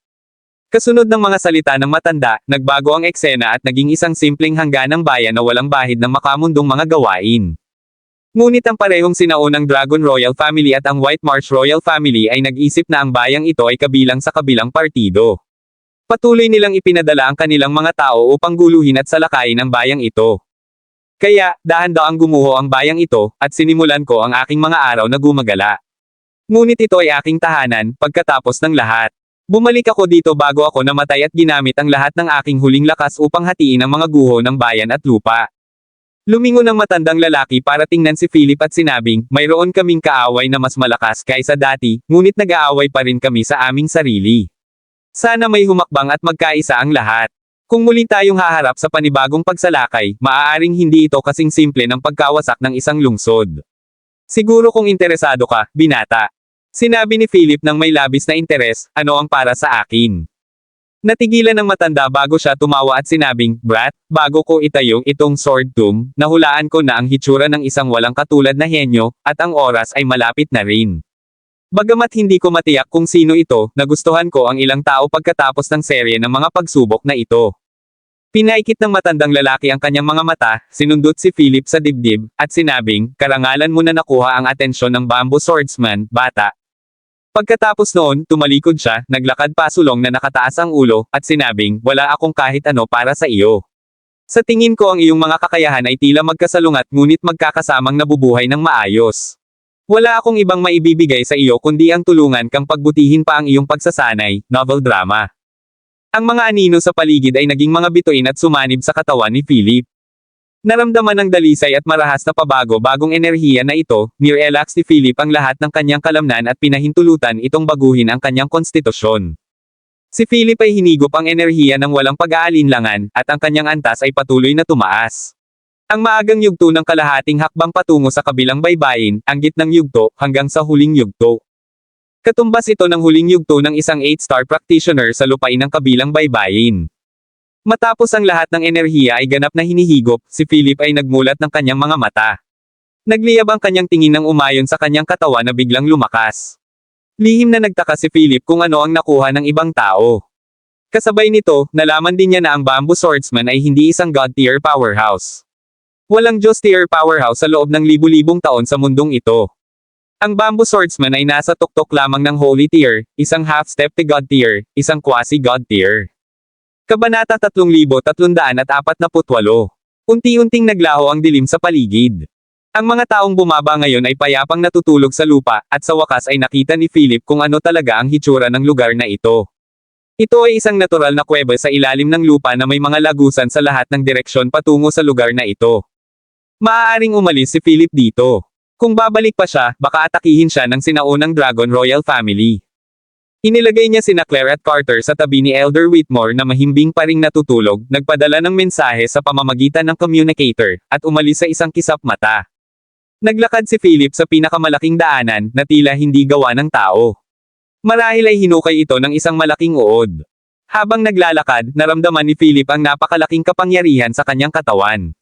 Kasunod ng mga salita ng matanda, nagbago ang eksena at naging isang simpleng hangganang bayan na walang bahid ng makamundong mga gawain. Ngunit ang parehong sinaunang Dragon Royal Family at ang White Marsh Royal Family ay nag-isip na ang bayang ito ay kabilang sa kabilang partido. Patuloy nilang ipinadala ang kanilang mga tao upang guluhin at salakayin ang bayang ito. Kaya, dahan-daang gumuho ang bayang ito, at sinimulan ko ang aking mga araw na gumagala. Ngunit ito ay aking tahanan, pagkatapos ng lahat. Bumalik ako dito bago ako namatay at ginamit ang lahat ng aking huling lakas upang hatiin ang mga guho ng bayan at lupa. Lumingon ang matandang lalaki para tingnan si Philip at sinabing, mayroon kaming kaaway na mas malakas kaysa dati, ngunit nag-aaway pa rin kami sa aming sarili. Sana may humakbang at magkaisa ang lahat. Kung muli tayong haharap sa panibagong pagsalakay, maaaring hindi ito kasing simple ng pagkawasak ng isang lungsod. Siguro kung interesado ka, binata. Sinabi ni Philip nang may labis na interes, ano ang para sa akin? Natigilan ng matanda bago siya tumawa at sinabing, Brat, bago ko itayo itong sword tomb, nahulaan ko na ang hitsura ng isang walang katulad na henyo, at ang oras ay malapit na rin. Bagamat hindi ko matiyak kung sino ito, nagustuhan ko ang ilang tao pagkatapos ng serye ng mga pagsubok na ito. Pinaikit ng matandang lalaki ang kanyang mga mata, sinundot si Philip sa dibdib, at sinabing, karangalan mo na nakuha ang atensyon ng Bamboo Swordsman, bata. Pagkatapos noon, tumalikod siya, naglakad pasulong na nakataas ang ulo, at sinabing, wala akong kahit ano para sa iyo. Sa tingin ko ang iyong mga kakayahan ay tila magkasalungat ngunit magkakasamang nabubuhay ng maayos. Wala akong ibang maibibigay sa iyo kundi ang tulungan kang pagbutihin pa ang iyong pagsasanay, novel drama. Ang mga anino sa paligid ay naging mga bituin at sumanib sa katawan ni Philip. Naramdaman ng dalisay at marahas na bagong enerhiya na ito, nirelax ni Philip ang lahat ng kanyang kalamnan at pinahintulutan itong baguhin ang kanyang konstitusyon. Si Philip ay hinigop ang enerhiya ng walang pag-aalinlangan, at ang kanyang antas ay patuloy na tumaas. Ang maagang yugto ng kalahating hakbang patungo sa kabilang baybayin, ang gitnang yugto, hanggang sa huling yugto. Katumbas ito ng huling yugto ng isang 8-star practitioner sa lupain ng kabilang baybayin. Matapos ang lahat ng enerhiya ay ganap na hinihigop, si Philip ay nagmulat ng kanyang mga mata. Nagliyab ang kanyang tingin ng umayon sa kanyang katawan na biglang lumakas. Lihim na nagtaka si Philip kung ano ang nakuha ng ibang tao. Kasabay nito, nalaman din niya na ang Bamboo Swordsman ay hindi isang God-tier powerhouse. Walang Diyos-tier powerhouse sa loob ng libu-libong taon sa mundong ito. Ang Bamboo Swordsman ay nasa tuktok lamang ng Holy Tier, isang half-step to God-tier, isang quasi-God tier. Kabanata 3348. Unti-unting naglaho ang dilim sa paligid. Ang mga taong bumaba ngayon ay payapang natutulog sa lupa, at sa wakas ay nakita ni Philip kung ano talaga ang hitsura ng lugar na ito. Ito ay isang natural na kuweba sa ilalim ng lupa na may mga lagusan sa lahat ng direksyon patungo sa lugar na ito. Maaaring umalis si Philip dito. Kung babalik pa siya, baka atakihin siya ng sinaunang Dragon Royal Family. Inilagay niya sina Claire at Carter sa tabi ni Elder Whitmore na mahimbing pa ring natutulog, nagpadala ng mensahe sa pamamagitan ng communicator, at umalis sa isang kisap mata. Naglakad si Philip sa pinakamalaking daanan, na tila hindi gawa ng tao. Marahil ay hinukay ito ng isang malaking uod. Habang naglalakad, naramdaman ni Philip ang napakalaking kapangyarihan sa kanyang katawan.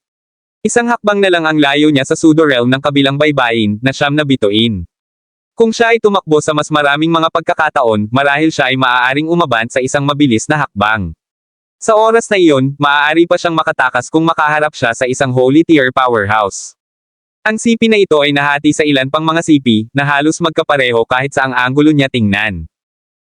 Isang hakbang na lang ang layo niya sa pseudo-realm ng kabilang baybayin, na siyam na bituin. Kung siya ay tumakbo sa mas maraming mga pagkakataon, marahil siya ay maaaring umaban sa isang mabilis na hakbang. Sa oras na iyon, maaari pa siyang makatakas kung makaharap siya sa isang holy tier powerhouse. Ang sipi na ito ay nahati sa ilan pang mga sipi, na halos magkapareho kahit sa ang anggulo niya tingnan.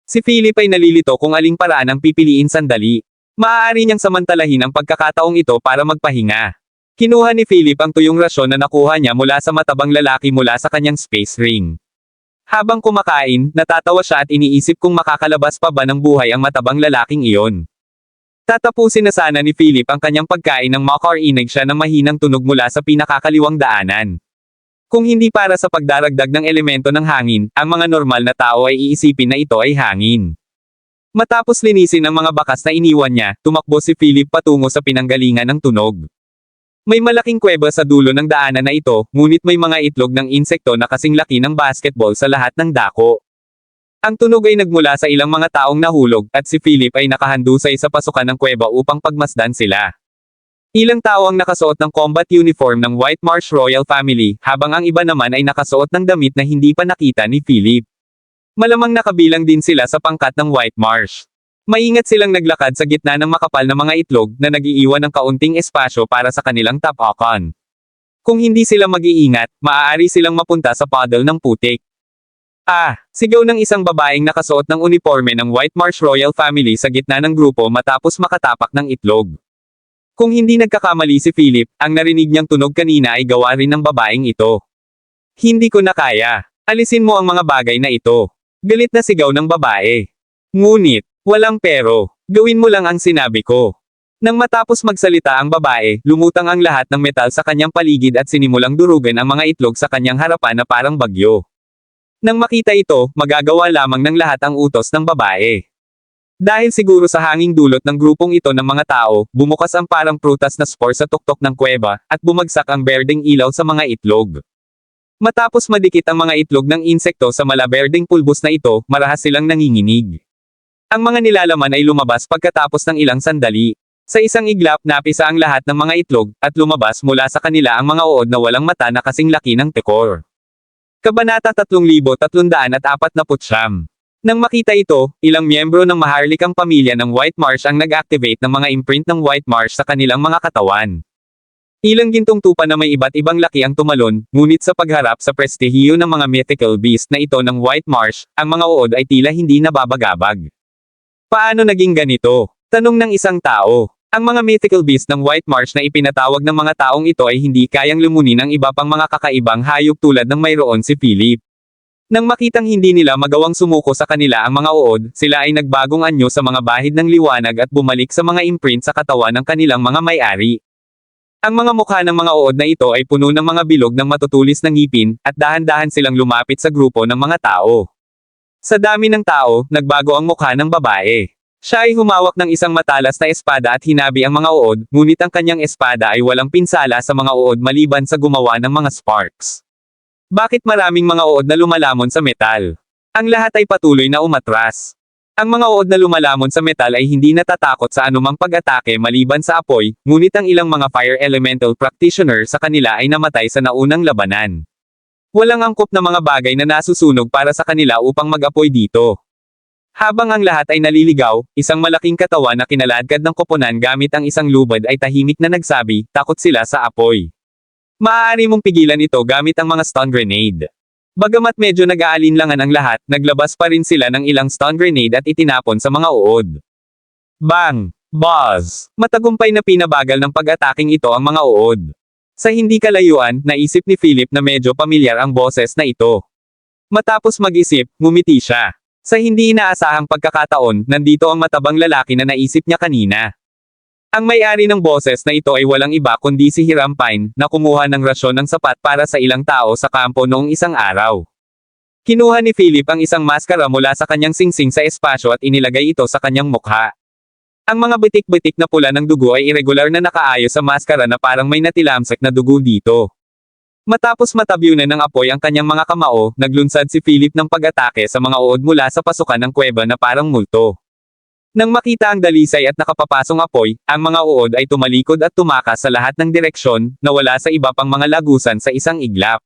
Si Philip ay nalilito kung aling paraan ang pipiliin sandali. Maaari niyang samantalahin ang pagkakataong ito para magpahinga. Kinuha ni Philip ang tuyong rasyon na nakuha niya mula sa matabang lalaki mula sa kanyang space ring. Habang kumakain, natatawa siya at iniisip kung makakalabas pa ba ng buhay ang matabang lalaking iyon. Tatapusin na sana ni Philip ang kanyang pagkain nang makarinig siya ng mahinang tunog mula sa pinakakaliwang daanan. Kung hindi para sa pagdaragdag ng elemento ng hangin, ang mga normal na tao ay iisipin na ito ay hangin. Matapos linisin ang mga bakas na iniwan niya, tumakbo si Philip patungo sa pinanggalingan ng tunog. May malaking kuweba sa dulo ng daanan na ito, ngunit may mga itlog ng insekto na kasing laki ng basketball sa lahat ng dako. Ang tunog ay nagmula sa ilang mga taong nahulog, at si Philip ay nakahandusay sa pasukan ng kuweba upang pagmasdan sila. Ilang tao ang nakasuot ng combat uniform ng White Marsh Royal Family, habang ang iba naman ay nakasuot ng damit na hindi pa nakita ni Philip. Malamang nakabilang din sila sa pangkat ng White Marsh. Maingat silang naglakad sa gitna ng makapal na mga itlog na nag-iiwan ng kaunting espasyo para sa kanilang tapakan. Kung hindi sila mag-iingat, maaari silang mapunta sa puddle ng putik. Sigaw ng isang babaeng nakasuot ng uniforme ng White Marsh Royal Family sa gitna ng grupo matapos makatapak ng itlog. Kung hindi nagkakamali si Philip, ang narinig niyang tunog kanina ay gawa rin ng babaeng ito. Hindi ko na kaya. Alisin mo ang mga bagay na ito. Galit na sigaw ng babae. Ngunit, walang pero. Gawin mo lang ang sinabi ko. Nang matapos magsalita ang babae, lumutang ang lahat ng metal sa kanyang paligid at sinimulang durugan ang mga itlog sa kanyang harapan na parang bagyo. Nang makita ito, magagawa lamang ng lahat ang utos ng babae. Dahil siguro sa hanging dulot ng grupong ito ng mga tao, bumukas ang parang prutas na spore sa tuktok ng kuweba, at bumagsak ang berdeng ilaw sa mga itlog. Matapos madikit ang mga itlog ng insekto sa malaberdeng pulbos na ito, marahas silang nanginginig. Ang mga nilalaman ay lumabas pagkatapos ng ilang sandali. Sa isang iglap, napisa ang lahat ng mga itlog, at lumabas mula sa kanila ang mga uod na walang mata na kasing laki ng tekor. Kabanata 3349. Nang makita ito, ilang miyembro ng maharlikang pamilya ng White Marsh ang nag-activate ng mga imprint ng White Marsh sa kanilang mga katawan. Ilang gintong tupa na may iba't ibang laki ang tumalon, ngunit sa pagharap sa prestihiyo ng mga mythical beast na ito ng White Marsh, ang mga uod ay tila hindi nababagabag. Paano naging ganito? Tanong ng isang tao. Ang mga mythical beast ng White Marsh na ipinatawag ng mga taong ito ay hindi kayang lumunin ang iba pang mga kakaibang hayop tulad ng mayroon si Philip. Nang makitang hindi nila magawang sumuko sa kanila ang mga uod, sila ay nagbagong anyo sa mga bahid ng liwanag at bumalik sa mga imprint sa katawan ng kanilang mga may-ari. Ang mga mukha ng mga uod na ito ay puno ng mga bilog ng matutulis na ngipin, at dahan-dahan silang lumapit sa grupo ng mga tao. Sa dami ng tao, nagbago ang mukha ng babae. Siya ay humawak ng isang matalas na espada at hinabi ang mga uod, ngunit ang kanyang espada ay walang pinsala sa mga uod maliban sa gumawa ng mga sparks. Bakit maraming mga uod na lumalamon sa metal? Ang lahat ay patuloy na umatras. Ang mga uod na lumalamon sa metal ay hindi natatakot sa anumang pag-atake maliban sa apoy, ngunit ang ilang mga fire elemental practitioner sa kanila ay namatay sa naunang labanan. Walang angkop na mga bagay na nasusunog para sa kanila upang mag-apoy dito. Habang ang lahat ay naliligaw, isang malaking katawan na kinaladkad ng koponan gamit ang isang lubad ay tahimik na nagsabi, takot sila sa apoy. Maaari mong pigilan ito gamit ang mga stun grenade. Bagamat medyo nag-aalinlangan ang lahat, naglabas pa rin sila ng ilang stun grenade at itinapon sa mga uod. Bang! Buzz! Matagumpay na pinabagal ng pag-ataking ito ang mga uod. Sa hindi kalayuan, naisip ni Philip na medyo pamilyar ang boses na ito. Matapos mag-isip, ngumiti siya. Sa hindi inaasahang pagkakataon, nandito ang matabang lalaki na naisip niya kanina. Ang may-ari ng boses na ito ay walang iba kundi si Hiram Pine, na kumuha ng rasyon ng sapat para sa ilang tao sa kampo noong isang araw. Kinuha ni Philip ang isang maskara mula sa kanyang singsing sa espasyo at inilagay ito sa kanyang mukha. Ang mga bitik-bitik na pula ng dugo ay irregular na nakaayos sa maskara na parang may natilamsak na dugo dito. Matapos matabyunan ng apoy ang kanyang mga kamao, naglunsad si Philip ng pag-atake sa mga uod mula sa pasukan ng kuweba na parang multo. Nang makita ang dalisay at nakapapasong apoy, ang mga uod ay tumalikod at tumakas sa lahat ng direksyon, nawala sa iba pang mga lagusan sa isang iglap.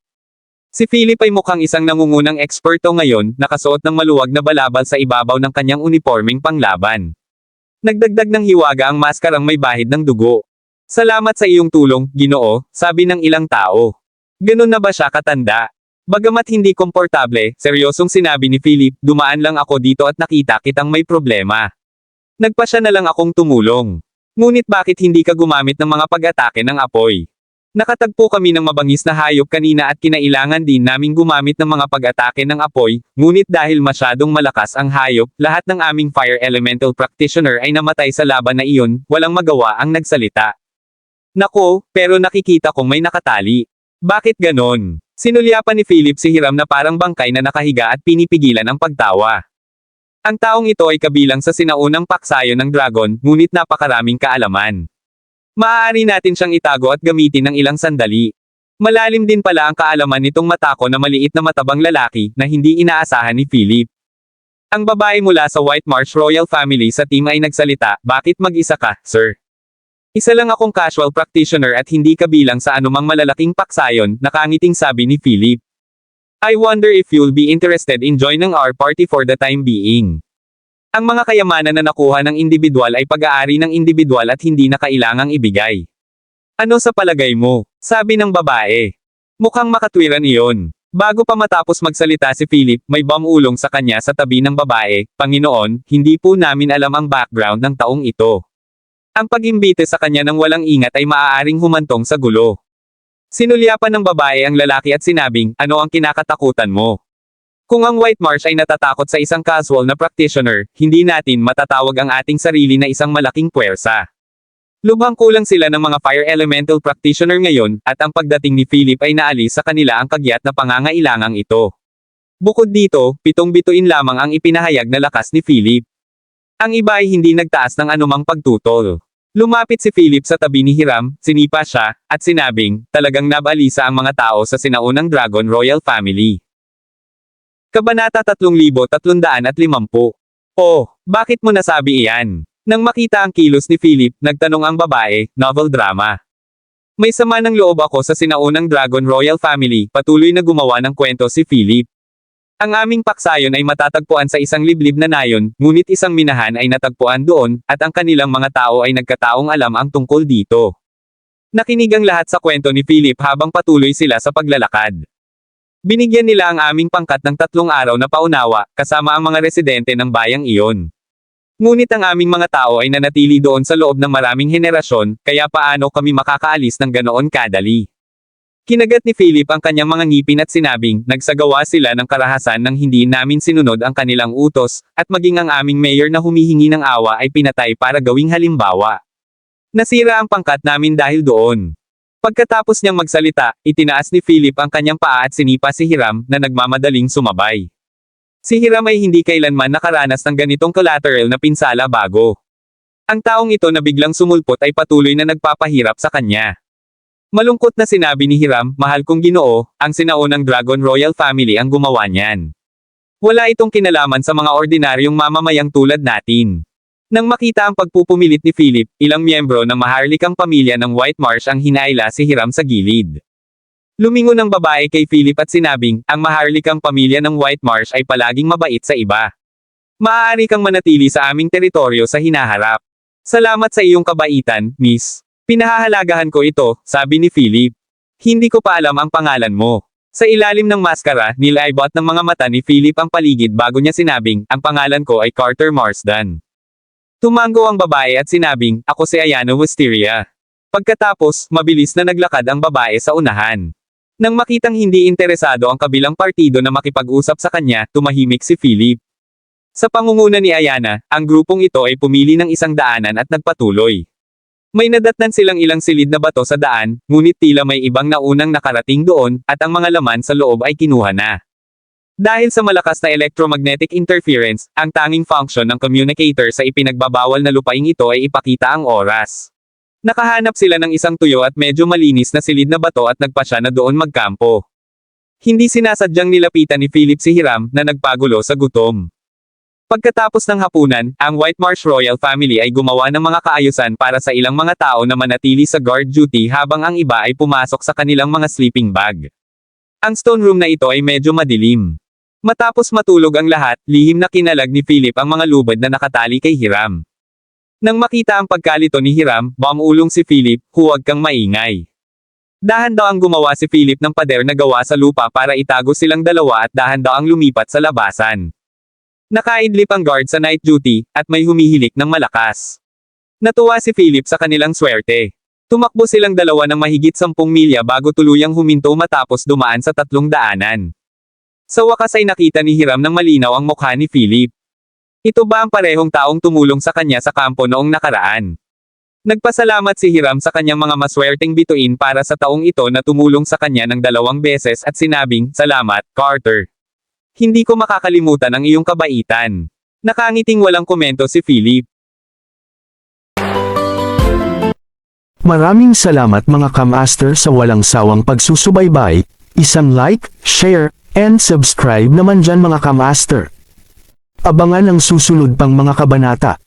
Si Philip ay mukhang isang nangungunang eksperto ngayon, nakasuot ng maluwag na balabal sa ibabaw ng kanyang uniformeng panglaban. Nagdagdag ng hiwaga ang maskarang may bahid ng dugo. Salamat sa iyong tulong, Ginoo, sabi ng ilang tao. Ganun na ba siya katanda? Bagamat hindi komportable, seryosong sinabi ni Philip, dumaan lang ako dito at nakita kitang may problema. Nagpasya na lang akong tumulong. Ngunit bakit hindi ka gumamit ng mga pag-atake ng apoy? Nakatagpo kami ng mabangis na hayop kanina at kinailangan din naming gumamit ng mga pag-atake ng apoy, ngunit dahil masyadong malakas ang hayop, lahat ng aming fire elemental practitioner ay namatay sa laban na iyon, walang magawa ang nagsalita. Nako, pero nakikita kong may nakatali. Bakit ganon? Sinulyapan ni Philip si Hiram na parang bangkay na nakahiga at pinipigilan ang pagtawa. Ang taong ito ay kabilang sa sinaunang paksayo ng dragon, ngunit napakaraming kaalaman. Maaari natin siyang itago at gamitin ng ilang sandali. Malalim din pala ang kaalaman nitong matako na maliit na matabang lalaki na hindi inaasahan ni Philip. Ang babae mula sa White Marsh Royal Family sa team ay nagsalita, bakit mag-isa ka, sir? Isa lang akong casual practitioner at hindi kabilang sa anumang malalaking paksayon, nakangiting sabi ni Philip. I wonder if you'll be interested in joining our party for the time being. Ang mga kayamanan na nakuha ng individual ay pag-aari ng individual at hindi na kailangang ibigay. Ano sa palagay mo? Sabi ng babae. Mukhang makatwiran iyon. Bago pa matapos magsalita si Philip, may bumulong sa kanya sa tabi ng babae, Panginoon, hindi po namin alam ang background ng taong ito. Ang pag-imbite sa kanya ng walang ingat ay maaaring humantong sa gulo. Sinulyapan ng babae ang lalaki at sinabing, ano ang kinakatakutan mo? Kung ang White Marsh ay natatakot sa isang casual na practitioner, hindi natin matatawag ang ating sarili na isang malaking puwersa. Lubhang kulang sila ng mga fire elemental practitioner ngayon, at ang pagdating ni Philip ay naalis sa kanila ang kagyat na pangangailangang ito. Bukod dito, 7 bituin lamang ang ipinahayag na lakas ni Philip. Ang iba ay hindi nagtaas ng anumang pagtutol. Lumapit si Philip sa tabi ni Hiram, sinipa siya, at sinabing, talagang nabalisa ang mga tao sa sinaunang Dragon Royal Family. Kabanata 3350. Oh, bakit mo nasabi iyan? Nang makita ang kilos ni Philip, nagtanong ang babae, novel drama. May sama ng loob ako sa sinaunang Dragon Royal Family, patuloy na gumawa ng kwento si Philip. Ang aming paksayon ay matatagpuan sa isang liblib na nayon, ngunit isang minahan ay natagpuan doon, at ang kanilang mga tao ay nagkataong alam ang tungkol dito. Nakinig ang lahat sa kwento ni Philip habang patuloy sila sa paglalakad. Binigyan nila ang aming pangkat ng 3 araw na paunawa, kasama ang mga residente ng bayang iyon. Ngunit ang aming mga tao ay nanatili doon sa loob ng maraming henerasyon, kaya paano kami makakaalis ng ganoon kadali? Kinagat ni Philip ang kanyang mga ngipin at sinabing, nagsagawa sila ng karahasan nang hindi namin sinunod ang kanilang utos, at maging ang aming mayor na humihingi ng awa ay pinatay para gawing halimbawa. Nasira ang pangkat namin dahil doon. Pagkatapos niyang magsalita, itinaas ni Philip ang kanyang paa at sinipa si Hiram, na nagmamadaling sumabay. Si Hiram ay hindi kailanman nakaranas ng ganitong collateral na pinsala bago. Ang taong ito na biglang sumulpot ay patuloy na nagpapahirap sa kanya. Malungkot na sinabi ni Hiram, mahal kong Ginoo, ang sinaunang Dragon Royal Family ang gumawa niyan. Wala itong kinalaman sa mga ordinaryong mamamayang tulad natin. Nang makita ang pagpupumilit ni Philip, ilang miyembro ng maharlikang pamilya ng White Marsh ang hinaila si Hiram sa gilid. Lumingon ang babae kay Philip at sinabing, ang maharlikang pamilya ng White Marsh ay palaging mabait sa iba. Maaari kang manatili sa aming teritoryo sa hinaharap. Salamat sa iyong kabaitan, miss. Pinahahalagahan ko ito, sabi ni Philip. Hindi ko pa alam ang pangalan mo. Sa ilalim ng maskara, nilaybot ng mga mata ni Philip ang paligid bago niya sinabing, ang pangalan ko ay Carter Marsden. Tumango ang babae at sinabing, ako si Ayana Wisteria. Pagkatapos, mabilis na naglakad ang babae sa unahan. Nang makitang hindi interesado ang kabilang partido na makipag-usap sa kanya, tumahimik si Philip. Sa pangunguna ni Ayana, ang grupong ito ay pumili ng isang daanan at nagpatuloy. May nadatnan silang ilang silid na bato sa daan, ngunit tila may ibang naunang nakarating doon, at ang mga laman sa loob ay kinuha na. Dahil sa malakas na electromagnetic interference, ang tanging function ng communicator sa ipinagbabawal na lupaing ito ay ipakita ang oras. Nakahanap sila ng isang tuyo at medyo malinis na silid na bato at nagpasya na doon magkampo. Hindi sinasadyang nilapitan ni Philip si Hiram, na nagpagulo sa gutom. Pagkatapos ng hapunan, ang White Marsh Royal Family ay gumawa ng mga kaayusan para sa ilang mga tao na manatili sa guard duty habang ang iba ay pumasok sa kanilang mga sleeping bag. Ang stone room na ito ay medyo madilim. Matapos matulog ang lahat, lihim na kinalag ni Philip ang mga lubad na nakatali kay Hiram. Nang makita ang pagkalito ni Hiram, bumulong si Philip, "Huwag kang maingay." Dahan daw ang gumawa si Philip ng pader na gawa sa lupa para itago silang dalawa at dahan daw ang lumipat sa labasan. Nakaidlip ang guard sa night duty, at may humihilik ng malakas. Natuwa si Philip sa kanilang swerte. Tumakbo silang dalawa ng mahigit 10 milya bago tuluyang huminto matapos dumaan sa 3 daanan. Sa wakas ay nakita ni Hiram ng malinaw ang mukha ni Philip. Ito ba ang parehong taong tumulong sa kanya sa kampo noong nakaraan? Nagpasalamat si Hiram sa kanyang mga maswerteng bituin para sa taong ito na tumulong sa kanya ng 2 beses at sinabing, "Salamat, Carter. Hindi ko makakalimutan ang iyong kabaitan." Nakangiting walang komento si Philip. Maraming salamat mga kamaster sa walang sawang pagsusubaybay, isang like, share, and subscribe naman dyan mga kamaster. Abangan ang susunod pang mga kabanata.